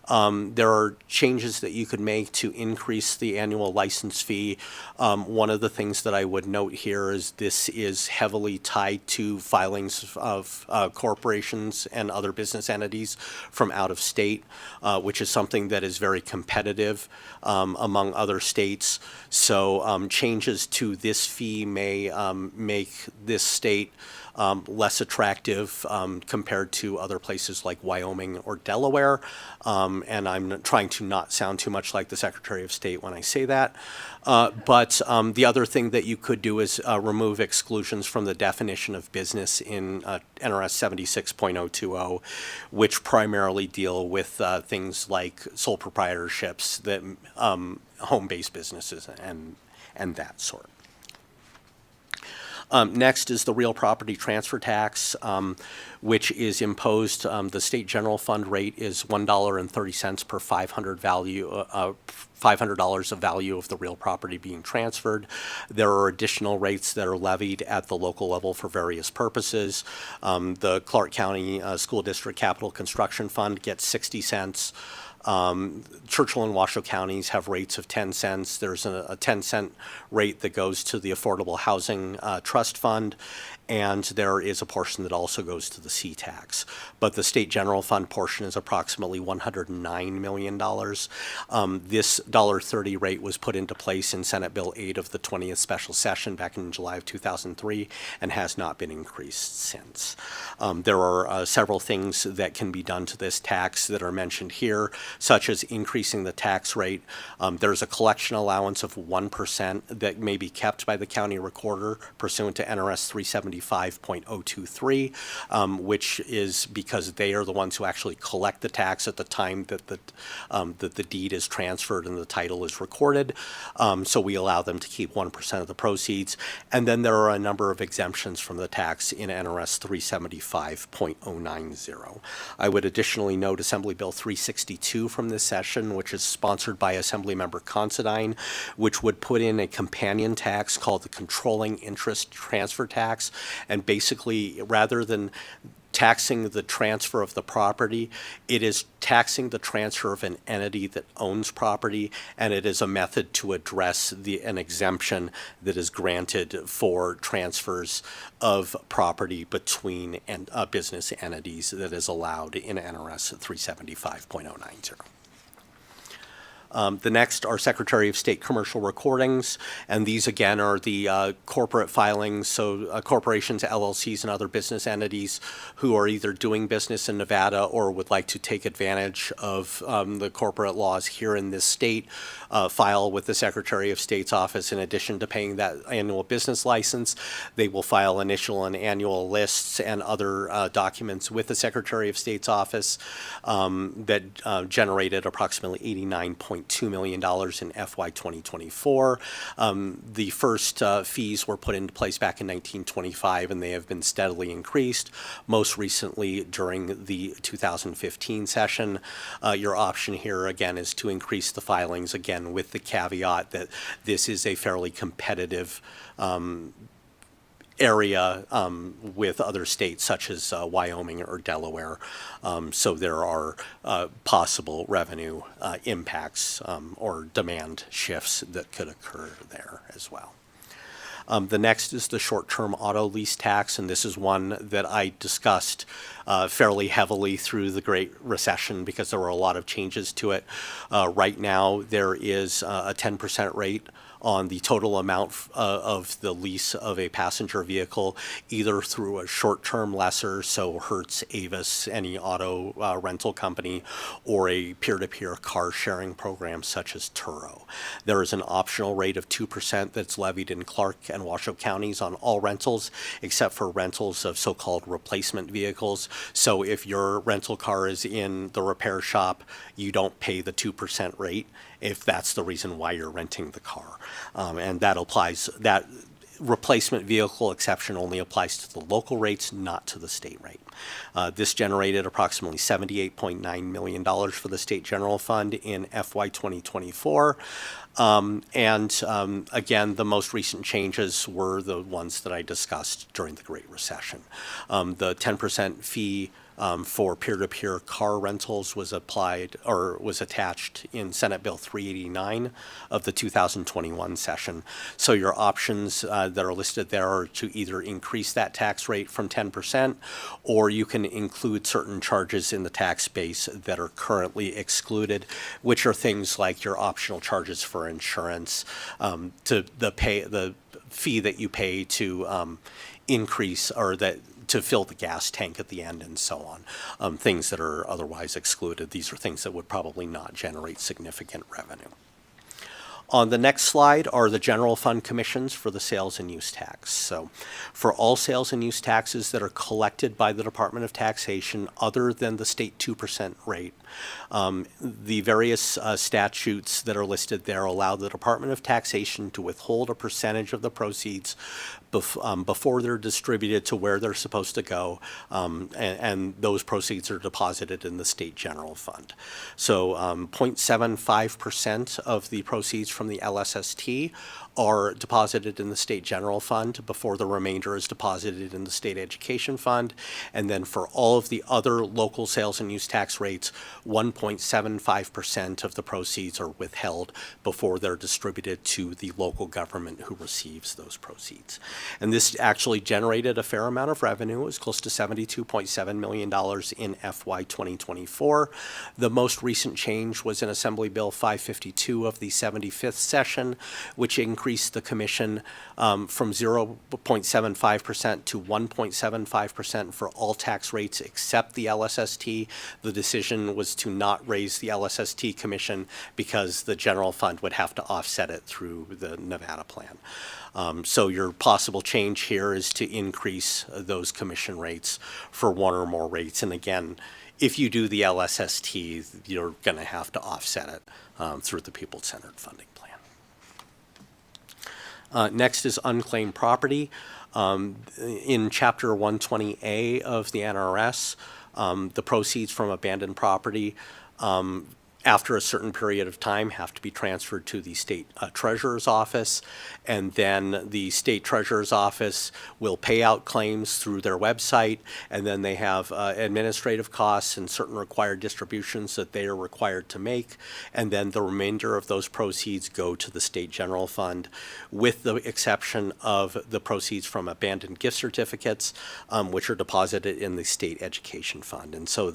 There are changes that you could make to increase the annual license fee. One of the things that I would note here is this is heavily tied to filings of corporations and other business entities from out of state, which is something that is very competitive among other states. So changes to this fee may make this state less attractive compared to other places like Wyoming or Delaware. And I'm trying to not sound too much like the Secretary of State when I say that. But the other thing that you could do is remove exclusions from the definition of business in NRS 76.020, which primarily deal with things like sole proprietorships, that home-based businesses, and that sort. Next is the real property transfer tax, which is imposed. The state general fund rate is $1.30 per $500 of value of the real property being transferred. There are additional rates that are levied at the local level for various purposes. The Clark County School District Capital Construction Fund gets 60 cents. Churchill and Washoe counties have rates of 10 cents. There's a 10-cent rate that goes to the Affordable Housing Trust Fund, and there is a portion that also goes to the C-Tax. But the state general fund portion is approximately $109 million. This $1.30 rate was put into place in Senate Bill 8 of the 20th special session back in July of 2003 and has not been increased since. There are several things that can be done to this tax that are mentioned here, such as increasing the tax rate. There's a collection allowance of 1% that may be kept by the county recorder pursuant to NRS 375.023, which is because they are the ones who actually collect the tax at the time that the deed is transferred and the title is recorded. So we allow them to keep 1% of the proceeds. And then there are a number of exemptions from the tax in NRS 375.090. I would additionally note Assembly Bill 362 from this session, which is sponsored by Assemblymember Considine, which would put in a companion tax called the controlling interest transfer tax. And basically, rather than taxing the transfer of the property, it is taxing the transfer of an entity that owns property, and it is a method to address an exemption that is granted for transfers of property between business entities that is allowed in NRS 375.090. The next are Secretary of State commercial recordings, and these again are the corporate filings, so corporations, LLCs, and other business entities who are either doing business in Nevada or would like to take advantage of the corporate laws here in this state, file with the Secretary of State's office. In addition to paying that annual business license, they will file initial and annual lists and other documents with the Secretary of State's office that generated approximately $89.2 million in FY 2024. The first fees were put into place back in 1925, and they have been steadily increased, most recently during the 2015 session. Your option here, again, is to increase the filings, again, with the caveat that this is a fairly competitive area with other states such as Wyoming or Delaware. So there are possible revenue impacts or demand shifts that could occur there as well. The next is the short-term auto lease tax, and this is one that I discussed fairly heavily through the Great Recession because there were a lot of changes to it. Right now, there is a 10% rate on the total amount of the lease of a passenger vehicle, either through a short-term lessor, so Hertz, Avis, any auto rental company, or a peer-to-peer car sharing program such as Turo. There is an optional rate of 2% that's levied in Clark and Washoe counties on all rentals, except for rentals of so-called replacement vehicles. So if your rental car is in the repair shop, you don't pay the 2% rate if that's the reason why you're renting the car. And that replacement vehicle exception only applies to the local rates, not to the state rate. This generated approximately $78.9 million for the state general fund in FY 2024. Again, the most recent changes were the ones that I discussed during the Great Recession. The 10% fee for peer-to-peer car rentals was applied or was attached in Senate Bill 389 of the 2021 session. So your options that are listed there are to either increase that tax rate from 10%, or you can include certain charges in the tax base that are currently excluded, which are things like your optional charges for insurance, to the fee that you pay to increase or that to fill the gas tank at the end and so on. Things that are otherwise excluded. These are things that would probably not generate significant revenue. On the next slide are the general fund commissions for the sales and use tax. So for all sales and use taxes that are collected by the Department of Taxation other than the state 2% rate, the various statutes that are listed there allow the Department of Taxation to withhold a percentage of the proceeds before they're distributed to where they're supposed to go, and those proceeds are deposited in the state general fund. So 0.75% of the proceeds from the LSST are deposited in the state general fund before the remainder is deposited in the state education fund. And then for all of the other local sales and use tax rates, 1.75% of the proceeds are withheld before they're distributed to the local government who receives those proceeds. And this actually generated a fair amount of revenue. It was close to $72.7 million in FY 2024. The most recent change was in Assembly Bill 552 of the 75th session, which increased the commission from 0.75% to 1.75% for all tax rates except the LSST. The decision was to not raise the LSST commission because the general fund would have to offset it through the Nevada plan. So your possible change here is to increase those commission rates for one or more rates. And again, if you do the LSST, you're going to have to offset it through the people-centered funding plan. Next is unclaimed property. In Chapter 120A of the NRS, the proceeds from abandoned property after a certain period of time have to be transferred to the state treasurer's office, and then the state treasurer's office will pay out claims through their website, and then they have administrative costs and certain required distributions that they are required to make, and then the remainder of those proceeds go to the state general fund, with the exception of the proceeds from abandoned gift certificates, which are deposited in the state education fund. And so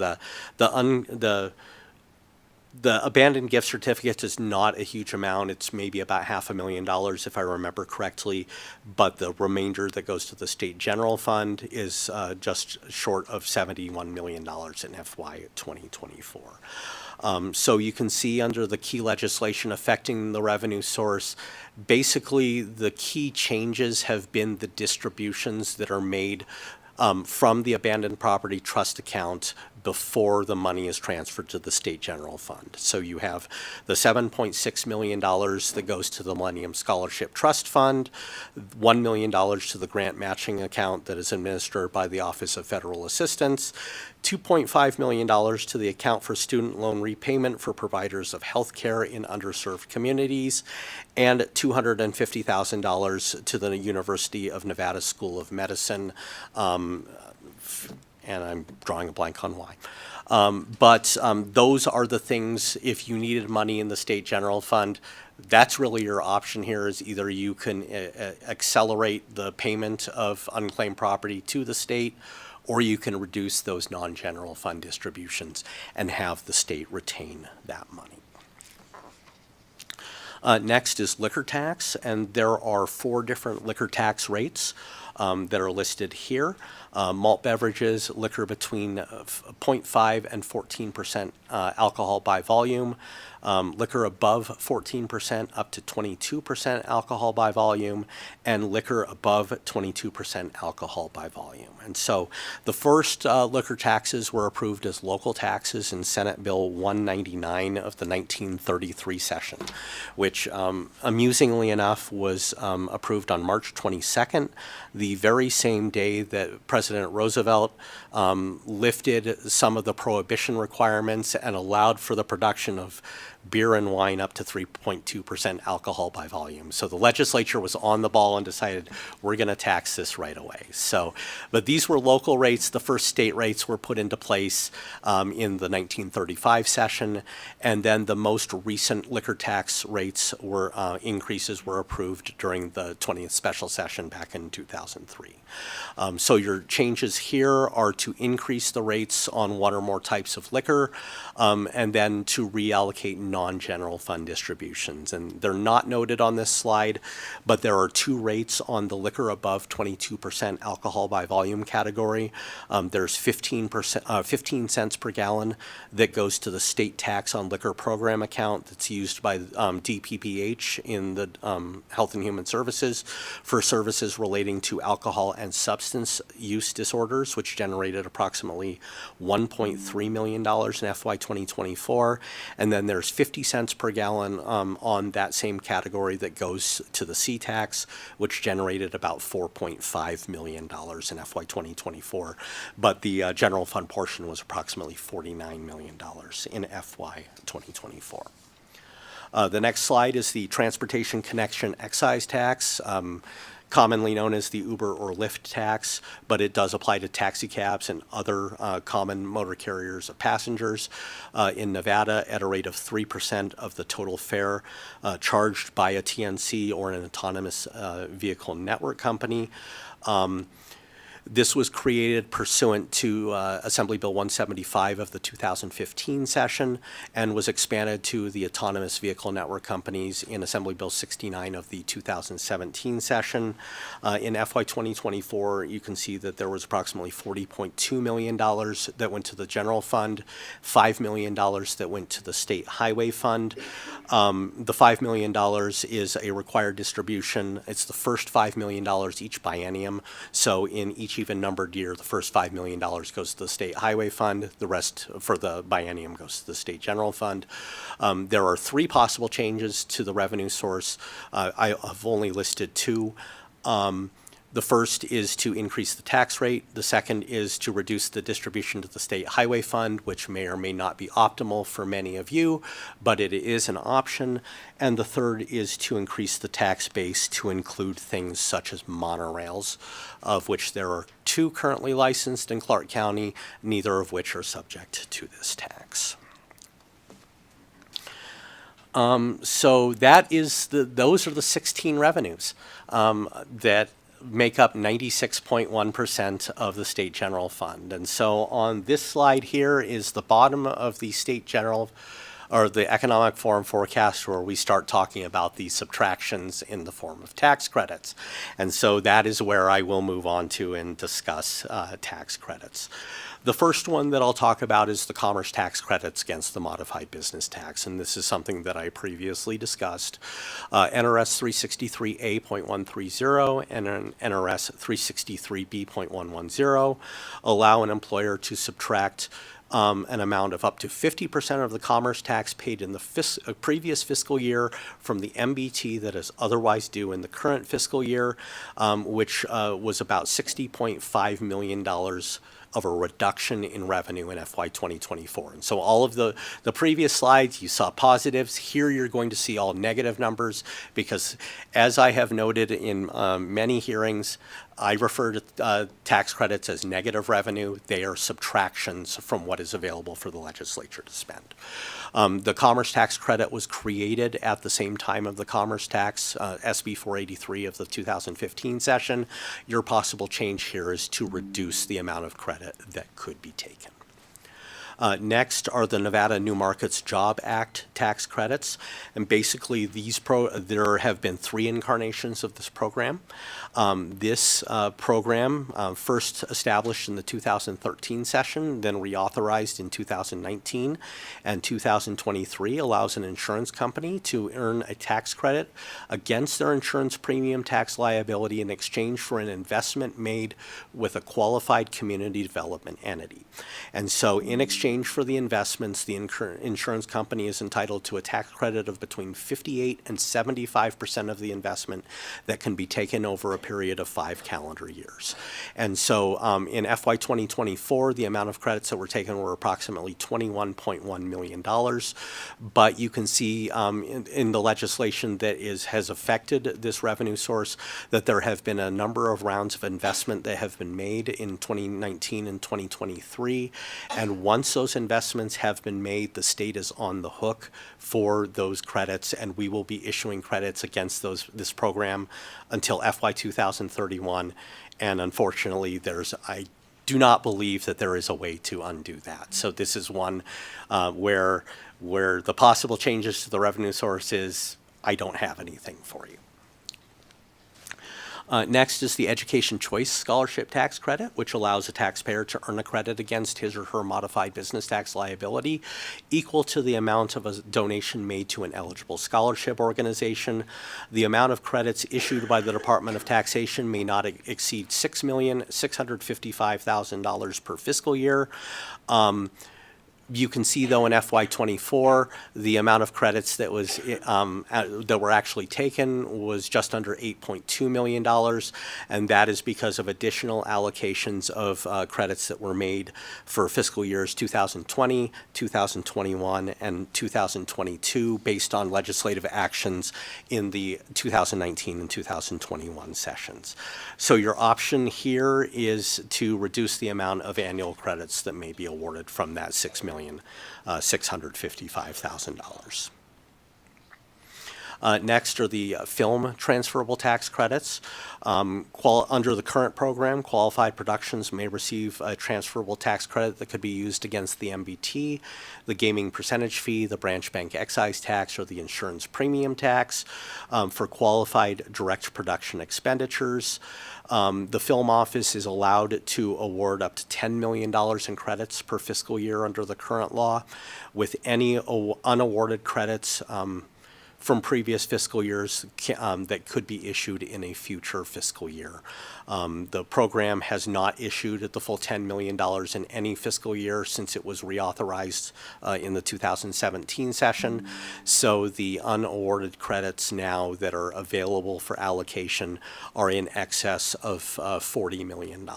the abandoned gift certificate is not a huge amount. It's maybe about $500,000 if I remember correctly, but the remainder that goes to the state general fund is just short of $71 million in FY 2024. So you can see under the key legislation affecting the revenue source, basically the key changes have been the distributions that are made from the abandoned property trust account before the money is transferred to the state general fund. So you have the $7.6 million that goes to the Millennium Scholarship Trust Fund, $1 million to the grant matching account that is administered by the Office of Federal Assistance, $2.5 million to the account for student loan repayment for providers of health care in underserved communities, and $250,000 to the University of Nevada School of Medicine, and I'm drawing a blank on why. But those are the things, if you needed money in the state general fund, that's really your option here, is either you can accelerate the payment of unclaimed property to the state, or you can reduce those non-general fund distributions and have the state retain that money. Next is liquor tax, and there are 4 different liquor tax rates that are listed here. Malt beverages, liquor between 0.5 and 14% alcohol by volume. Liquor above 14% up to 22% alcohol by volume, and liquor above 22% alcohol by volume. And so the first liquor taxes were approved as local taxes in Senate Bill 199 of the 1933 session, which amusingly enough was approved on March 22nd, the very same day that President Roosevelt lifted some of the prohibition requirements and allowed for the production of beer and wine up to 3.2% alcohol by volume. So the legislature was on the ball and decided we're going to tax this right away. So, but these were local rates. The first state rates were put into place in the 1935 session, and then the most recent liquor tax rates were increases were approved during the 20th special session back in 2003. So your changes here are to increase the rates on one or more types of liquor, and then to reallocate non-general fund distributions. And they're not noted on this slide, but there are 2 rates on the liquor above 22% alcohol by volume category. There's 15 cents per gallon that goes to the state tax on liquor program account that's used by DPPH in the Health and Human Services for services relating to alcohol and substance use disorders, which generated approximately $1.3 million in FY 2024. And then there's 50 cents per gallon on that same category that goes to the C tax, which generated about $4.5 million in FY 2024. But the general fund portion was approximately $49 million in FY 2024. The next slide is the transportation connection excise tax. commonly known as the Uber or Lyft tax, but it does apply to taxi cabs and other common motor carriers of passengers in Nevada at a rate of 3% of the total fare charged by a TNC or an autonomous vehicle network company. This was created pursuant to Assembly Bill 175 of the 2015 session and was expanded to the autonomous vehicle network companies in Assembly Bill 69 of the 2017 session. In FY 2024, you can see that there was approximately $40.2 million that went to the general fund, $5 million that went to the state highway fund. The $5 million is a required distribution. It's the first $5 million each biennium. So in each even numbered year, the first $5 million goes to the state highway fund. The rest for the biennium goes to the state general fund. There are 3 possible changes to the revenue source. I have only listed 2. The first is to increase the tax rate. The second is to reduce the distribution to the state highway fund, which may or may not be optimal for many of you, but it is an option. And the third is to increase the tax base to include things such as monorails, of which there are 2 currently licensed in Clark County, neither of which are subject to this tax. So that is those are the 16 revenues that make up 96.1% of the state general fund. And so on this slide here is the bottom of the state general or the economic forum forecast, where we start talking about the subtractions in the form of tax credits. And so that is where I will move on to and discuss tax credits. The first one that I'll talk about is the commerce tax credits against the modified business tax, and this is something that I previously discussed. NRS 363A.130 and NRS 363B.110 allow an employer to subtract an amount of up to 50% of the commerce tax paid in the previous fiscal year from the MBT that is otherwise due in the current fiscal year, which was about $60.5 million of a reduction in revenue in FY 2024. And so all of the previous slides, you saw positives. Here you're going to see all negative numbers because, as I have noted in many hearings, I refer to tax credits as negative revenue. They are subtractions from what is available for the legislature to spend. The commerce tax credit was created at the same time of the commerce tax, SB 483 of the 2015 session. Your possible change here is to reduce the amount of credit that could be taken. Next are the Nevada New Markets Job Act tax credits. And basically there have been 3 incarnations of this program. This program, first established in the 2013 session, then reauthorized in 2019 and 2023, allows an insurance company to earn a tax credit against their insurance premium tax liability in exchange for an investment made with a qualified community development entity. And so in exchange for the investments, the insurance company is entitled to a tax credit of between 58 and 75% of the investment that can be taken over a period of 5 calendar years. And so in FY 2024, the amount of credits that were taken were approximately $21.1 million. But you can see in the legislation that has affected this revenue source that there have been a number of rounds of investment that have been made in 2019 and 2023. And once those investments have been made, the state is on the hook for those credits, and we will be issuing credits against this program until FY 2031. And unfortunately, I do not believe that there is a way to undo that. So this is one where the possible changes to the revenue source is I don't have anything for you. Next is the Education Choice Scholarship Tax Credit, which allows a taxpayer to earn a credit against his or her modified business tax liability equal to the amount of a donation made to an eligible scholarship organization. The amount of credits issued by the Department of Taxation may not exceed $6,655,000 per fiscal year. You can see, though, in FY24, the amount of credits that was that were actually taken was just under $8.2 million, and that is because of additional allocations of credits that were made for fiscal years 2020, 2021, and 2022 based on legislative actions in the 2019 and 2021 sessions. So your option here is to reduce the amount of annual credits that may be awarded from that $6,655,000. Next are the film transferable tax credits. Under the current program, qualified productions may receive a transferable tax credit that could be used against the MBT, the gaming percentage fee, the branch bank excise tax, or the insurance premium tax. For qualified direct production expenditures, the film office is allowed to award up to $10 million in credits per fiscal year under the current law, with any unawarded credits from previous fiscal years that could be issued in a future fiscal year. The program has not issued the full $10 million in any fiscal year since it was reauthorized in the 2017 session. So the unawarded credits now that are available for allocation are in excess of $40 million.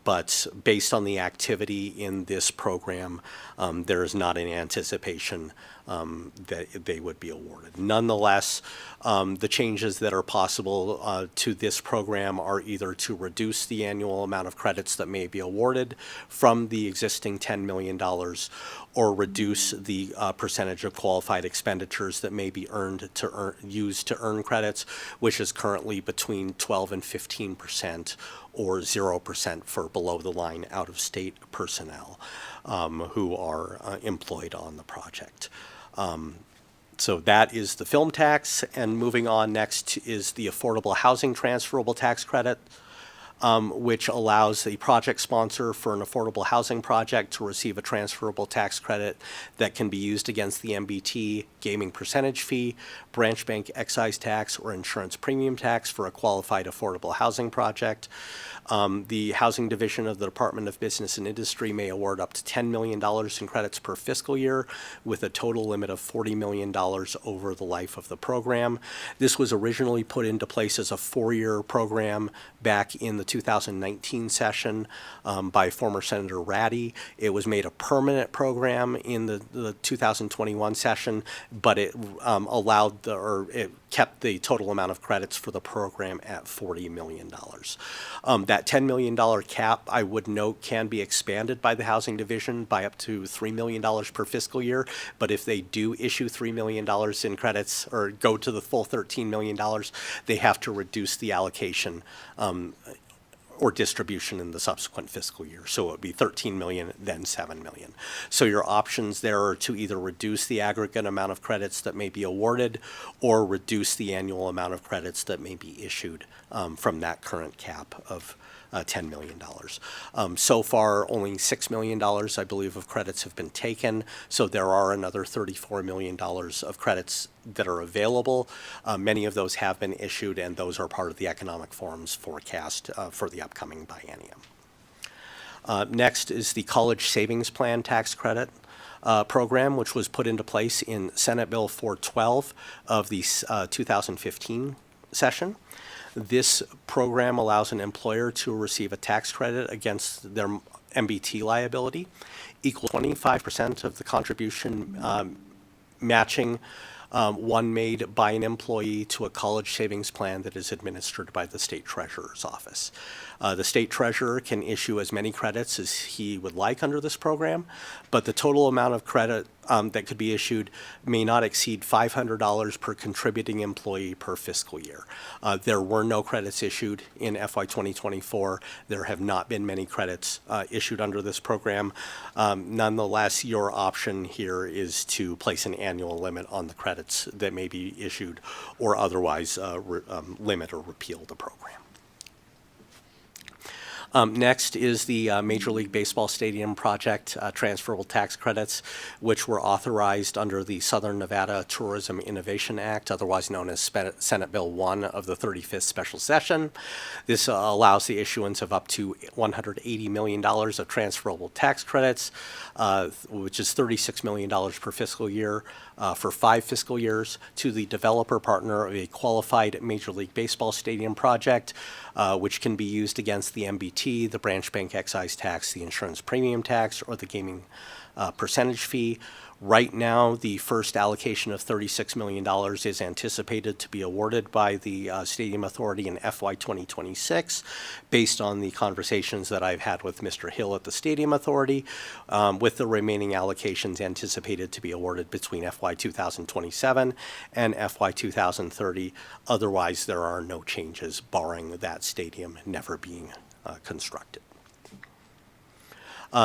But based on the activity in this program, there is not an anticipation that they would be awarded. Nonetheless, the changes that are possible to this program are either to reduce the annual amount of credits that may be awarded from the existing $10 million or reduce the percentage of qualified expenditures that may be used to earn credits, which is currently between 12 and 15% or 0% for below-the-line out-of-state personnel who are employed on the project. So that is the film tax, and moving on next is the affordable housing transferable tax credit, which allows the project sponsor for an affordable housing project to receive a transferable tax credit that can be used against the MBT, gaming percentage fee, branch bank excise tax, or insurance premium tax for a qualified affordable housing project. The Housing Division of the Department of Business and Industry may award up to $10 million in credits per fiscal year, with a total limit of $40 million over the life of the program. This was originally put into place as a 4-year program back in the 2019 session by former Senator Ratty. It was made a permanent program in the 2021 session, but it it kept the total amount of credits for the program at $40 million. That $10 million cap, I would note, can be expanded by the Housing Division by up to $3 million per fiscal year, but if they do issue $3 million in credits or go to the full $13 million, they have to reduce the allocation or distribution in the subsequent fiscal year. So it would be 13 million, then 7 million. So your options there are to either reduce the aggregate amount of credits that may be awarded or reduce the annual amount of credits that may be issued from that current cap of $10 million. So far, only $6 million, I believe, of credits have been taken. So there are another $34 million of credits that are available. Many of those have been issued, and those are part of the Economic Forum's forecast for the upcoming biennium. Next is the College Savings Plan Tax Credit program, which was put into place in Senate Bill 412 of the 2015 session. This program allows an employer to receive a tax credit against their MBT liability, equal 25% of the contribution matching one made by an employee to a college savings plan that is administered by the state treasurer's office. The state treasurer can issue as many credits as he would like under this program, but the total amount of credit that could be issued may not exceed $500 per contributing employee per fiscal year. There were no credits issued in FY 2024. There have not been many credits issued under this program. Nonetheless, your option here is to place an annual limit on the credits that may be issued or otherwise limit or repeal the program. Next is the Major League Baseball Stadium project transferable tax credits, which were authorized under the Southern Nevada Tourism Innovation Act, otherwise known as Senate Bill 1 of the 35th Special Session. This allows the issuance of up to $180 million of transferable tax credits, which is $36 million per fiscal year for 5 fiscal years, to the developer partner of a qualified Major League Baseball Stadium project, which can be used against the MBT, the branch bank excise tax, the insurance premium tax, or the gaming percentage fee. Right now, the first allocation of $36 million is anticipated to be awarded by the Stadium Authority in FY 2026, based on the conversations that I've had with Mr. Hill at the Stadium Authority, with the remaining allocations anticipated to be awarded between FY 2027 and FY 2030. Otherwise, there are no changes, barring that stadium never being constructed.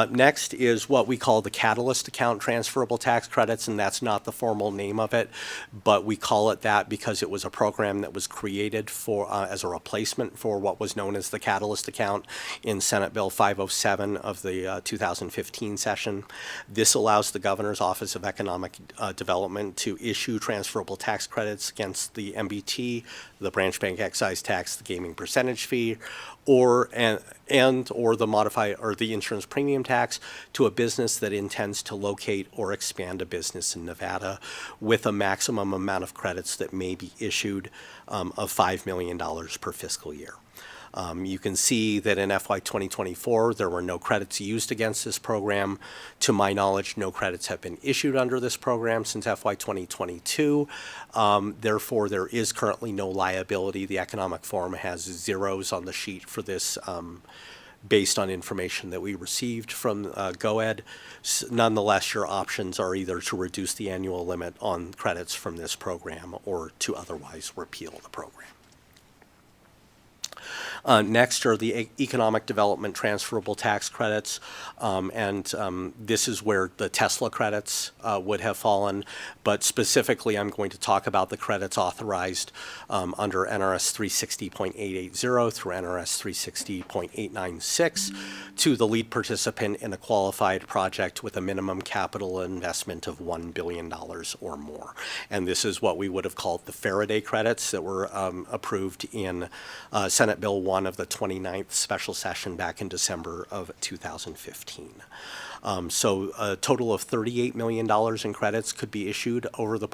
Next is what we call the Catalyst Account Transferable Tax Credits, and that's not the formal name of it, but we call it that because it was a program that was created for as a replacement for what was known as the Catalyst Account in Senate Bill 507 of the 2015 session. This allows the Governor's Office of Economic Development to issue transferable tax credits against the MBT, the branch bank excise tax, the gaming percentage fee, or the modified or the insurance premium tax to a business that intends to locate or expand a business in Nevada, with a maximum amount of credits that may be issued of $5 million per fiscal year. You can see that in FY 2024, there were no credits used against this program. To my knowledge, no credits have been issued under this program since FY 2022. Therefore, there is currently no liability. The Economic Forum has zeros on the sheet for this based on information that we received from GOED. Nonetheless, your options are either to reduce the annual limit on credits from this program or to otherwise repeal the program. Next are the economic development transferable tax credits, this is where the Tesla credits would have fallen, but specifically I'm going to talk about the credits authorized under NRS 360.880 through NRS 360.896 to the lead participant in a qualified project with a minimum capital investment of $1 billion or more. And this is what we would have called the Faraday credits that were approved in Senate Bill 1 of the 29th special session back in December of 2015. So a total of $38 million in credits could be issued over the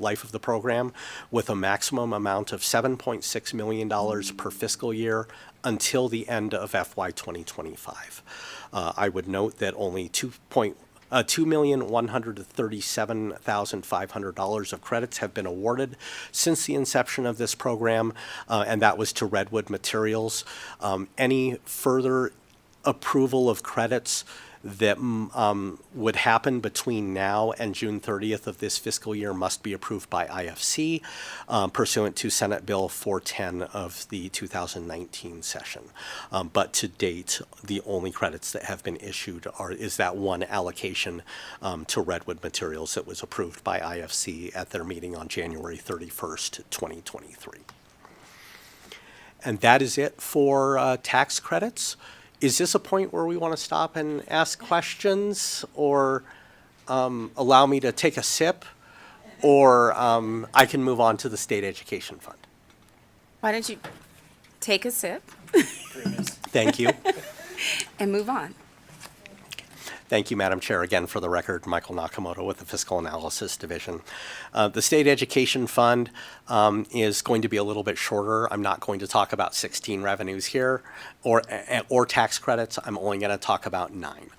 life of the program, with a maximum amount of $7.6 million per fiscal year until the end of FY 2025. I would note that only $2,137,500 of credits have been awarded since the inception of this program, and that was to Redwood Materials. Any further approval of credits that would happen between now and June 30th of this fiscal year must be approved by IFC pursuant to Senate Bill 410 of the 2019 session. But to date, the only credits that have been issued is that one allocation to Redwood Materials that was approved by IFC at their meeting on January 31st, 2023. And that is it for tax credits. Is this a point where we want to stop and ask questions, or allow me to take a sip, or I can move on to the State Education Fund? Why don't you take a sip Thank you. and move on? Thank you, Madam Chair. Again, for the record, Michael Nakamoto with the Fiscal Analysis Division. The State Education Fund is going to be a little bit shorter. I'm not going to talk about 16 revenues here or tax credits. I'm only going to talk about 9.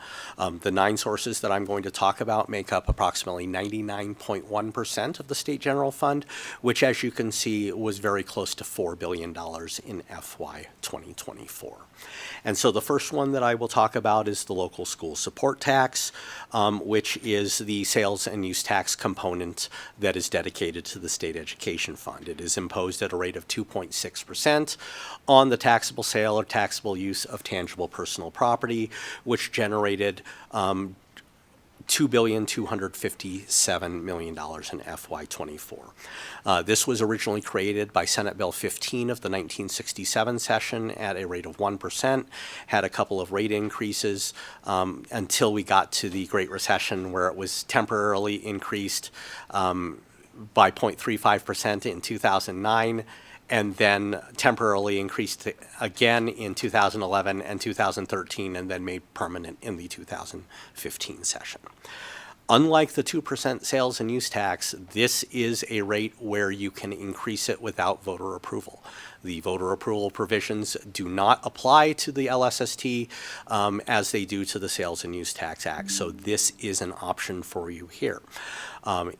The 9 sources that I'm going to talk about make up approximately 99.1% of the State General Fund, which, as you can see, was very close to $4 billion in FY 2024. And so the first one that I will talk about is the local school support tax, which is the sales and use tax component that is dedicated to the State Education Fund. It is imposed at a rate of 2.6% on the taxable sale or taxable use of tangible personal property, which generated $2,257 million in FY24. This was originally created by Senate Bill 15 of the 1967 session at a rate of 1%, had a couple of rate increases until we got to the Great Recession, where it was temporarily increased by 0.35% in 2009, and then temporarily increased again in 2011 and 2013, and then made permanent in the 2015 session. Unlike the 2% sales and use tax, this is a rate where you can increase it without voter approval. The voter approval provisions do not apply to the LSST as they do to the Sales and Use Tax Act, so this is an option for you here.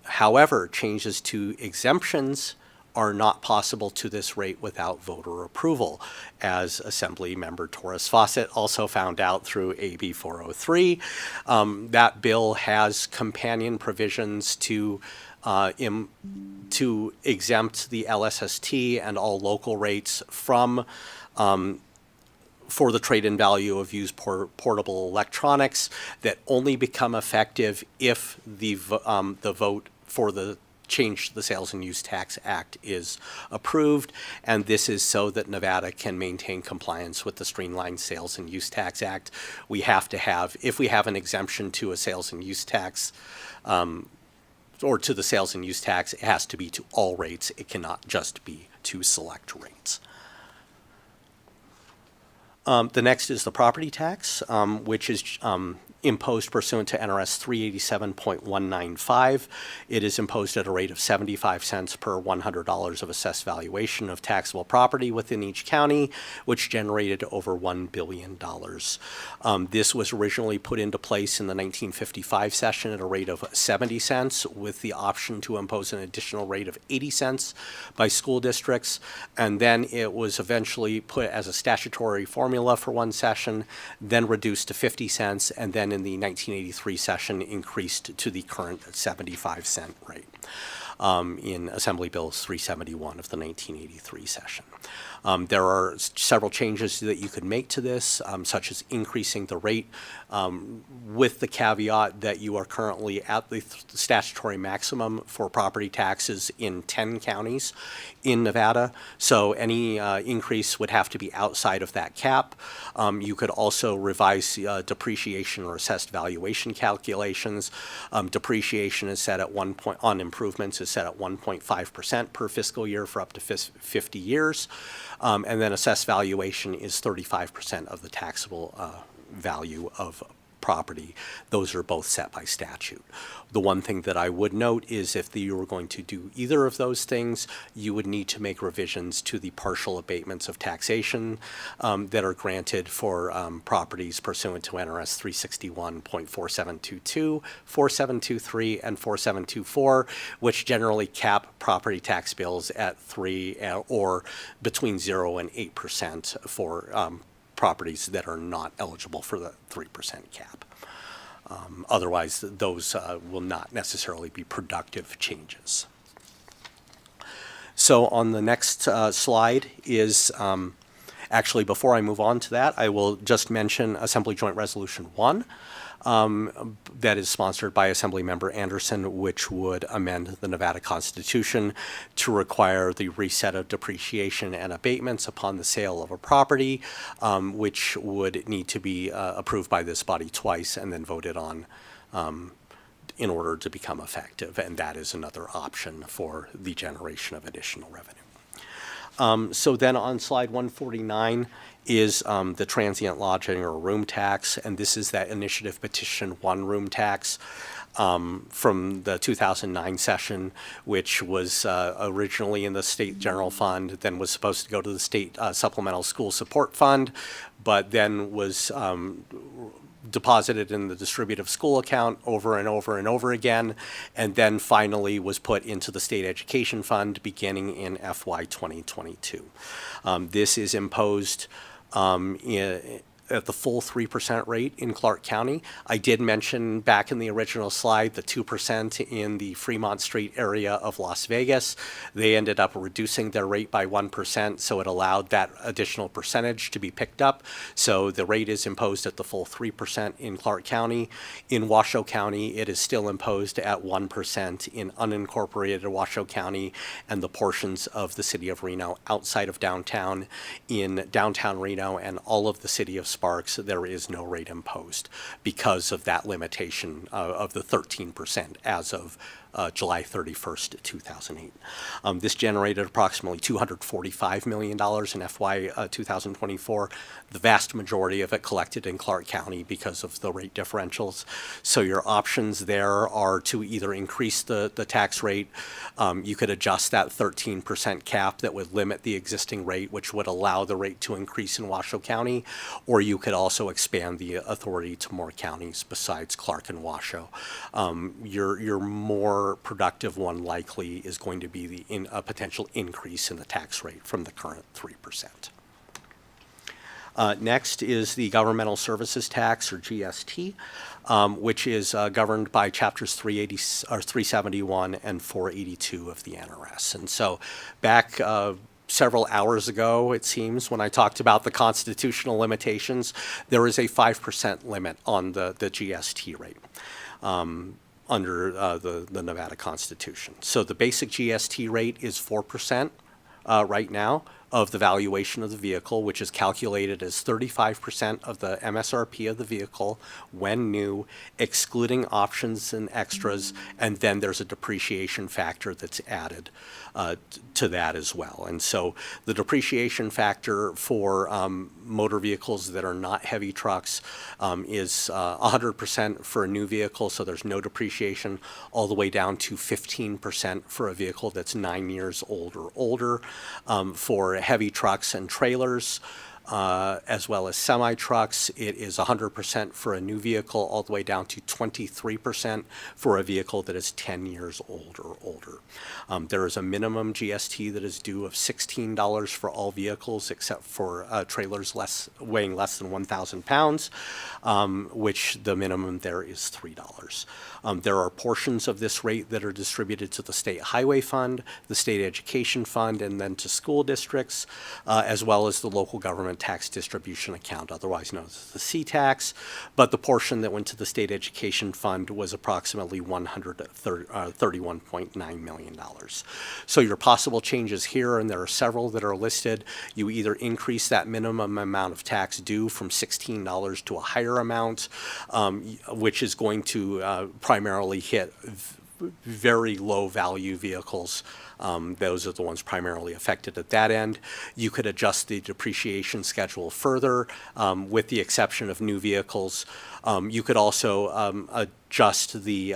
However, changes to exemptions are not possible to this rate without voter approval, as Assembly Member Torres Fawcett also found out through AB 403. That bill has companion provisions to exempt the LSST and all local rates from for the trade-in value of used portable electronics that only become effective if the vote for the change to the Sales and Use Tax Act is approved, and this is so that Nevada can maintain compliance with the Streamlined Sales and Use Tax Act. We have to have, if we have an exemption to a sales and use tax, or to the sales and use tax, it has to be to all rates. It cannot just be to select rates. The next is the property tax, which is imposed pursuant to NRS 387.195. It is imposed at a rate of 75 cents per $100 of assessed valuation of taxable property within each county, which generated over $1 billion. This was originally put into place in the 1955 session at a rate of 70 cents, with the option to impose an additional rate of 80 cents by school districts, and then it was eventually put as a statutory formula for one session, then reduced to 50 cents, and then in the 1983 session increased to the current 75-cent rate in Assembly Bill 371 of the 1983 session. There are several changes that you could make to this, such as increasing the rate with the caveat that you are currently at the statutory maximum for property taxes in 10 counties in Nevada. So any increase would have to be outside of that cap. You could also revise depreciation or assessed valuation calculations. Depreciation is set at on improvements is set at 1.5% per fiscal year for up to 50 years. And then assessed valuation is 35% of the taxable value of property. Those are both set by statute. The one thing that I would note is if you were going to do either of those things, you would need to make revisions to the partial abatements of taxation that are granted for properties pursuant to NRS 361.4722, 4723, and 4724, which generally cap property tax bills at 3 or between 0 and 8% for properties that are not eligible for the 3% cap. Otherwise, those will not necessarily be productive changes. So on the next slide is, actually before I move on to that, I will just mention Assembly Joint Resolution 1. That is sponsored by Assemblymember Anderson, which would amend the Nevada Constitution to require the reset of depreciation and abatements upon the sale of a property, which would need to be approved by this body twice and then voted on in order to become effective. And that is another option for the generation of additional revenue. So then on slide 149 is the transient lodging or room tax, and this is that initiative petition 1 room tax from the 2009 session, which was originally in the state general fund, then was supposed to go to the state supplemental school support fund, but then was deposited in the distributive school account over and over and over again, and then finally was put into the state education fund beginning in FY 2022. This is imposed at the full 3% rate in Clark County. I did mention back in the original slide the 2% in the Fremont Street area of Las Vegas. They ended up reducing their rate by 1%, so it allowed that additional percentage to be picked up. So the rate is imposed at the full 3% in Clark County. In Washoe County, it is still imposed at 1% in unincorporated Washoe County and the portions of the city of Reno outside of downtown. In downtown Reno and all of the city of Sparks, there is no rate imposed because of that limitation of the 13% as of July 31st, 2008. This generated approximately $245 million in FY 2024, the vast majority of it collected in Clark County because of the rate differentials. So your options there are to either increase the tax rate. You could adjust that 13% cap that would limit the existing rate, which would allow the rate to increase in Washoe County, or you could also expand the authority to more counties besides Clark and Washoe. Your more productive one likely is going to be a potential increase in the tax rate from the current 3%. Next is the governmental services tax, or GST, which is governed by chapters 371 and 482 of the NRS. And so back several hours ago, it seems, when I talked about the constitutional limitations, there is a 5% limit on the GST rate under the Nevada Constitution. So the basic GST rate is 4% right now of the valuation of the vehicle, which is calculated as 35% of the MSRP of the vehicle when new, excluding options and extras, and then there's a depreciation factor that's added to that as well. And so the depreciation factor for motor vehicles that are not heavy trucks is 100% for a new vehicle, so there's no depreciation, all the way down to 15% for a vehicle that's 9 years old or older. For heavy trucks and trailers, as well as semi-trucks, it is 100% for a new vehicle, all the way down to 23% for a vehicle that is 10 years old or older. There is a minimum GST that is due of $16 for all vehicles except for trailers weighing less than 1,000 pounds, which the minimum there is $3. There are portions of this rate that are distributed to the State Highway Fund, the State Education Fund, and then to school districts, as well as the local government tax distribution account, otherwise known as the C-Tax. But the portion that went to the State Education Fund was approximately $131.9 million. So your possible changes here, and there are several that are listed, you either increase that minimum amount of tax due from $16 to a higher amount, which is going to primarily hit very low value vehicles. Those are the ones primarily affected at that end. You could adjust the depreciation schedule further, with the exception of new vehicles. You could also adjust the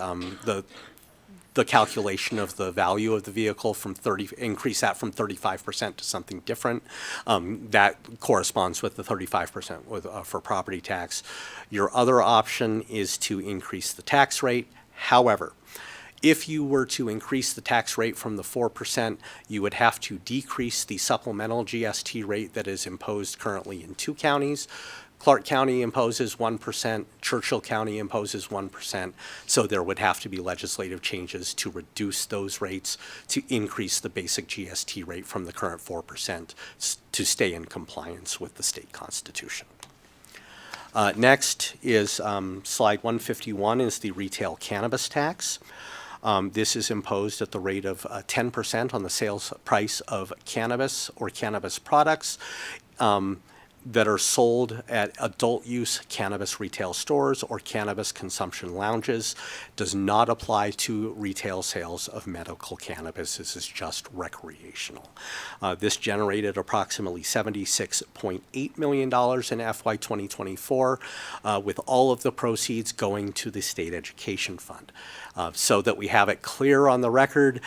calculation of the value of the vehicle from increase that from 35% to something different. That corresponds with the 35% for property tax. Your other option is to increase the tax rate. However, if you were to increase the tax rate from the 4%, you would have to decrease the supplemental GST rate that is imposed currently in 2 counties. Clark County imposes 1%, Churchill County imposes 1%, so there would have to be legislative changes to reduce those rates to increase the basic GST rate from the current 4% to stay in compliance with the state constitution. Next is slide 151 is the retail cannabis tax. This is imposed at the rate of 10% on the sales price of cannabis or cannabis products that are sold at adult use cannabis retail stores or cannabis consumption lounges. Does not apply to retail sales of medical cannabis. This is just recreational. This generated approximately $76.8 million in FY 2024, with all of the proceeds going to the State Education Fund. So that we have it clear on the record,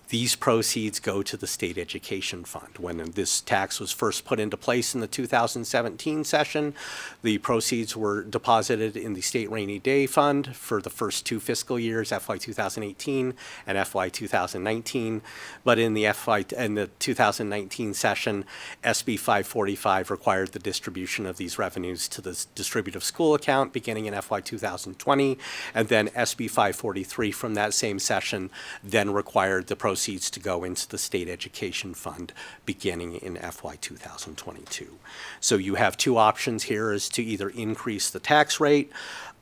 These proceeds go to the state education fund. When this tax was first put into place in the 2017 session, the proceeds were deposited in the state rainy day fund for the first 2 fiscal years, FY 2018 and FY 2019. But in the 2019 session, SB 545 required the distribution of these revenues to the distributive school account beginning in FY 2020, and then SB 543 from that same session then required the proceeds to go into the state education fund beginning in FY 2022. So you have 2 options here, is to either increase the tax rate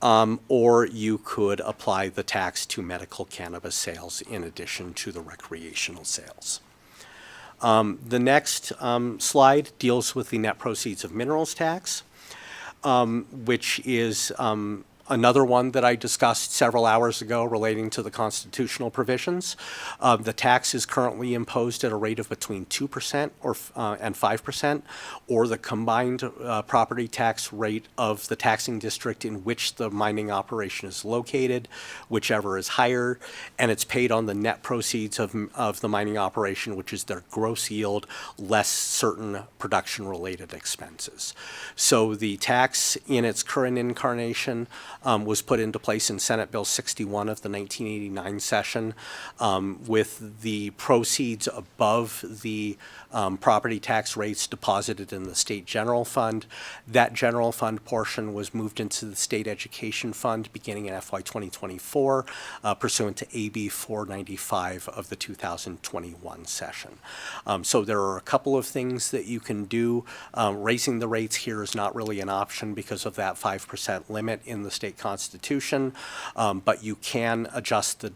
or you could apply the tax to medical cannabis sales in addition to the recreational sales. The next slide deals with the net proceeds of minerals tax, which is another one that I discussed several hours ago relating to the constitutional provisions. The tax is currently imposed at a rate of between 2% and 5%, or the combined property tax rate of the taxing district in which the mining operation is located, whichever is higher, and it's paid on the net proceeds of the mining operation, which is their gross yield less certain production-related expenses. So the tax in its current incarnation was put into place in Senate Bill 61 of the 1989 session, with the proceeds above the property tax rates deposited in the state general fund. That general fund portion was moved into the state education fund beginning in FY 2024, pursuant to AB 495 of the 2021 session. So there are a couple of things that you can do. Raising the rates here is not really an option because of that 5% limit in the state constitution, but you can adjust the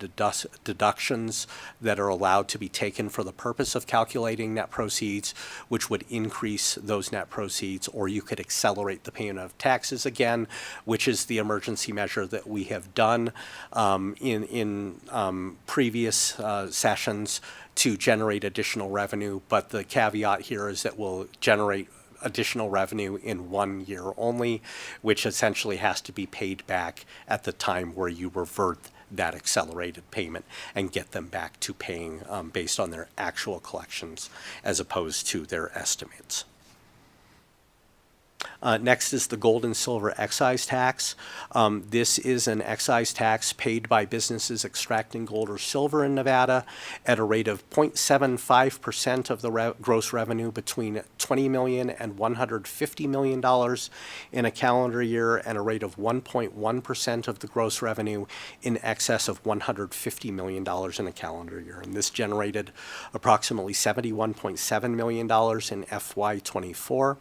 deductions that are allowed to be taken for the purpose of calculating net proceeds, which would increase those net proceeds, or you could accelerate the payment of taxes again, which is the emergency measure that we have done in previous sessions to generate additional revenue. But the caveat here is that we'll generate additional revenue in 1 year only, which essentially has to be paid back at the time where you revert that accelerated payment and get them back to paying based on their actual collections as opposed to their estimates. Next is the gold and silver excise tax. This is an excise tax paid by businesses extracting gold or silver in Nevada at a rate of 0.75% of the gross revenue between $20 million and $150 million in a calendar year, and a rate of 1.1% of the gross revenue in excess of $150 million in a calendar year. And this generated approximately $71.7 million in FY24.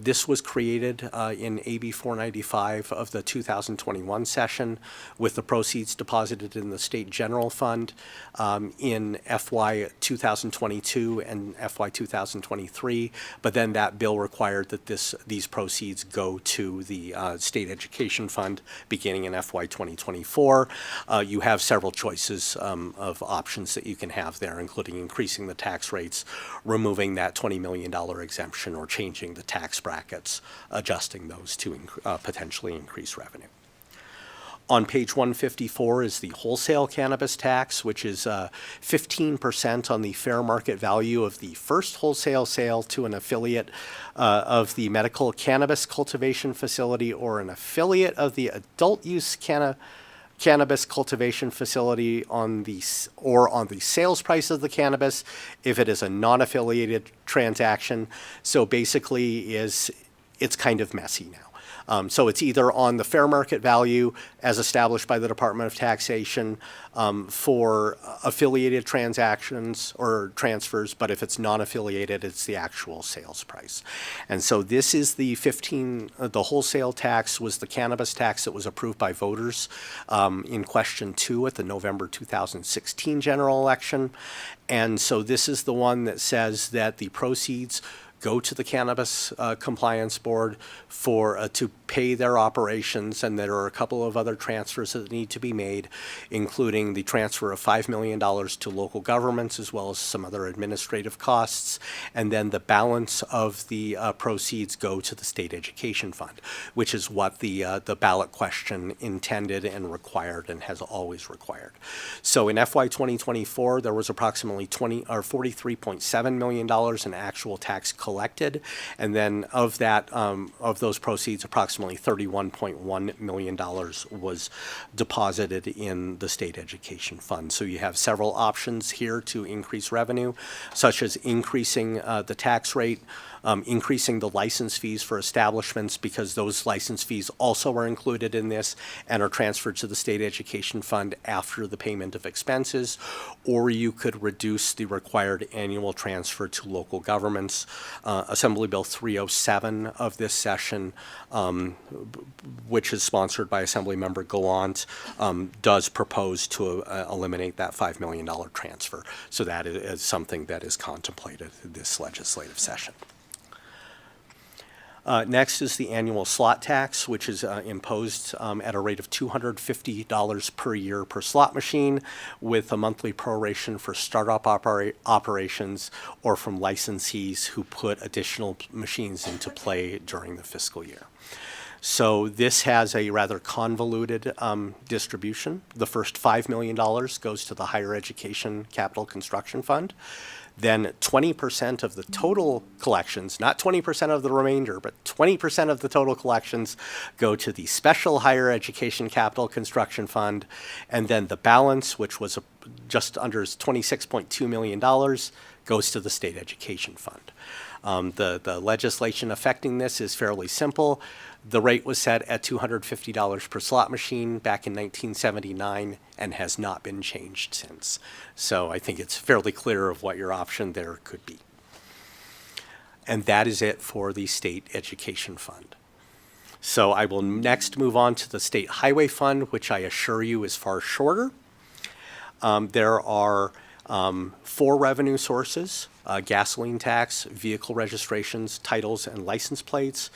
This was created in AB 495 of the 2021 session, with the proceeds deposited in the state general fund in FY 2022 and FY 2023, but then that bill required that these proceeds go to the state education fund beginning in FY 2024. You have several choices of options that you can have there, including increasing the tax rates, removing that $20 million exemption, or changing the tax brackets, adjusting those to potentially increase revenue. On page 154 is the wholesale cannabis tax, which is 15% on the fair market value of the first wholesale sale to an affiliate of the medical cannabis cultivation facility, or an affiliate of the adult use cannabis cultivation facility on the sales price of the cannabis if it is a non-affiliated transaction. So basically it's kind of messy now. So it's either on the fair market value as established by the Department of Taxation for affiliated transactions or transfers, but if it's non-affiliated, it's the actual sales price. And so this is the wholesale tax was the cannabis tax that was approved by voters in question 2 at the November 2016 general election. And so this is the one that says that the proceeds go to the Cannabis Compliance Board for to pay their operations, and there are a couple of other transfers that need to be made, including the transfer of $5 million to local governments, as well as some other administrative costs, and then the balance of the proceeds go to the State Education Fund, which is what the ballot question intended and required and has always required. So in FY 2024, there was approximately $43.7 million in actual tax collected, and then of that, of those proceeds, approximately $31.1 million was deposited in the State Education Fund. So you have several options here to increase revenue, such as increasing the tax rate, increasing the license fees for establishments, because those license fees also are included in this and are transferred to the State Education Fund after the payment of expenses, or you could reduce the required annual transfer to local governments. Assembly Bill 307 of this session, which is sponsored by Assemblymember Gallant, does propose to eliminate that $5 million transfer. So that is something that is contemplated in this legislative session. Next is the annual slot tax, which is imposed at a rate of $250 per year per slot machine, with a monthly proration for startup operations or from licensees who put additional machines into play during the fiscal year. So this has a rather convoluted distribution. The first $5 million goes to the Higher Education Capital Construction Fund. Then 20% of the total collections, not 20% of the remainder, but 20% of the total collections go to the Special Higher Education Capital Construction Fund. And then the balance, which was just under $26.2 million, goes to the State Education Fund. The legislation affecting this is fairly simple. The rate was set at $250 per slot machine back in 1979 and has not been changed since. So I think it's fairly clear of what your option there could be. And that is it for the State Education Fund. So I will next move on to the State Highway Fund, which I assure you is far shorter. There are 4 revenue sources: gasoline tax, vehicle registrations, titles, and license plates,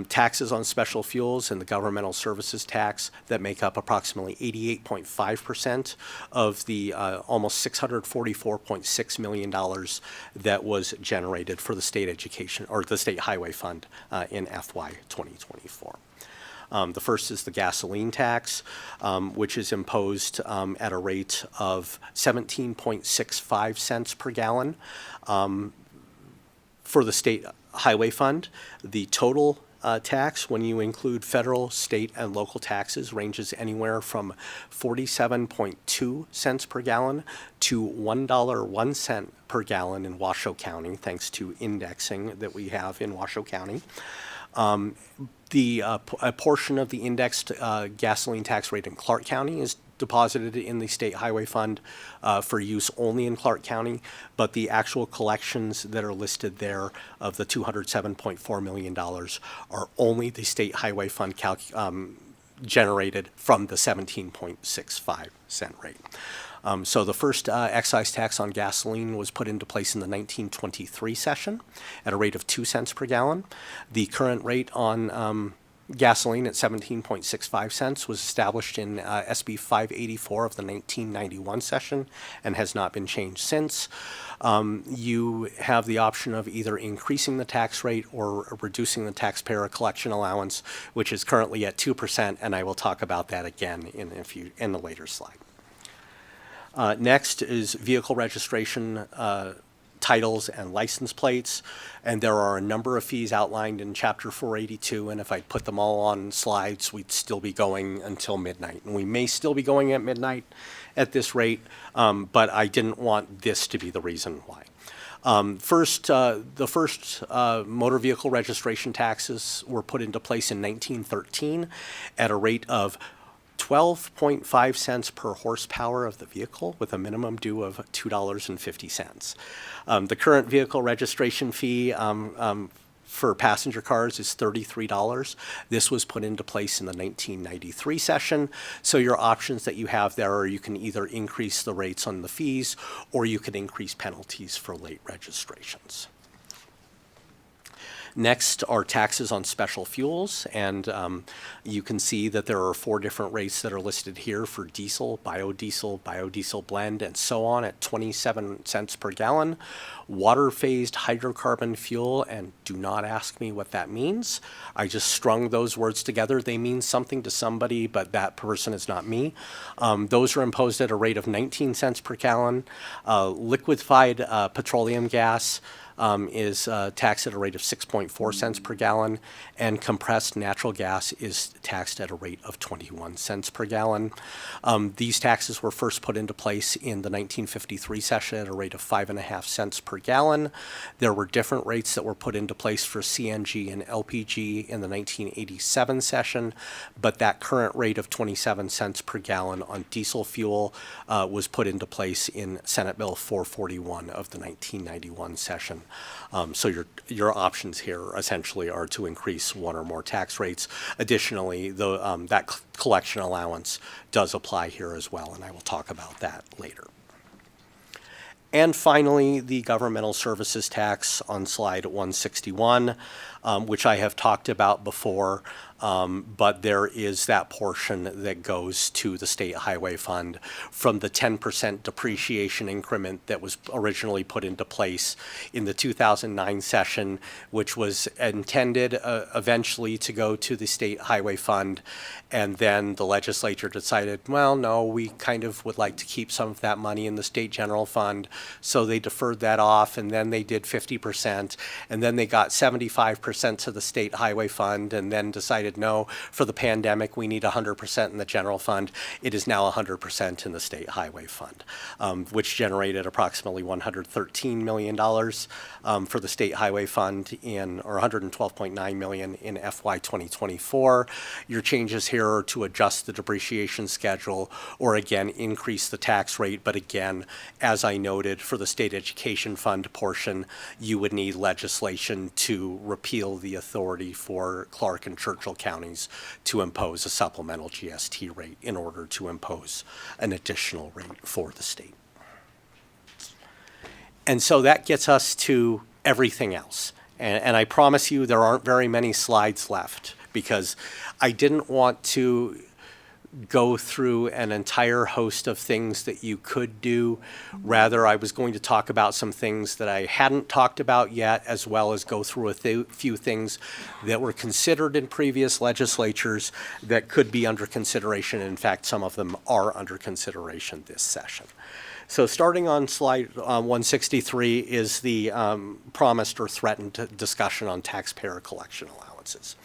taxes on special fuels, and the governmental services tax that make up approximately 88.5% of the almost $644.6 million that was generated for the state education or the State Highway Fund in FY 2024. The first is the gasoline tax, which is imposed at a rate of 17.65 cents per gallon. For the State Highway Fund, the total tax, when you include federal, state, and local taxes, ranges anywhere from 47.2 cents per gallon to $1.01 per gallon in Washoe County, thanks to indexing that we have in Washoe County. A portion of the indexed gasoline tax rate in Clark County is deposited in the State Highway Fund for use only in Clark County, but the actual collections that are listed there of the $207.4 million are only the State Highway Fund generated from the 17.65 cent rate. So the first excise tax on gasoline was put into place in the 1923 session at a rate of 2 cents per gallon. The current rate on gasoline at 17.65 cents was established in SB 584 of the 1991 session and has not been changed since. You have the option of either increasing the tax rate or reducing the taxpayer collection allowance, which is currently at 2%, and I will talk about that again in a later slide. Next is vehicle registration, titles, and license plates. And there are a number of fees outlined in Chapter 482, and if I put them all on slides, we'd still be going until midnight. And we may still be going at midnight at this rate, but I didn't want this to be the reason why. The first motor vehicle registration taxes were put into place in 1913 at a rate of 12.5 cents per horsepower of the vehicle, with a minimum due of $2.50. The current vehicle registration fee for passenger cars is $33. This was put into place in the 1993 session. So your options that you have there are you can either increase the rates on the fees or you can increase penalties for late registrations. Next are taxes on special fuels, and you can see that there are 4 different rates that are listed here for diesel, biodiesel blend, and so on at 27 cents per gallon. Water-phased hydrocarbon fuel, and do not ask me what that means. I just strung those words together. They mean something to somebody, but that person is not me. Those are imposed at a rate of 19 cents per gallon. Liquefied petroleum gas is taxed at a rate of 6.4 cents per gallon, and compressed natural gas is taxed at a rate of 21 cents per gallon. These taxes were first put into place in the 1953 session at a rate of 5.5 cents per gallon. There were different rates that were put into place for CNG and LPG in the 1987 session, but that current rate of 27 cents per gallon on diesel fuel was put into place in Senate Bill 441 of the 1991 session. So your options here essentially are to increase one or more tax rates. Additionally, that collection allowance does apply here as well, and I will talk about that later. And finally, the governmental services tax on slide 161, which I have talked about before, but there is that portion that goes to the state highway fund from the 10% depreciation increment that was originally put into place in the 2009 session, which was intended eventually to go to the state highway fund. And then the legislature decided, well, no, we kind of would like to keep some of that money in the state general fund. So they deferred that off, and then they did 50%, and then they got 75% to the state highway fund, and then decided, no, for the pandemic, we need 100% in the general fund. It is now 100% in the state highway fund, which generated approximately $113 million for the state highway fund or $112.9 million in FY 2024. Your changes here are to adjust the depreciation schedule or again increase the tax rate. But again, as I noted, for the state education fund portion, you would need legislation to repeal the authority for Clark and Churchill counties to impose a supplemental GST rate in order to impose an additional rate for the state. And so that gets us to everything else. And I promise you there aren't very many slides left because I didn't want to go through an entire host of things that you could do. Rather, I was going to talk about some things that I hadn't talked about yet, as well as go through a few things that were considered in previous legislatures that could be under consideration. In fact, some of them are under consideration this session. So starting on slide 163 is the promised or threatened discussion on taxpayer collection allowances.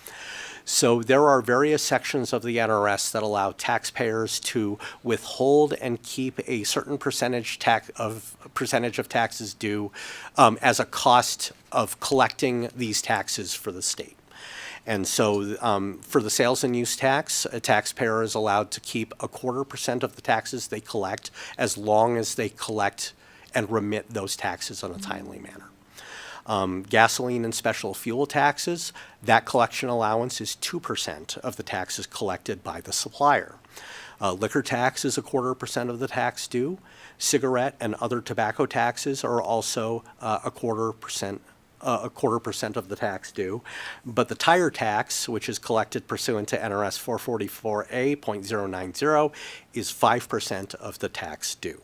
So there are various sections of the NRS that allow taxpayers to withhold and keep a certain percentage of taxes due as a cost of collecting these taxes for the state. And so for the sales and use tax, a taxpayer is allowed to keep 0.25% of the taxes they collect as long as they collect and remit those taxes in a timely manner. Gasoline and special fuel taxes, that collection allowance is 2% of the taxes collected by the supplier. Liquor tax is 0.25% of the tax due. Cigarette and other tobacco taxes are also 0.25% of the tax due. But the tire tax, which is collected pursuant to NRS 444A.090, is 5% of the tax due.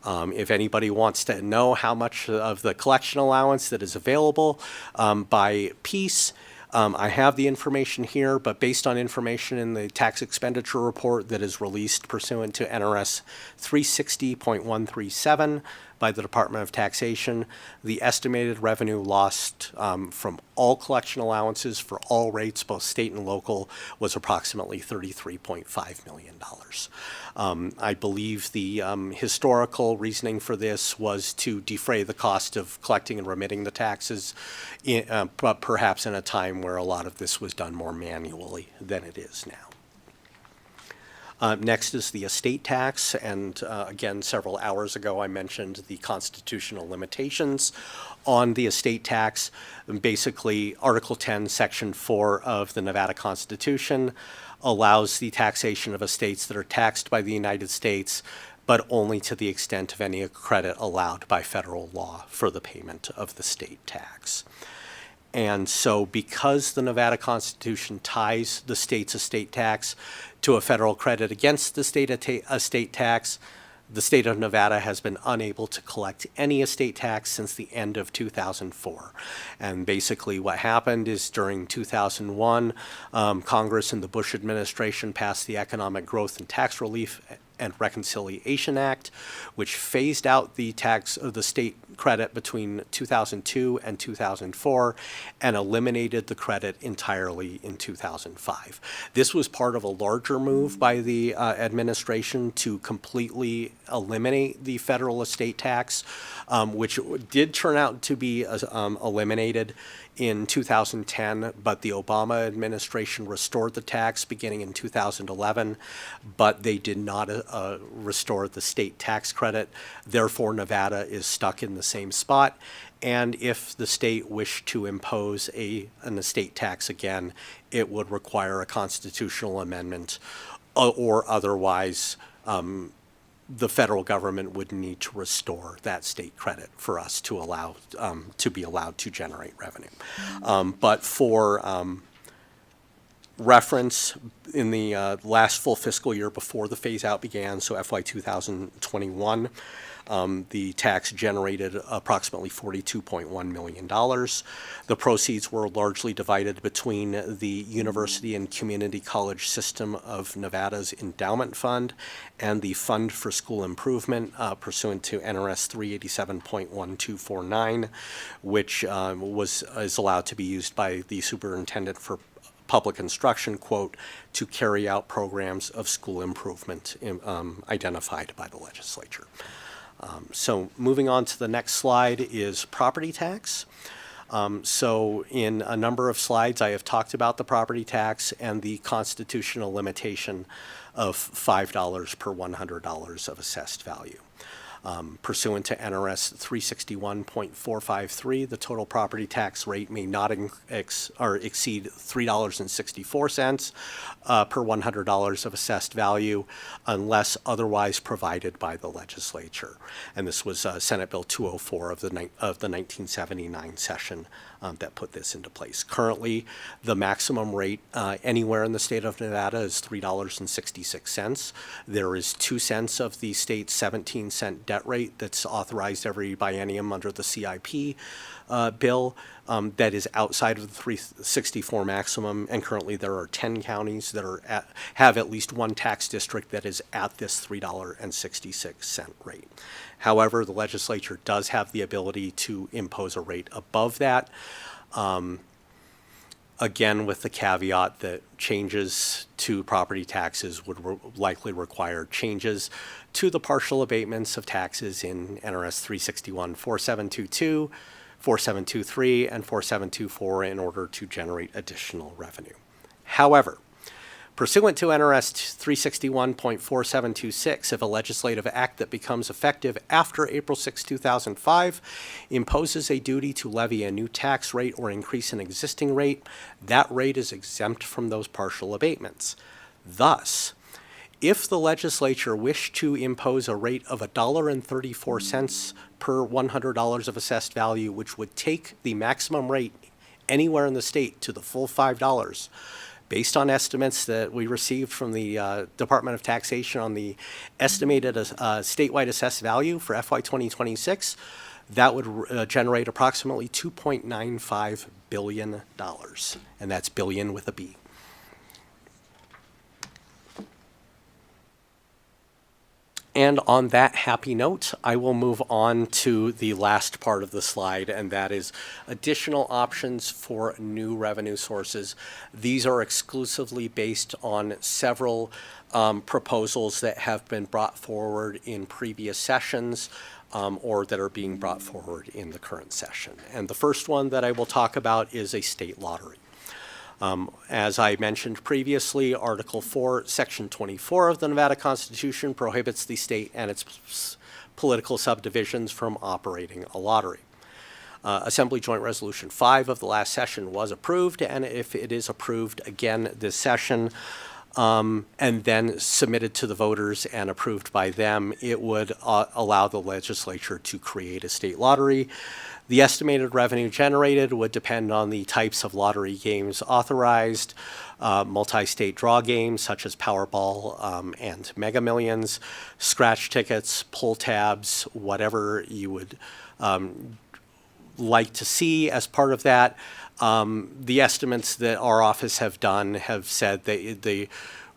If anybody wants to know how much of the collection allowance that is available by piece, I have the information here, but based on information in the tax expenditure report that is released pursuant to NRS 360.137 by the Department of Taxation, the estimated revenue lost from all collection allowances for all rates, both state and local, was approximately $33.5 million. I believe the historical reasoning for this was to defray the cost of collecting and remitting the taxes, but perhaps in a time where a lot of this was done more manually than it is now. Next is the estate tax, and again, several hours ago, I mentioned the constitutional limitations on the estate tax. Basically, Article 10, Section 4 of the Nevada Constitution allows the taxation of estates that are taxed by the United States, but only to the extent of any credit allowed by federal law for the payment of the state tax. And so because the Nevada Constitution ties the state's estate tax to a federal credit against the state estate tax, the state of Nevada has been unable to collect any estate tax since the end of 2004. And basically what happened is during 2001, Congress and the Bush administration passed the Economic Growth and Tax Relief and Reconciliation Act, which phased out the tax of the state credit between 2002 and 2004 and eliminated the credit entirely in 2005. This was part of a larger move by the administration to completely eliminate the federal estate tax, which did turn out to be eliminated in 2010, but the Obama administration restored the tax beginning in 2011, but they did not restore the state tax credit. Therefore, Nevada is stuck in the same spot. And if the state wished to impose an estate tax again, it would require a constitutional amendment or otherwise the federal government would need to restore that state credit for us to allow to be allowed to generate revenue. But for reference, in the last full fiscal year before the phase out began, so FY 2021, the tax generated approximately $42.1 million. The proceeds were largely divided between the University and Community College System of Nevada's Endowment Fund and the Fund for School Improvement pursuant to NRS 387.1249, which is allowed to be used by the superintendent for public instruction, quote, to carry out programs of school improvement identified by the legislature. So moving on to the next slide is property tax. So in a number of slides, I have talked about the property tax and the constitutional limitation of $5 per $100 of assessed value. Pursuant to NRS 361.453, the total property tax rate may not exceed $3.64 per $100 of assessed value unless otherwise provided by the legislature. And this was Senate Bill 204 of the 1979 session that put this into place. Currently, the maximum rate anywhere in the state of Nevada is $3.66. There is 2 cents of the state's 17-cent debt rate that's authorized every biennium under the CIP bill that is outside of the 364 maximum, and currently there are 10 counties that have at least one tax district that is at this $3.66 rate. However, the legislature does have the ability to impose a rate above that, again with the caveat that changes to property taxes would likely require changes to the partial abatements of taxes in NRS 361-4722, 4723, and 4724 in order to generate additional revenue. However, pursuant to NRS 361.4726, if a legislative act that becomes effective after April 6, 2005 imposes a duty to levy a new tax rate or increase an existing rate, that rate is exempt from those partial abatements. Thus, if the legislature wished to impose a rate of $1.34 per $100 of assessed value, which would take the maximum rate anywhere in the state to the full $5, based on estimates that we received from the Department of Taxation on the estimated statewide assessed value for FY 2026, that would generate approximately $2.95 billion, and that's billion with a B. And on that happy note, I will move on to the last part of the slide, and that is additional options for new revenue sources. These are exclusively based on several proposals that have been brought forward in previous sessions or that are being brought forward in the current session. And the first one that I will talk about is a state lottery. As I mentioned previously, Article 4, Section 24 of the Nevada Constitution prohibits the state and its political subdivisions from operating a lottery. Assembly Joint Resolution 5 of the last session was approved, and if it is approved again this session, and then submitted to the voters and approved by them, it would allow the legislature to create a state lottery. The estimated revenue generated would depend on the types of lottery games authorized, multi-state draw games such as Powerball and Mega Millions, scratch tickets, pull tabs, whatever you would like to see as part of that. The estimates that our office have done have said that the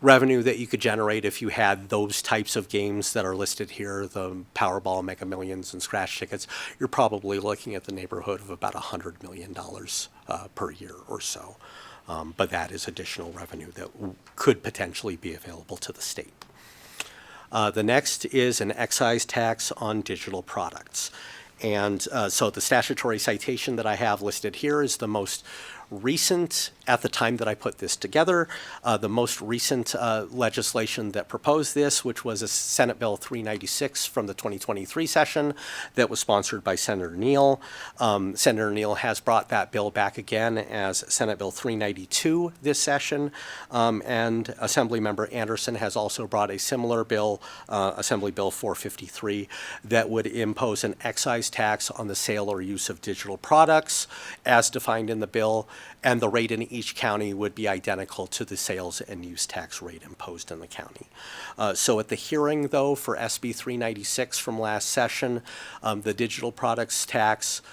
revenue that you could generate if you had those types of games that are listed here, the Powerball, Mega Millions, and scratch tickets, you're probably looking at the neighborhood of about $100 million per year or so. But that is additional revenue that could potentially be available to the state. The next is an excise tax on digital products. And so the statutory citation that I have listed here is the most recent, at the time that I put this together, the most recent legislation that proposed this, which was a Senate Bill 396 from the 2023 session that was sponsored by Senator Neal. Senator Neal has brought that bill back again as Senate Bill 392 this session, and Assemblymember Anderson has also brought a similar bill, Assembly Bill 453, that would impose an excise tax on the sale or use of digital products as defined in the bill, and the rate in each county would be identical to the sales and use tax rate imposed in the county. So at the hearing, though, for SB 396 from last session, the digital products tax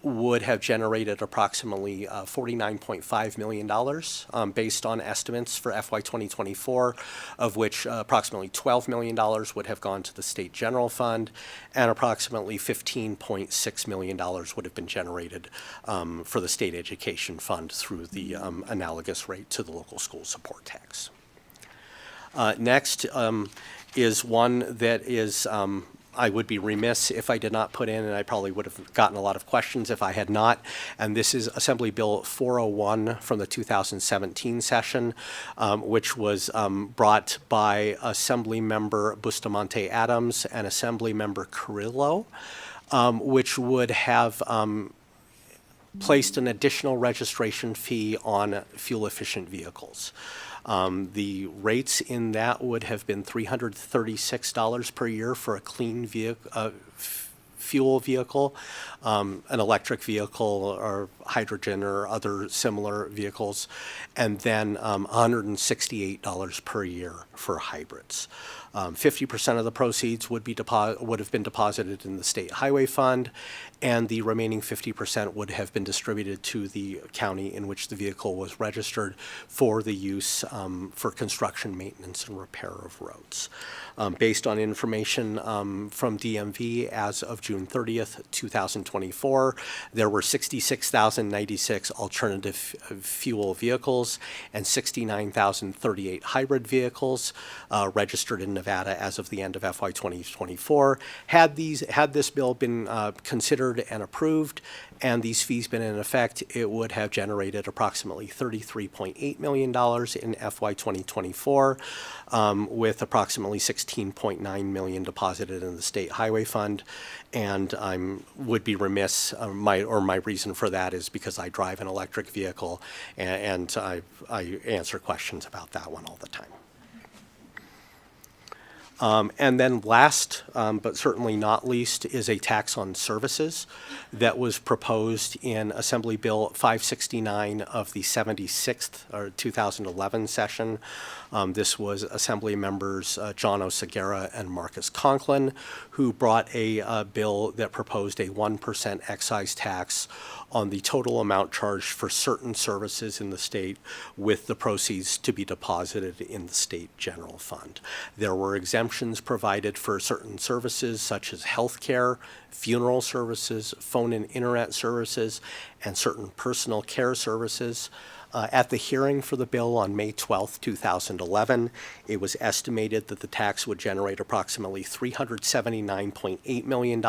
would have generated approximately $49.5 million based on estimates for FY 2024, of which approximately $12 million would have gone to the state general fund, and approximately $15.6 million would have been generated for the state education fund through the analogous rate to the local school support tax. Next is one that is I would be remiss if I did not put in, and I probably would have gotten a lot of questions if I had not, and this is Assembly Bill 401 from the 2017 session, which was brought by Assemblymember Bustamante Adams and Assemblymember Carrillo, which would have placed an additional registration fee on fuel-efficient vehicles. The rates in that would have been $336 per year for a clean vehicle, fuel vehicle, an electric vehicle or hydrogen or other similar vehicles, and then $168 per year for hybrids. 50% of the proceeds would have been deposited in the state highway fund, and the remaining 50% would have been distributed to the county in which the vehicle was registered for the use for construction, maintenance, and repair of roads. Based on information from DMV as of June 30th, 2024, there were 66,096 alternative fuel vehicles and 69,038 hybrid vehicles registered in Nevada as of the end of FY 2024. Had this bill been considered and approved, and these fees been in effect, it would have generated approximately $33.8 million in FY 2024, with approximately $16.9 million deposited in the state highway fund. And I would be remiss, my reason for that is because I drive an electric vehicle, and I answer questions about that one all the time. And then last, but certainly not least, is a tax on services that was proposed in Assembly Bill 569 of the 76th or 2011 session. This was Assembly members John O'Seguera and Marcus Conklin, who brought a bill that proposed a 1% excise tax on the total amount charged for certain services in the state, with the proceeds to be deposited in the state general fund. There were exemptions provided for certain services such as health care, funeral services, phone and internet services, and certain personal care services. At the hearing for the bill on May 12th, 2011, it was estimated that the tax would generate approximately $379.8 million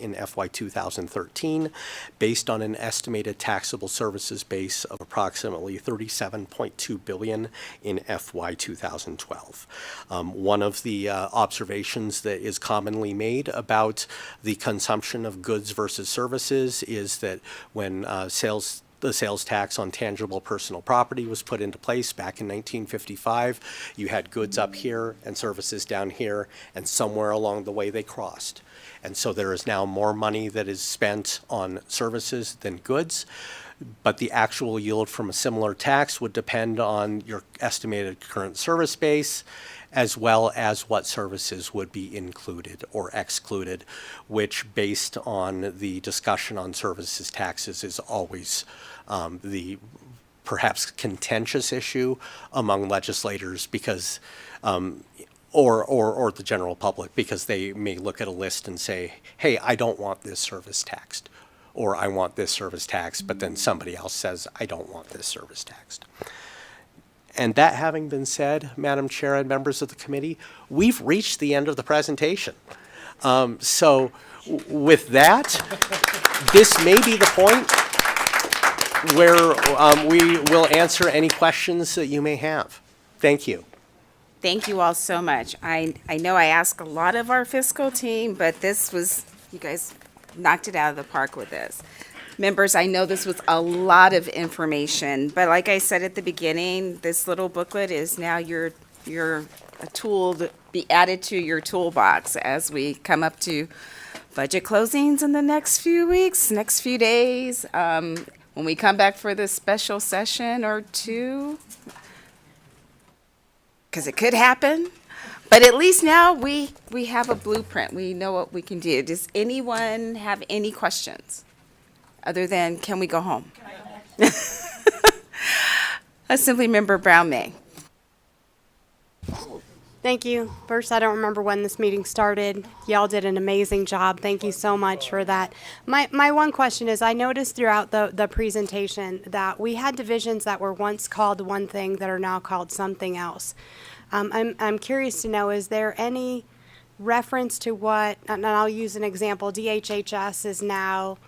in FY 2013, based on an estimated taxable services base of approximately $37.2 billion in FY 2012. One of the observations that is commonly made about the consumption of goods versus services is that when the sales tax on tangible personal property was put into place back in 1955, you had goods up here and services down here, and somewhere along the way they crossed. And so there is now more money that is spent on services than goods, but the actual yield from a similar tax would depend on your estimated current service base, as well as what services would be included or excluded, which, based on the discussion on services taxes, is always the perhaps contentious issue among legislators, because or the general public, because they may look at a list and say, hey, I don't want this service taxed, or I want this service taxed, but then somebody else says, I don't want this service taxed. And that having been said, Madam Chair and members of the committee, we've reached the end of the presentation. So with that, this may be the point where we will answer any questions that you may have. Thank you. Thank you all so much. I know I asked a lot of our fiscal team, but you guys knocked it out of the park with this. Members, I know this was a lot of information, but like I said at the beginning, this little booklet is now a tool to be added to your toolbox as we come up to budget closings in the next few weeks, next few days, when we come back for this special session or two, because it could happen. But at least now we have a blueprint. We know what we can do. Does anyone have any questions? Other than, can we go home? Assemblymember Brown May. Thank you. First, I don't remember when this meeting started. Y'all did an amazing job. Thank you so much for that. My one question is, I noticed throughout the presentation that we had divisions that were once called one thing that are now called something else. I'm curious to know, is there any reference to what, and I'll use an example, DHHS is now,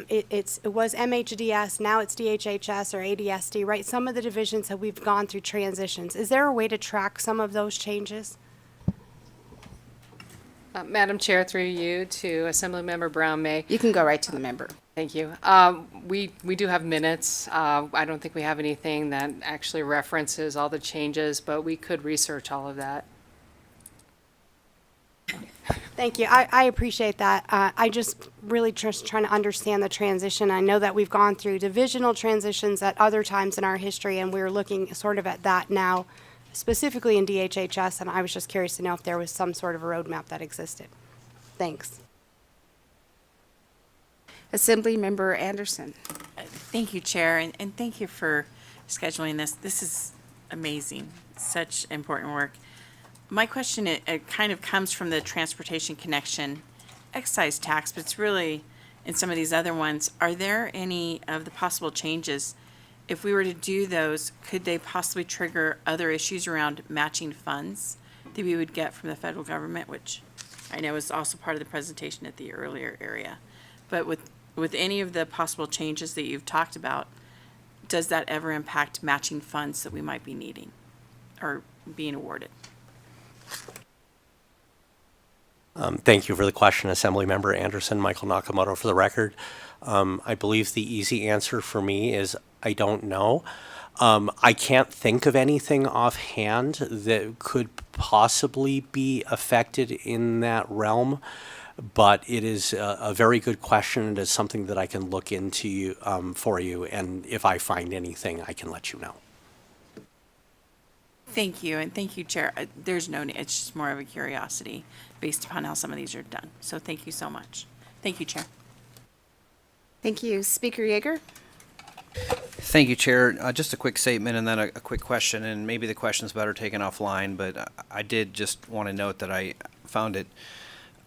it was MHDS, now it's DHHS or ADSD, right? Some of the divisions that we've gone through transitions. Is there a way to track some of those changes? Madam Chair, through you to Assemblymember Brown May. You can go right to the member. Thank you. We do have minutes. I don't think we have anything that actually references all the changes, but we could research all of that. Thank you. I appreciate that. I just really just trying to understand the transition. I know that we've gone through divisional transitions at other times in our history, and we're looking sort of at that now, specifically in DHHS, and I was just curious to know if there was some sort of a roadmap that existed. Thanks. Assemblymember Anderson. Thank you, Chair, and thank you for scheduling this. This is amazing, such important work. My question, it kind of comes from the transportation connection excise tax, but it's really in some of these other ones. Are there any of the possible changes, if we were to do those, could they possibly trigger other issues around matching funds that we would get from the federal government, which I know is also part of the presentation at the earlier area. But with any of the possible changes that you've talked about, does that ever impact matching funds that we might be needing or being awarded? Thank you for the question, Assemblymember Anderson. Michael Nakamoto for the record. I believe the easy answer for me is I don't know. I can't think of anything offhand that could possibly be affected in that realm, but it is a very good question. It is something that I can look into for you, and if I find anything, I can let you know. Thank you, and thank you, Chair. There's no need, it's just more of a curiosity based upon how some of these are done. So thank you so much. Thank you, Chair. Thank you. Speaker Yeager. Thank you, Chair. Just a quick statement and then a quick question, and maybe the question's better taken offline, but I did just want to note that I found it,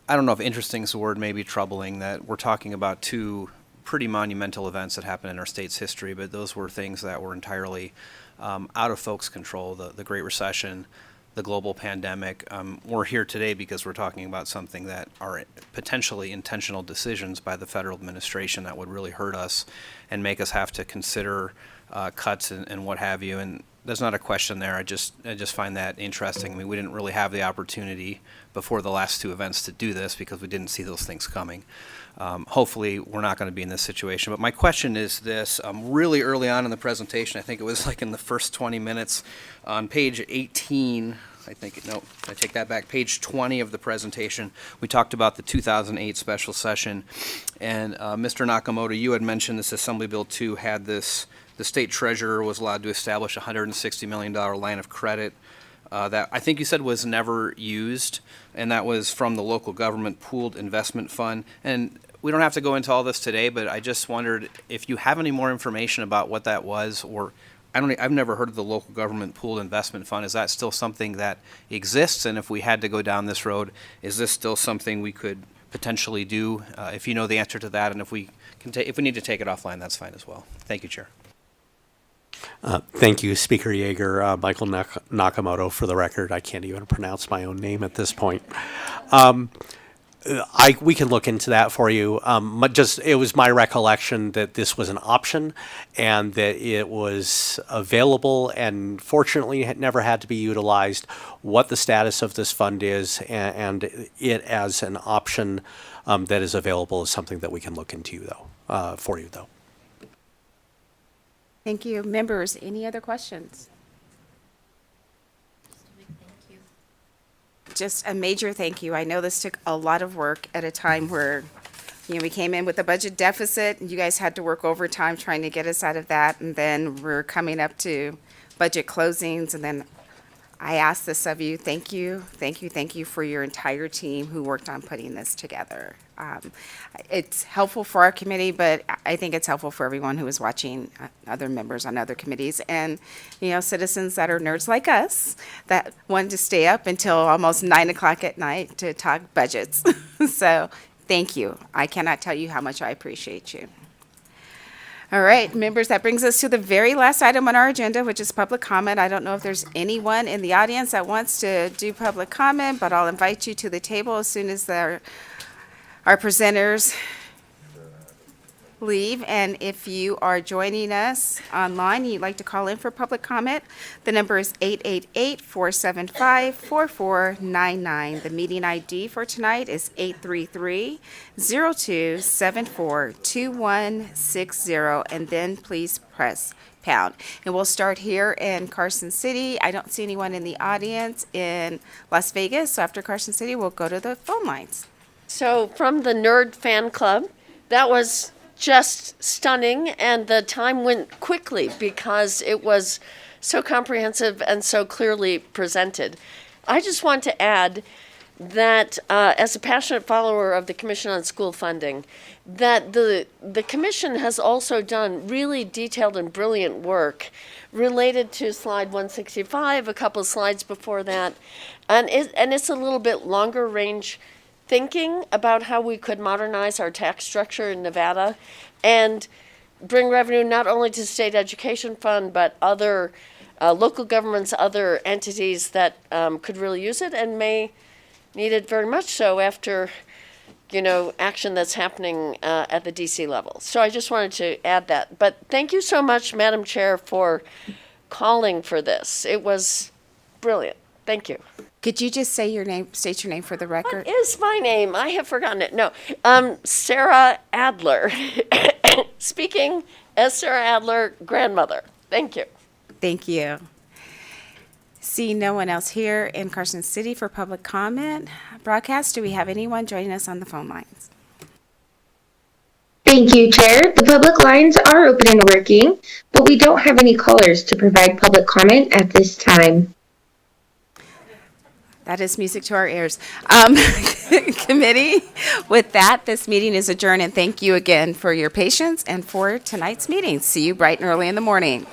I don't know if interesting is the word, maybe troubling, that we're talking about two pretty monumental events that happened in our state's history, but those were things that were entirely out of folks' control. The Great Recession, the global pandemic. We're here today because we're talking about something that are potentially intentional decisions by the federal administration that would really hurt us and make us have to consider cuts and what have you. And there's not a question there. I just find that interesting. I mean, we didn't really have the opportunity before the last two events to do this because we didn't see those things coming. Hopefully, we're not going to be in this situation. But my question is this. Really early on in the presentation, I think it was like in the first 20 minutes, on page 18, I think, no, I take that back, page 20 of the presentation, we talked about the 2008 special session. And Mr. Nakamoto, you had mentioned this Assembly Bill 2 had this, the state treasurer was allowed to establish a $160 million line of credit that I think you said was never used, and that was from the local government pooled investment fund. And we don't have to go into all this today, but I just wondered if you have any more information about what that was, or I've never heard of the local government pooled investment fund. Is that still something that exists? And if we had to go down this road, is this still something we could potentially do? If you know the answer to that, and if we need to take it offline, that's fine as well. Thank you, Chair. Thank you, Speaker Yeager. Michael Nakamoto, for the record. I can't even pronounce my own name at this point. We can look into that for you. But it was my recollection that this was an option and that it was available and fortunately had never had to be utilized. What the status of this fund is and it as an option that is available is something that we can look into though, for you though. Thank you. Members, any other questions? Just a major thank you. I know this took a lot of work at a time where, we came in with a budget deficit, and you guys had to work overtime trying to get us out of that, and then we're coming up to budget closings, and then I ask this of you. Thank you, thank you, thank you for your entire team who worked on putting this together. It's helpful for our committee, but I think it's helpful for everyone who is watching, other members on other committees, and, citizens that are nerds like us that wanted to stay up until almost 9 o'clock at night to talk budgets. So, thank you. I cannot tell you how much I appreciate you. All right, members, that brings us to the very last item on our agenda, which is public comment. I don't know if there's anyone in the audience that wants to do public comment, but I'll invite you to the table as soon as our presenters leave. And if you are joining us online and you'd like to call in for public comment, the number is 888-475-4499. The meeting ID for tonight is 833-0274-2160, and then please press pound. And we'll start here in Carson City. I don't see anyone in the audience in Las Vegas, so after Carson City, we'll go to the phone lines. So from the Nerd Fan Club, that was just stunning, and the time went quickly because it was so comprehensive and so clearly presented. I just want to add that as a passionate follower of the Commission on School Funding, that the Commission has also done really detailed and brilliant work related to slide 165, a couple slides before that, and it's a little bit longer range thinking about how we could modernize our tax structure in Nevada and bring revenue not only to state education fund, but other local governments, other entities that could really use it and may need it very much so after, action that's happening at the DC level. So I just wanted to add that. But thank you so much, Madam Chair, for calling for this. It was brilliant. Thank you. Could you just say your name, state your name for the record? What is my name? I have forgotten it. No, Sarah Adler. Speaking as Sarah Adler, grandmother. Thank you. Thank you. See no one else here in Carson City for public comment broadcast. Do we have anyone joining us on the phone lines? Thank you, Chair. The public lines are open and working, but we don't have any callers to provide public comment at this time. That is music to our ears. Committee, with that, this meeting is adjourned, and thank you again for your patience and for tonight's meeting. See you bright and early in the morning.